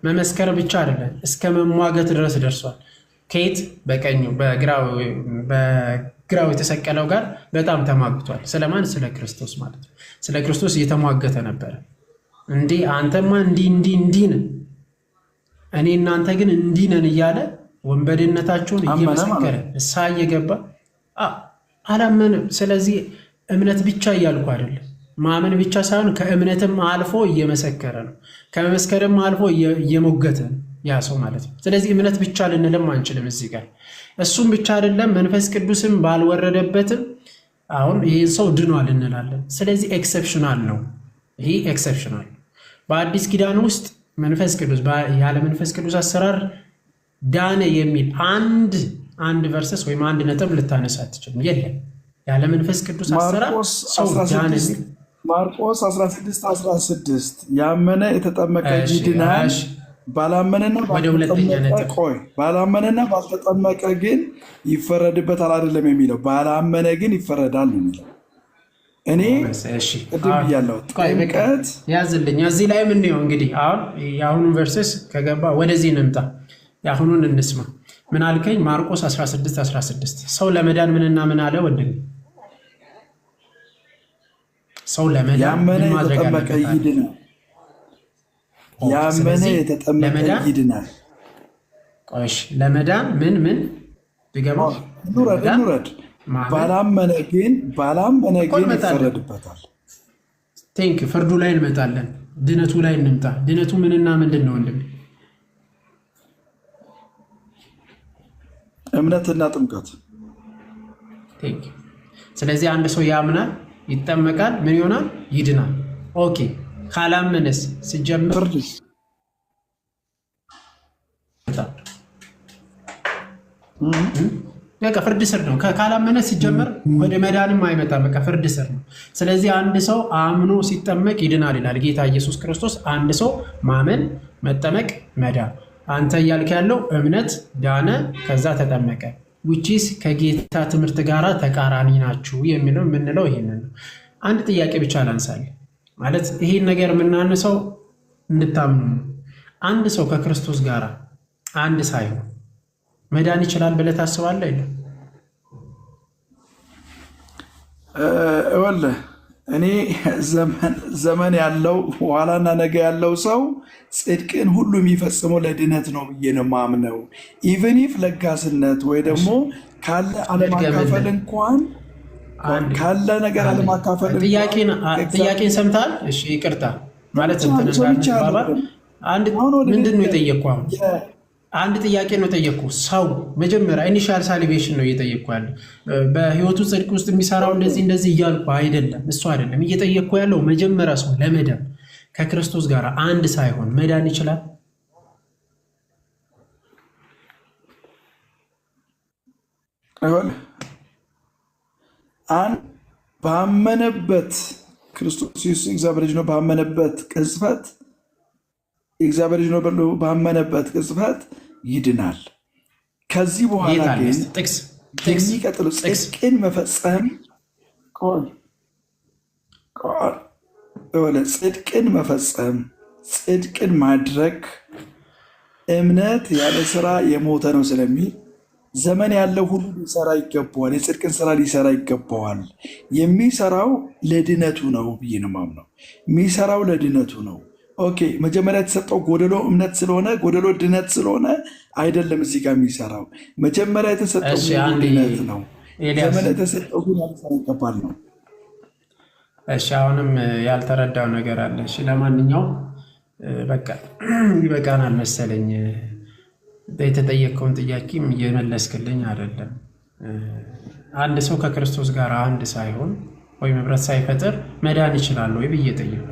መመስከር ብቻ አይደለም፣ እስከ መሟገት ድረስ ደርሷል። ከየት? በቀኙ በግራው የተሰቀለው ጋር በጣም ተሟግቷል። ስለማን? ስለ ክርስቶስ ማለት ነው። ስለ ክርስቶስ እየተሟገተ ነበረ። እንዲህ አንተማ እንዲህ ነን፣ እኔ እናንተ ግን እንዲህ ነን እያለ ወንበዴነታቸውን እየመሰከረ እሳ እየገባ አላመንም። ስለዚህ እምነት ብቻ እያልኩ አይደለም፣ ማመን ብቻ ሳይሆን ከእምነትም አልፎ እየመሰከረ ነው። ከመመስከርም አልፎ እየሞገተ ነው ያ ሰው ማለት ነው። ስለዚህ እምነት ብቻ ልንልም አንችልም እዚህ ጋር። እሱም ብቻ አይደለም፣ መንፈስ ቅዱስም ባልወረደበትም አሁን ይህን ሰው ድኗል እንላለን። ስለዚህ ኤክሰፕሽናል ነው። ይህ ኤክሰፕሽናል ነው። በአዲስ ኪዳን ውስጥ መንፈስ ቅዱስ ያለ መንፈስ ቅዱስ አሰራር ዳነ የሚል አንድ ቨርሰስ ወይም አንድ ነጥብ ልታነሳ አትችልም። የለም። ያለ መንፈስ ቅዱስ አሰራር ሰው ዳነ የሚል ማርቆስ 16:16 ያመነ የተጠመቀ ይድናል፣ ባላመነና ባልተጠመቀ ግን ይፈረድበታል አይደለም የሚለው። ባላመነ ግን ይፈረዳል ነው የሚለው። እኔ ቅድም ብያለሁ። ጥምቀት ያዝልኝ። እዚህ ላይ ምን ነው እንግዲህ አሁን የአሁኑን ቨርሰስ ከገባ ወደዚህ እንምጣ። የአሁኑን እንስማ። ምን አልከኝ? ማርቆስ 16:16 ሰው ለመዳን ምንና ምን አለ ወንድም? ሰው ለመዳን ያመነ የተጠመቀ ይድናል። ያመነ የተጠመቀ ይድናል። ቆሽ ለመዳን ምን ቢገባው ኑረድ። ባላመነ ግን ይፈረድበታል። ቴንክ ፍርዱ ላይ እንመጣለን። ድነቱ ላይ እንምጣ። ድነቱ ምንና ምንድን ነው ወንድም? እምነትና ጥምቀት። ስለዚህ አንድ ሰው ያምናል፣ ይጠመቃል፣ ምን ይሆናል? ይድናል። ኦኬ። ካላመነስ ሲጀምር በቃ ፍርድ ስር ነው። ካላመነ ሲጀምር ወደ መዳንም አይመጣም። በቃ ፍርድ ስር ነው። ስለዚህ አንድ ሰው አምኖ ሲጠመቅ ይድናል ይላል ጌታ ኢየሱስ ክርስቶስ። አንድ ሰው ማመን፣ መጠመቅ፣ መዳን። አንተ እያልክ ያለው እምነት ዳነ፣ ከዛ ተጠመቀ፣ ዊችስ ከጌታ ትምህርት ጋር ተቃራኒ ናችሁ የሚለው የምንለው ይሄንን ነው። አንድ ጥያቄ ብቻ ላንሳል። ማለት ይሄን ነገር የምናነሳው እንድታምኑ ነው። አንድ ሰው ከክርስቶስ ጋር አንድ ሳይሆን መዳን ይችላል ብለህ ታስባለህ? የለም። እኔ ዘመን ያለው ኋላና ነገ ያለው ሰው ጽድቅን ሁሉ የሚፈጽመው ለድነት ነው ብዬ ነው ማምነው። ኢቨን ኢፍ ለጋስነት ወይ ደግሞ ካለ አለማካፈል እንኳን ካለ ነገር አለማካፈል ጥያቄን ሰምተሃል? እሺ ይቅርታ ማለት ምንድን ነው የጠየቅኩህ? አንድ ጥያቄ ነው የጠየቅኩ። ሰው መጀመሪያ ኢኒሻል ሳሊቬሽን ነው እየጠየቅኩ ያለ። በህይወቱ ጽድቅ ውስጥ የሚሰራው እንደዚህ እያልኩ አይደለም። እሱ አይደለም እየጠየቅኩ ያለው። መጀመሪያ ሰው ለመዳን ከክርስቶስ ጋር አንድ ሳይሆን መዳን ይችላል? ባመነበት ክርስቶስ ኢየሱስ እግዚአብሔር ልጅ ነው ባመነበት ቅጽበት እግዚአብሔር ልጅ ነው ብሎ ባመነበት ቅጽበት ይድናል። ከዚህ በኋላ ግን የሚቀጥለው ጽድቅን መፈጸም ጽድቅን መፈጸም ጽድቅን ማድረግ እምነት ያለ ስራ የሞተ ነው ስለሚል ዘመን ያለው ሁሉ ሊሰራ ይገባዋል። የጽድቅን ስራ ሊሰራ ይገባዋል። የሚሰራው ለድነቱ ነው ብዬ ነው የማምነው። የሚሰራው ለድነቱ ነው። ኦኬ፣ መጀመሪያ የተሰጠው ጎደሎ እምነት ስለሆነ ጎደሎ ድነት ስለሆነ አይደለም። እዚህ ጋር የሚሰራው መጀመሪያ የተሰጠው ድነት ነው። ዘመን የተሰጠው ግን ሊሰራ ይገባል ነው። እሺ፣ አሁንም ያልተረዳው ነገር አለ። እሺ፣ ለማንኛውም በቃ ይበቃናል መሰለኝ። የተጠየቀውን ጥያቄም እየመለስክልኝ አይደለም። አንድ ሰው ከክርስቶስ ጋር አንድ ሳይሆን ወይም ህብረት ሳይፈጥር መዳን ይችላል ወይ ብዬ ጠየቁ።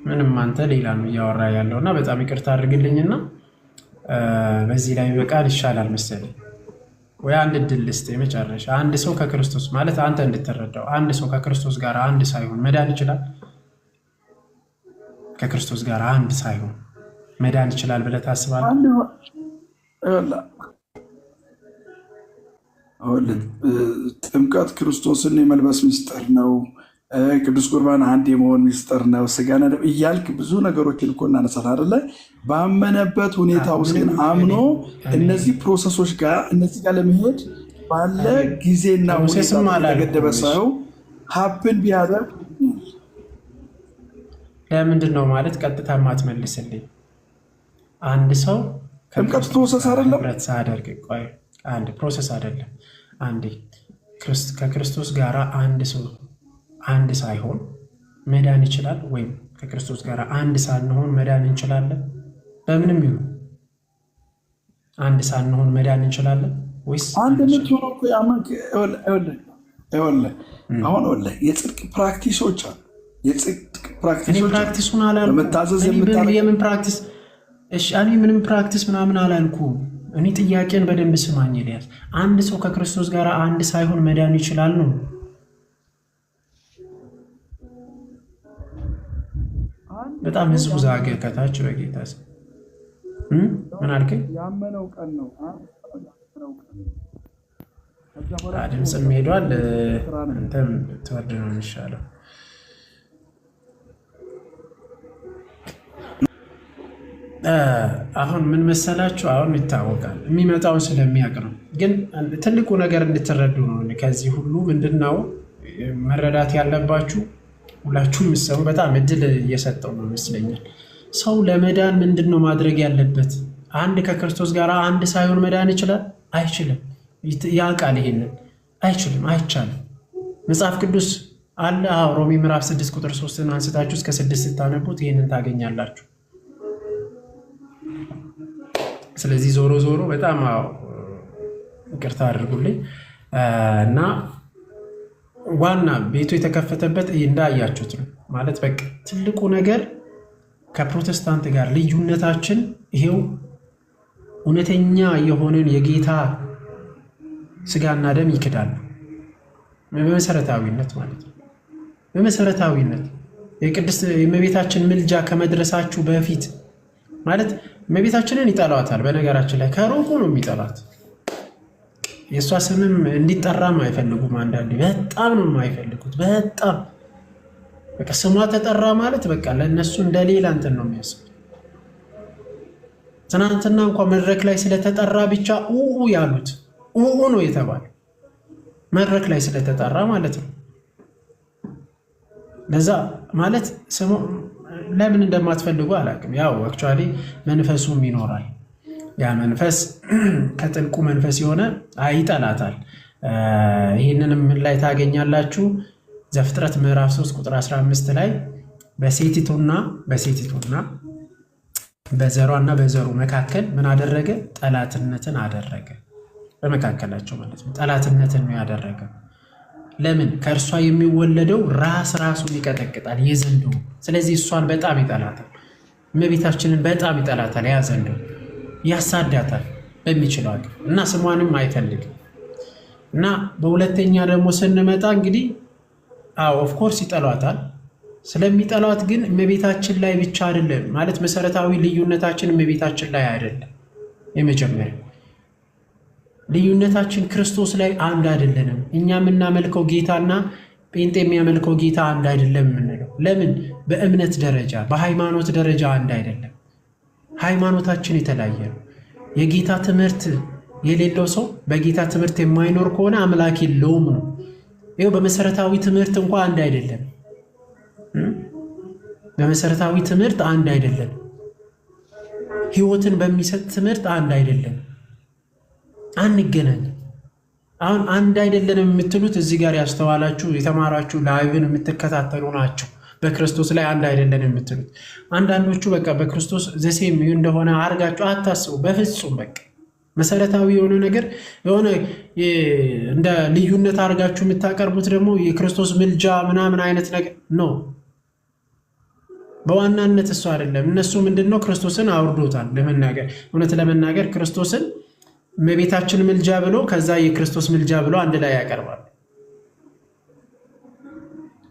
ምንም አንተ ሌላ ነው እያወራ ያለው እና በጣም ይቅርታ አድርግልኝና በዚህ ላይ በቃል ይሻላል መሰለኝ። ወይ አንድ እድል ልስጥ የመጨረሻ። አንድ ሰው ከክርስቶስ ማለት አንተ እንድትረዳው፣ አንድ ሰው ከክርስቶስ ጋር አንድ ሳይሆን መዳን ይችላል? ከክርስቶስ ጋር አንድ ሳይሆን መዳን ይችላል ብለህ ታስባለህ? ጥምቀት ክርስቶስን የመልበስ ምስጢር ነው። ቅዱስ ቁርባን አንድ የመሆን ምስጢር ነው። ስጋና ደም እያልክ ብዙ ነገሮችን እኮ እናነሳል አይደለ? ባመነበት ሁኔታ ውስጥ ግን አምኖ እነዚህ ፕሮሰሶች ጋር እነዚህ ጋር ለመሄድ ባለ ጊዜና ሁኔታ የተገደበ ሰው ሀፕን ቢያደርግ ለምንድን ነው ማለት ቀጥታ ማትመልስልኝ? አንድ ሰው ጥምቀት ፕሮሰስ አይደለም። ሳደርግ ቆይ አንድ ፕሮሰስ አይደለም። አንዴ ከክርስቶስ ጋር አንድ ሰው አንድ ሳይሆን መዳን ይችላል? ወይም ከክርስቶስ ጋር አንድ ሳንሆን መዳን እንችላለን? በምንም ይሁን አንድ ሳንሆን መዳን እንችላለን ወይስ አንድ የምትሆነው እኮ አሁን የጽድቅ ፕራክቲሶች አሉ። የጽድቅ ፕራክቲሶች ፕራክቲሱን አላልኩም። ለመታዘዝ የምን ፕራክቲስ? እሺ እኔ ምንም ፕራክቲስ ምናምን አላልኩም። እኔ ጥያቄን በደንብ ስማኝ ኤልያስ። አንድ ሰው ከክርስቶስ ጋር አንድ ሳይሆን መዳን ይችላል ነው? በጣም ህዝቡ ዛገ ከታች በጌታ ስም ምን አልከኝ? ያመነው ቀን ነው። ድምፅም ሄዷል። እንተም ትወርድ ነው የሚሻለው። አሁን ምን መሰላችሁ፣ አሁን ይታወቃል የሚመጣውን ስለሚያውቅ ነው። ግን ትልቁ ነገር እንድትረዱ ነው። ከዚህ ሁሉ ምንድነው መረዳት ያለባችሁ? ሁላችሁም የምትሰሙ በጣም እድል እየሰጠው ነው ይመስለኛል። ሰው ለመዳን ምንድን ነው ማድረግ ያለበት? አንድ ከክርስቶስ ጋር አንድ ሳይሆን መዳን ይችላል? አይችልም። ያውቃል ይሄንን። አይችልም፣ አይቻልም። መጽሐፍ ቅዱስ አለ። ሮሜ ምዕራፍ 6 ቁጥር 3 አንስታችሁ እስከ 6 ስታነቡት ይህንን ታገኛላችሁ። ስለዚህ ዞሮ ዞሮ በጣም ይቅርታ አድርጉልኝ እና ዋና ቤቱ የተከፈተበት እንዳያችሁት ነው ማለት በቃ ትልቁ ነገር ከፕሮቴስታንት ጋር ልዩነታችን ይሄው እውነተኛ የሆነን የጌታ ስጋና ደም ይክዳሉ። በመሰረታዊነት ማለት ነው። በመሰረታዊነት የቅድስት የእመቤታችን ምልጃ ከመድረሳችሁ በፊት ማለት እመቤታችንን ይጠሏታል። በነገራችን ላይ ከሩቁ ነው የሚጠሏት። የእሷ ስምም እንዲጠራም አይፈልጉም። አንዳንዴ በጣም ነው የማይፈልጉት። በጣም በቃ ስሟ ተጠራ ማለት በቃ ለእነሱ እንደሌላ እንትን ነው የሚያስቡ። ትናንትና እንኳን መድረክ ላይ ስለተጠራ ብቻ ያሉት ነው የተባለ መድረክ ላይ ስለተጠራ ማለት ነው። ለዛ ማለት ስሙ ለምን እንደማትፈልጉ አላውቅም። ያው አክቹዋሊ መንፈሱም ይኖራል። ያ መንፈስ ከጥልቁ መንፈስ የሆነ ይጠላታል። ይህንንም ምን ላይ ታገኛላችሁ? ዘፍጥረት ምዕራፍ 3 ቁጥር 15 ላይ በሴቲቱና በዘሯና በዘሩ መካከል ምን አደረገ? ጠላትነትን አደረገ። በመካከላቸው ማለት ነው። ጠላትነትን ነው ያደረገ። ለምን ከእርሷ የሚወለደው ራሱን ይቀጠቅጣል የዘንዶ። ስለዚህ እሷን በጣም ይጠላታል፣ እመቤታችንን በጣም ይጠላታል። ያ ዘንዶ ያሳዳታል በሚችለው አቅም እና ስሟንም አይፈልግም። እና በሁለተኛ ደግሞ ስንመጣ እንግዲህ ኦፍኮርስ ይጠሏታል። ስለሚጠሏት ግን እመቤታችን ላይ ብቻ አይደለም ማለት መሰረታዊ ልዩነታችን እመቤታችን ላይ አይደለም። የመጀመሪያ ልዩነታችን ክርስቶስ ላይ አንድ አይደለንም። እኛ የምናመልከው ጌታና ጴንጤ የሚያመልከው ጌታ አንድ አይደለም የምንለው ለምን? በእምነት ደረጃ በሃይማኖት ደረጃ አንድ አይደለም። ሃይማኖታችን የተለያየ ነው። የጌታ ትምህርት የሌለው ሰው በጌታ ትምህርት የማይኖር ከሆነ አምላክ የለውም ነው። ይኸው በመሰረታዊ ትምህርት እንኳ አንድ አይደለም። በመሰረታዊ ትምህርት አንድ አይደለም። ህይወትን በሚሰጥ ትምህርት አንድ አይደለም። አንገናኝ። አሁን አንድ አይደለንም የምትሉት እዚህ ጋር ያስተዋላችሁ የተማራችሁ ላይቭን የምትከታተሉ ናቸው። በክርስቶስ ላይ አንድ አይደለንም የምትሉት አንዳንዶቹ በቃ በክርስቶስ ዘሴም እንደሆነ አርጋችሁ አታስቡ። በፍጹም በቃ መሰረታዊ የሆነ ነገር የሆነ እንደ ልዩነት አርጋችሁ የምታቀርቡት ደግሞ የክርስቶስ ምልጃ ምናምን አይነት ነገር ነው። በዋናነት እሱ አይደለም። እነሱ ምንድነው ክርስቶስን አውርዶታል። ለመናገር እውነት ለመናገር ክርስቶስን እመቤታችን ምልጃ ብሎ ከዛ የክርስቶስ ምልጃ ብሎ አንድ ላይ ያቀርባል።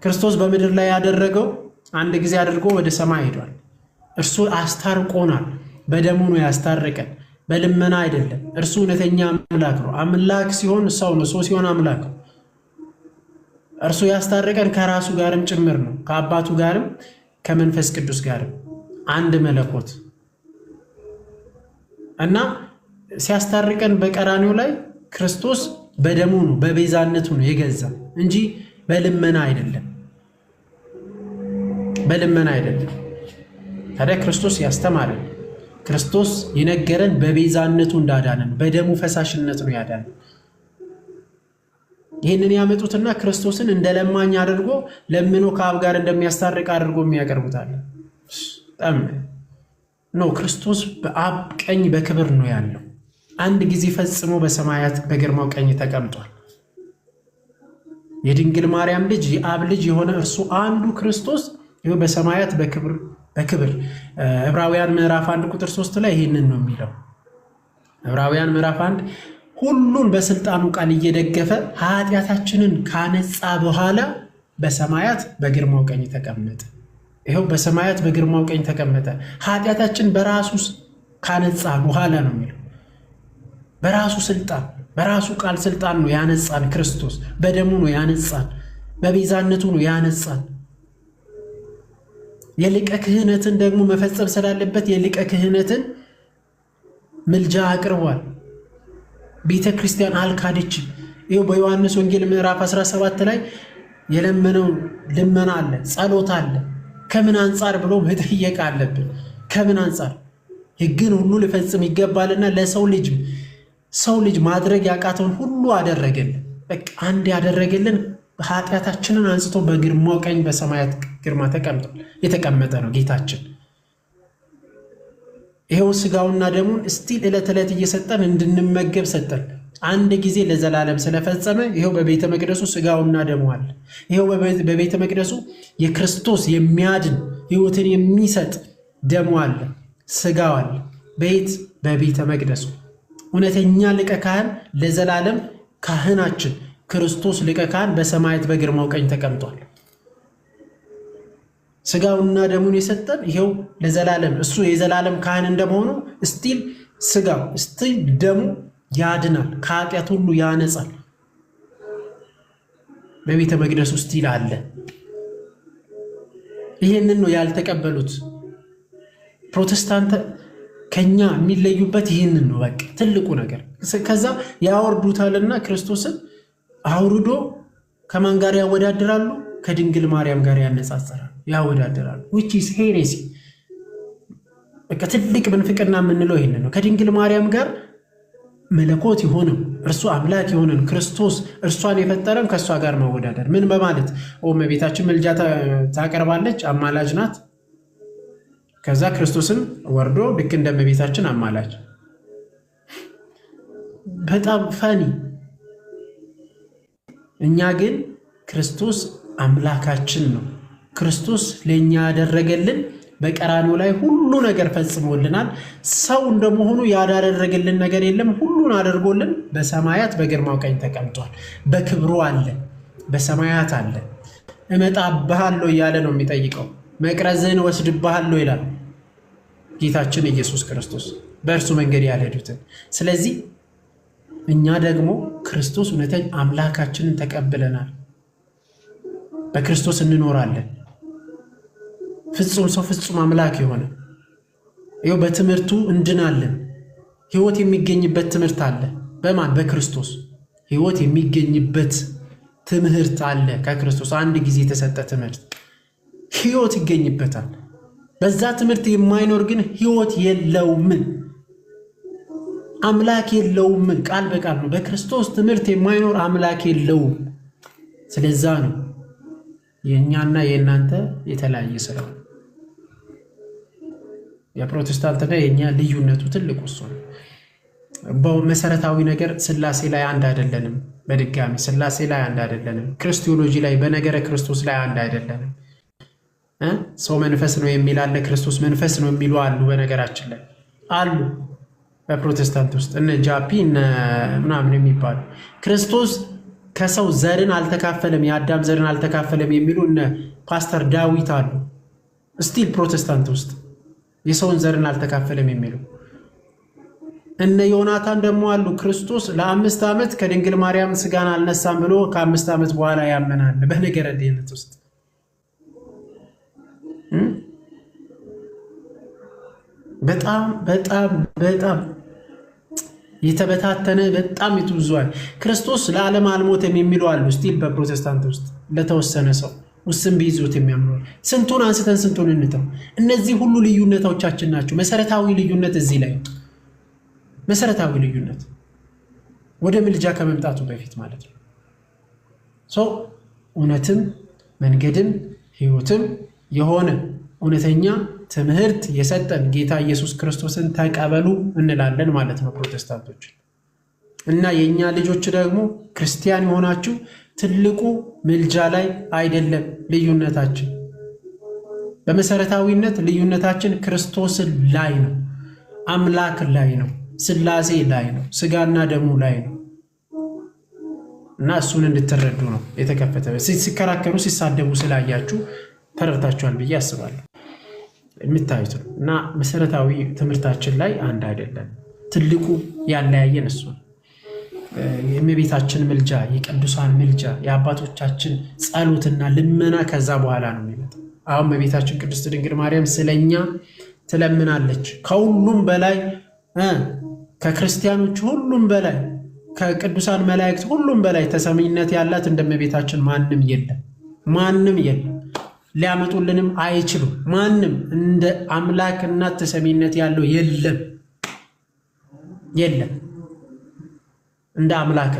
ክርስቶስ በምድር ላይ ያደረገው አንድ ጊዜ አድርጎ ወደ ሰማይ ሄዷል። እርሱ አስታርቆናል። በደሙ ነው ያስታረቀን፣ በልመና አይደለም። እርሱ እውነተኛ አምላክ ነው። አምላክ ሲሆን ሰው ነው፣ ሰው ሲሆን አምላክ ነው። እርሱ ያስታረቀን ከራሱ ጋርም ጭምር ነው፣ ከአባቱ ጋርም ከመንፈስ ቅዱስ ጋርም አንድ መለኮት እና ሲያስታርቀን በቀራኒው ላይ ክርስቶስ በደሙ ነው በቤዛነቱ ነው የገዛ እንጂ በልመና አይደለም። በልመና አይደለም። ታዲያ ክርስቶስ ያስተማረን፣ ክርስቶስ የነገረን በቤዛነቱ እንዳዳነን በደሙ ፈሳሽነት ነው ያዳነን። ይህንን ያመጡትና ክርስቶስን እንደ ለማኝ አድርጎ ለምኖ ከአብ ጋር እንደሚያስታርቅ አድርጎ የሚያቀርቡታል። ነው ክርስቶስ በአብ ቀኝ በክብር ነው ያለው። አንድ ጊዜ ፈጽሞ በሰማያት በግርማው ቀኝ ተቀምጧል። የድንግል ማርያም ልጅ የአብ ልጅ የሆነ እርሱ አንዱ ክርስቶስ ይኸው በሰማያት በክብር ዕብራውያን ምዕራፍ 1 ቁጥር 3 ላይ ይህንን ነው የሚለው። ዕብራውያን ምዕራፍ 1 ሁሉን በስልጣኑ ቃል እየደገፈ ኃጢአታችንን ካነጻ በኋላ በሰማያት በግርማው ቀኝ ተቀመጠ። ይኸው በሰማያት በግርማው ቀኝ ተቀመጠ። ኃጢአታችን በራሱ ካነጻ በኋላ ነው የሚለው። በራሱ ስልጣን በራሱ ቃል ስልጣን ነው ያነጻን። ክርስቶስ በደሙ ነው ያነጻን፣ በቤዛነቱ ነው ያነጻን። የሊቀ ክህነትን ደግሞ መፈጸም ስላለበት የሊቀ ክህነትን ምልጃ አቅርቧል። ቤተ ክርስቲያን አልካደችም። ይኸው በዮሐንስ ወንጌል ምዕራፍ 17 ላይ የለመነው ልመና አለ፣ ጸሎት አለ። ከምን አንጻር ብሎ መጠየቅ አለብን። ከምን አንጻር ሕግን ሁሉ ልፈጽም ይገባልና ለሰው ልጅ ማድረግ ያቃተውን ሁሉ አደረገልን። በቃ አንድ ያደረገልን ኃጢአታችንን አንስቶ በግርማው ቀኝ በሰማያት ግርማ የተቀመጠ ነው ጌታችን። ይሄው ስጋውና ደሙን እስቲል ዕለት ዕለት እየሰጠን እንድንመገብ ሰጠን። አንድ ጊዜ ለዘላለም ስለፈጸመ ይሄው በቤተ መቅደሱ ስጋውና ደሙ አለ። ይሄው በቤተ መቅደሱ የክርስቶስ የሚያድን ሕይወትን የሚሰጥ ደሙ አለ፣ ስጋው አለ። በቤተ መቅደሱ እውነተኛ ሊቀ ካህን ለዘላለም ካህናችን ክርስቶስ ሊቀ ካህን በሰማያት በግርማው ቀኝ ተቀምጧል። ስጋውና ደሙን የሰጠን ይሄው ለዘላለም እሱ የዘላለም ካህን እንደመሆኑ እስቲል ስጋው እስቲል ደሙ ያድናል፣ ከኃጢአት ሁሉ ያነጻል። በቤተ መቅደሱ እስቲል አለ። ይህንን ነው ያልተቀበሉት ፕሮቴስታንት ከኛ የሚለዩበት ይህንን ነው። በቃ ትልቁ ነገር ከዛ ያወርዱታልና ክርስቶስን አውርዶ ከማን ጋር ያወዳድራሉ? ከድንግል ማርያም ጋር ያነጻጽራሉ፣ ያወዳድራሉ። which is heresy። በቃ ትልቅ ምንፍቅና የምንለው ይህንን ነው። ከድንግል ማርያም ጋር መለኮት የሆነው እርሱ አምላክ የሆነን ክርስቶስ እርሷን የፈጠረን ከእሷ ጋር ማወዳደር ምን በማለት እመቤታችን ምልጃ ታቀርባለች፣ አማላጅ ናት። ከዛ ክርስቶስን ወርዶ ልክ እንደ እመቤታችን አማላጅ። በጣም ፈኒ። እኛ ግን ክርስቶስ አምላካችን ነው። ክርስቶስ ለኛ ያደረገልን በቀራንዮ ላይ ሁሉ ነገር ፈጽሞልናል። ሰው እንደመሆኑ ያላደረገልን ነገር የለም። ሁሉን አድርጎልን በሰማያት በግርማው ቀኝ ተቀምጧል። በክብሩ አለ፣ በሰማያት አለ። እመጣብሃለሁ እያለ ነው የሚጠይቀው። መቅረዝህን ወስድብሃለሁ ይላል ጌታችን ኢየሱስ ክርስቶስ በእርሱ መንገድ ያልሄዱትን። ስለዚህ እኛ ደግሞ ክርስቶስ እውነተኛ አምላካችንን ተቀብለናል። በክርስቶስ እንኖራለን። ፍጹም ሰው ፍጹም አምላክ የሆነ ይኸው በትምህርቱ እንድናለን። ሕይወት የሚገኝበት ትምህርት አለ። በማን? በክርስቶስ ሕይወት የሚገኝበት ትምህርት አለ። ከክርስቶስ አንድ ጊዜ የተሰጠ ትምህርት ሕይወት ይገኝበታል። በዛ ትምህርት የማይኖር ግን ሕይወት የለውም፣ አምላክ የለውም። ቃል በቃል ነው። በክርስቶስ ትምህርት የማይኖር አምላክ የለውም። ስለዛ ነው የእኛና የእናንተ የተለያየ ስራ። የፕሮቴስታንትና የእኛ ልዩነቱ ትልቁ እሱ ነው። በመሰረታዊ ነገር ስላሴ ላይ አንድ አይደለንም። በድጋሚ ስላሴ ላይ አንድ አይደለንም። ክርስቲዮሎጂ ላይ በነገረ ክርስቶስ ላይ አንድ አይደለንም። ሰው መንፈስ ነው የሚል አለ፣ ክርስቶስ መንፈስ ነው የሚሉ አሉ። በነገራችን ላይ አሉ በፕሮቴስታንት ውስጥ እነ ጃፒ እነ ምናምን የሚባሉ ክርስቶስ ከሰው ዘርን አልተካፈለም፣ የአዳም ዘርን አልተካፈለም የሚሉ እነ ፓስተር ዳዊት አሉ። ስቲል ፕሮቴስታንት ውስጥ የሰውን ዘርን አልተካፈለም የሚሉ እነ ዮናታን ደግሞ አሉ። ክርስቶስ ለ5 ዓመት ከድንግል ማርያም ስጋን አልነሳም ብሎ ከ5 ዓመት በኋላ ያመናል። በነገረ ድህነት ውስጥ በጣም በጣም በጣም የተበታተነ በጣም ይትውዟል። ክርስቶስ ለዓለም አልሞተም የሚሉ አሉ። ስቲል በፕሮቴስታንት ውስጥ ለተወሰነ ሰው ውስን ቢይዙት የሚያምኑ ስንቱን አንስተን ስንቱን እንተው። እነዚህ ሁሉ ልዩነቶቻችን ናቸው። መሰረታዊ ልዩነት እዚህ ላይ መሰረታዊ ልዩነት ወደ ምልጃ ከመምጣቱ በፊት ማለት ነው። ሰው እውነትም መንገድም ሕይወትም የሆነ እውነተኛ ትምህርት የሰጠን ጌታ ኢየሱስ ክርስቶስን ተቀበሉ እንላለን ማለት ነው ፕሮቴስታንቶች። እና የእኛ ልጆች ደግሞ ክርስቲያን የሆናችሁ ትልቁ ምልጃ ላይ አይደለም ልዩነታችን። በመሰረታዊነት ልዩነታችን ክርስቶስ ላይ ነው፣ አምላክ ላይ ነው፣ ስላሴ ላይ ነው፣ ስጋና ደሙ ላይ ነው። እና እሱን እንድትረዱ ነው የተከፈተ። ሲከራከሩ ሲሳደቡ ስላያችሁ ተረድታችኋል ብዬ አስባለሁ። የምታዩት ነው። እና መሰረታዊ ትምህርታችን ላይ አንድ አይደለም። ትልቁ ያለያየን እሱ ነው። የእመቤታችን ምልጃ፣ የቅዱሳን ምልጃ፣ የአባቶቻችን ጸሎትና ልመና ከዛ በኋላ ነው የሚመጣው። አሁን እመቤታችን ቅድስት ድንግል ማርያም ስለኛ ትለምናለች። ከሁሉም በላይ ከክርስቲያኖች ሁሉም በላይ ከቅዱሳን መላእክት ሁሉም በላይ ተሰሚነት ያላት እንደ እመቤታችን ማንም የለም፣ ማንም የለም። ሊያመጡልንም አይችሉም። ማንም እንደ አምላክ እናት ተሰሚነት ያለው የለም የለም። እንደ አምላክ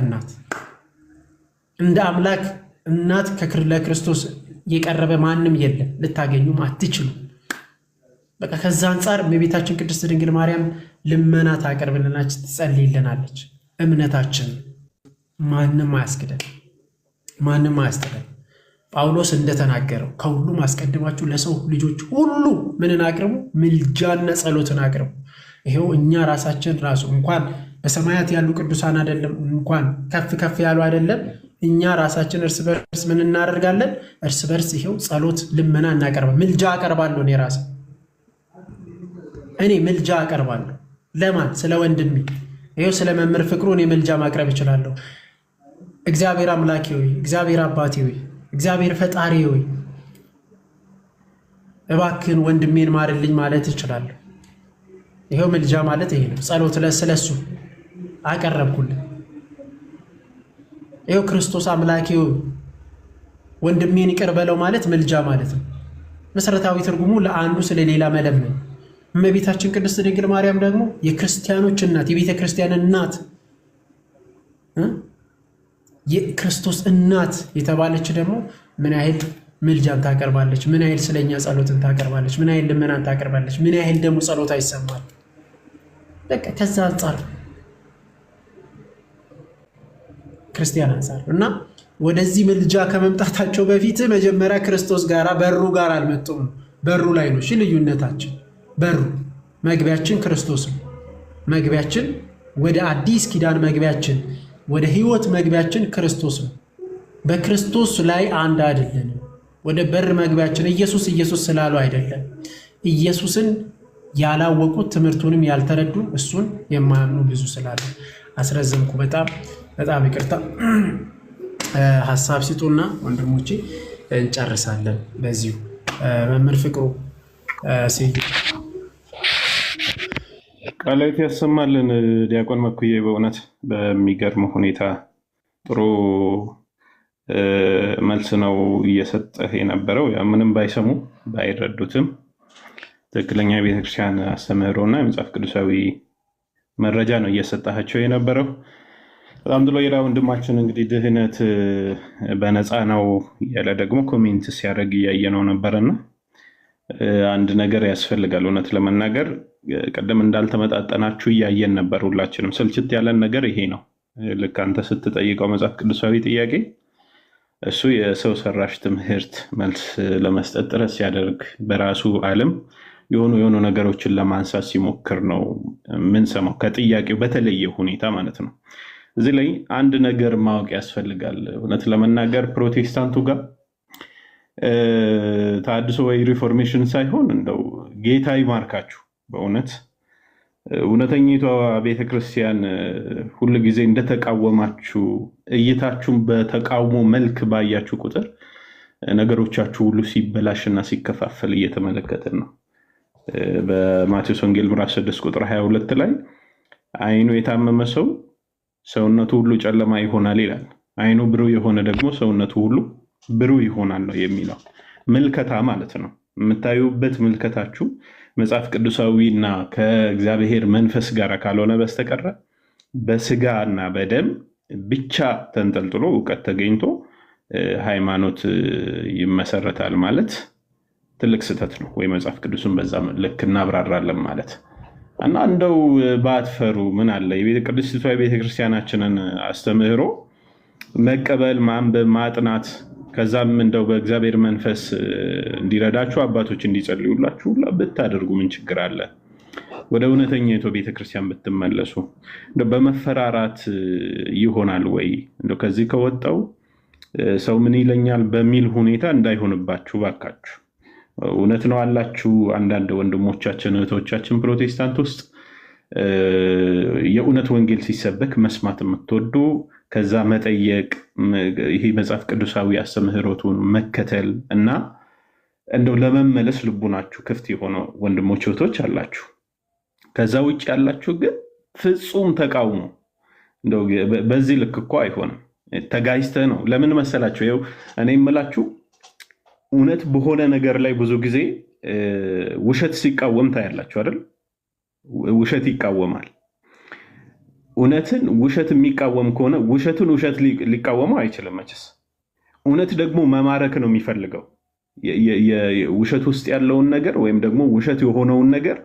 እናት ለክርስቶስ የቀረበ ማንም የለም። ልታገኙም አትችሉም። በቃ ከዛ አንጻር እመቤታችን ቅድስት ድንግል ማርያም ልመና ታቀርብልናች፣ ትጸልይልናለች። እምነታችን ማንም አያስክደን፣ ማንም አያስጥለን። ጳውሎስ እንደተናገረው ከሁሉም አስቀድማችሁ ለሰው ልጆች ሁሉ ምንን አቅርቡ? ምልጃና ጸሎትን አቅርቡ። ይሄው እኛ ራሳችን ራሱ እንኳን በሰማያት ያሉ ቅዱሳን አይደለም እንኳን ከፍ ከፍ ያሉ አይደለም፣ እኛ ራሳችን እርስ በርስ ምን እናደርጋለን? እርስ በርስ ይሄው ጸሎት ልመና እናቀርባለን። ምልጃ አቀርባለሁ። እኔ ምልጃ አቀርባለሁ። ለማን? ስለ ወንድሜ። ይሄው ስለ መምህር ፍቅሩ እኔ ምልጃ ማቅረብ እችላለሁ። እግዚአብሔር አምላኬ ሆይ፣ እግዚአብሔር አባቴ ሆይ፣ እግዚአብሔር ፈጣሪ ሆይ እባክህን ወንድሜን ማርልኝ ማለት እችላለሁ። ይሄው ምልጃ ማለት ይሄ ነው። ጸሎት ስለሱ አቀረብኩልህ። ይሄው ክርስቶስ አምላኬ ሆይ ወንድሜን ይቅር በለው ማለት ምልጃ ማለት ነው። መሰረታዊ ትርጉሙ ለአንዱ ስለሌላ መለመን። እመቤታችን ቅድስት ድንግል ማርያም ደግሞ የክርስቲያኖች እናት፣ የቤተ ክርስቲያን እናት፣ የክርስቶስ እናት የተባለች ደግሞ ምን ያህል ምልጃን ታቀርባለች፣ ምን ያህል ስለኛ ጸሎትን ታቀርባለች፣ ምን ያህል ልመናን ታቀርባለች፣ ምን ያህል ደግሞ ጸሎት አይሰማል። በቃ ከዛ አንጻር ክርስቲያን አንጻር እና ወደዚህ ምልጃ ከመምጣታቸው በፊት መጀመሪያ ክርስቶስ ጋር በሩ ጋር አልመጡም። በሩ ላይ ነው ልዩነታችን። በሩ መግቢያችን ክርስቶስ ነው። መግቢያችን ወደ አዲስ ኪዳን መግቢያችን፣ ወደ ህይወት መግቢያችን ክርስቶስ ነው። በክርስቶስ ላይ አንድ አይደለንም። ወደ በር መግቢያችን ኢየሱስ ስላሉ አይደለም። ኢየሱስን ያላወቁት ትምህርቱንም ያልተረዱ እሱን የማያምኑ ብዙ ስላሉ አስረዘምኩ። በጣም ይቅርታ። ሀሳብ ሲጡና ወንድሞቼ እንጨርሳለን በዚሁ። መምህር ፍቅሩ ቃላት ያሰማልን። ዲያቆን መኩዬ በእውነት በሚገርም ሁኔታ ጥሩ መልስ ነው እየሰጠህ የነበረው። ምንም ባይሰሙ ባይረዱትም ትክክለኛ የቤተክርስቲያን አስተምህሮና የመጽሐፍ ቅዱሳዊ መረጃ ነው እየሰጣቸው የነበረው። በጣም ጥሎ ሌላ ወንድማችን እንግዲህ ድህነት በነፃ ነው ያለ ደግሞ ኮሜንት ሲያደርግ እያየ ነው ነበረና አንድ ነገር ያስፈልጋል። እውነት ለመናገር ቀደም እንዳልተመጣጠናችሁ እያየን ነበር። ሁላችንም ስልችት ያለን ነገር ይሄ ነው። ልክ አንተ ስትጠይቀው መጽሐፍ ቅዱሳዊ ጥያቄ እሱ የሰው ሰራሽ ትምህርት መልስ ለመስጠት ጥረት ሲያደርግ በራሱ ዓለም የሆኑ ነገሮችን ለማንሳት ሲሞክር ነው ምን ሰማው፣ ከጥያቄው በተለየ ሁኔታ ማለት ነው። እዚህ ላይ አንድ ነገር ማወቅ ያስፈልጋል። እውነት ለመናገር ፕሮቴስታንቱ ጋር ተሐድሶ ወይ ሪፎርሜሽን ሳይሆን እንደው ጌታ ይማርካችሁ በእውነት እውነተኛይቷ ቤተክርስቲያን ሁሉ ጊዜ እንደተቃወማችሁ እይታችሁን በተቃውሞ መልክ ባያችሁ ቁጥር ነገሮቻችሁ ሁሉ ሲበላሽና ሲከፋፈል እየተመለከትን ነው። በማቴዎስ ወንጌል ምዕራፍ 6 ቁጥር 22 ላይ አይኑ የታመመ ሰው ሰውነቱ ሁሉ ጨለማ ይሆናል ይላል። አይኑ ብሩህ የሆነ ደግሞ ሰውነቱ ሁሉ ብሩህ ይሆናል ነው የሚለው። ምልከታ ማለት ነው። የምታዩበት ምልከታችሁ መጽሐፍ ቅዱሳዊና ከእግዚአብሔር መንፈስ ጋር ካልሆነ በስተቀር በስጋና በደም ብቻ ተንጠልጥሎ እውቀት ተገኝቶ ሃይማኖት ይመሰረታል ማለት ትልቅ ስህተት ነው። ወይ መጽሐፍ ቅዱስን በዛ ልክ እናብራራለን ማለት እና እንደው ባትፈሩ ምን አለ የቅድስቲቷ ቤተክርስቲያናችንን አስተምህሮ መቀበል፣ ማንበብ፣ ማጥናት ከዛም እንደው በእግዚአብሔር መንፈስ እንዲረዳችሁ አባቶች እንዲጸልዩላችሁ ብታደርጉ ምን ችግር አለ? ወደ እውነተኛይቱ ቤተክርስቲያን ብትመለሱ በመፈራራት ይሆናል ወይ? እንደው ከዚህ ከወጣው ሰው ምን ይለኛል በሚል ሁኔታ እንዳይሆንባችሁ ባካችሁ። እውነት ነው አላችሁ አንዳንድ ወንድሞቻችን እህቶቻችን ፕሮቴስታንት ውስጥ የእውነት ወንጌል ሲሰበክ መስማት የምትወዱ ከዛ መጠየቅ ይሄ መጽሐፍ ቅዱሳዊ አስተምህሮቱን መከተል እና እንደው ለመመለስ ልቡናችሁ ክፍት የሆነ ወንድሞች እህቶች አላችሁ። ከዛ ውጭ ያላችሁ ግን ፍጹም ተቃውሞ እንደው በዚህ ልክ እኮ አይሆንም። ተጋይስተ ነው። ለምን መሰላችሁ? ይኸው እኔ የምላችሁ እውነት በሆነ ነገር ላይ ብዙ ጊዜ ውሸት ሲቃወም ታያላችሁ አይደል? ውሸት ይቃወማል። እውነትን ውሸት የሚቃወም ከሆነ ውሸትን ውሸት ሊቃወመው አይችልም መቼስ። እውነት ደግሞ መማረክ ነው የሚፈልገው። ውሸት ውስጥ ያለውን ነገር ወይም ደግሞ ውሸት የሆነውን ነገር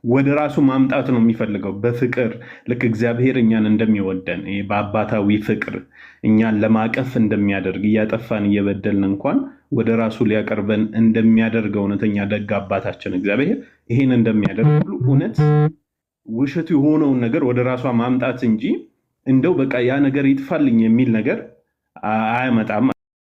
ወደ ራሱ ማምጣት ነው የሚፈልገው በፍቅር ልክ እግዚአብሔር እኛን እንደሚወደን በአባታዊ ፍቅር እኛን ለማቀፍ እንደሚያደርግ እያጠፋን እየበደልን እንኳን ወደ ራሱ ሊያቀርበን እንደሚያደርገው እውነተኛ ደግ አባታችን እግዚአብሔር ይሄን እንደሚያደርግ ሁሉ እውነት ውሸቱ የሆነውን ነገር ወደ ራሷ ማምጣት እንጂ እንደው በቃ ያ ነገር ይጥፋልኝ የሚል ነገር አያመጣም።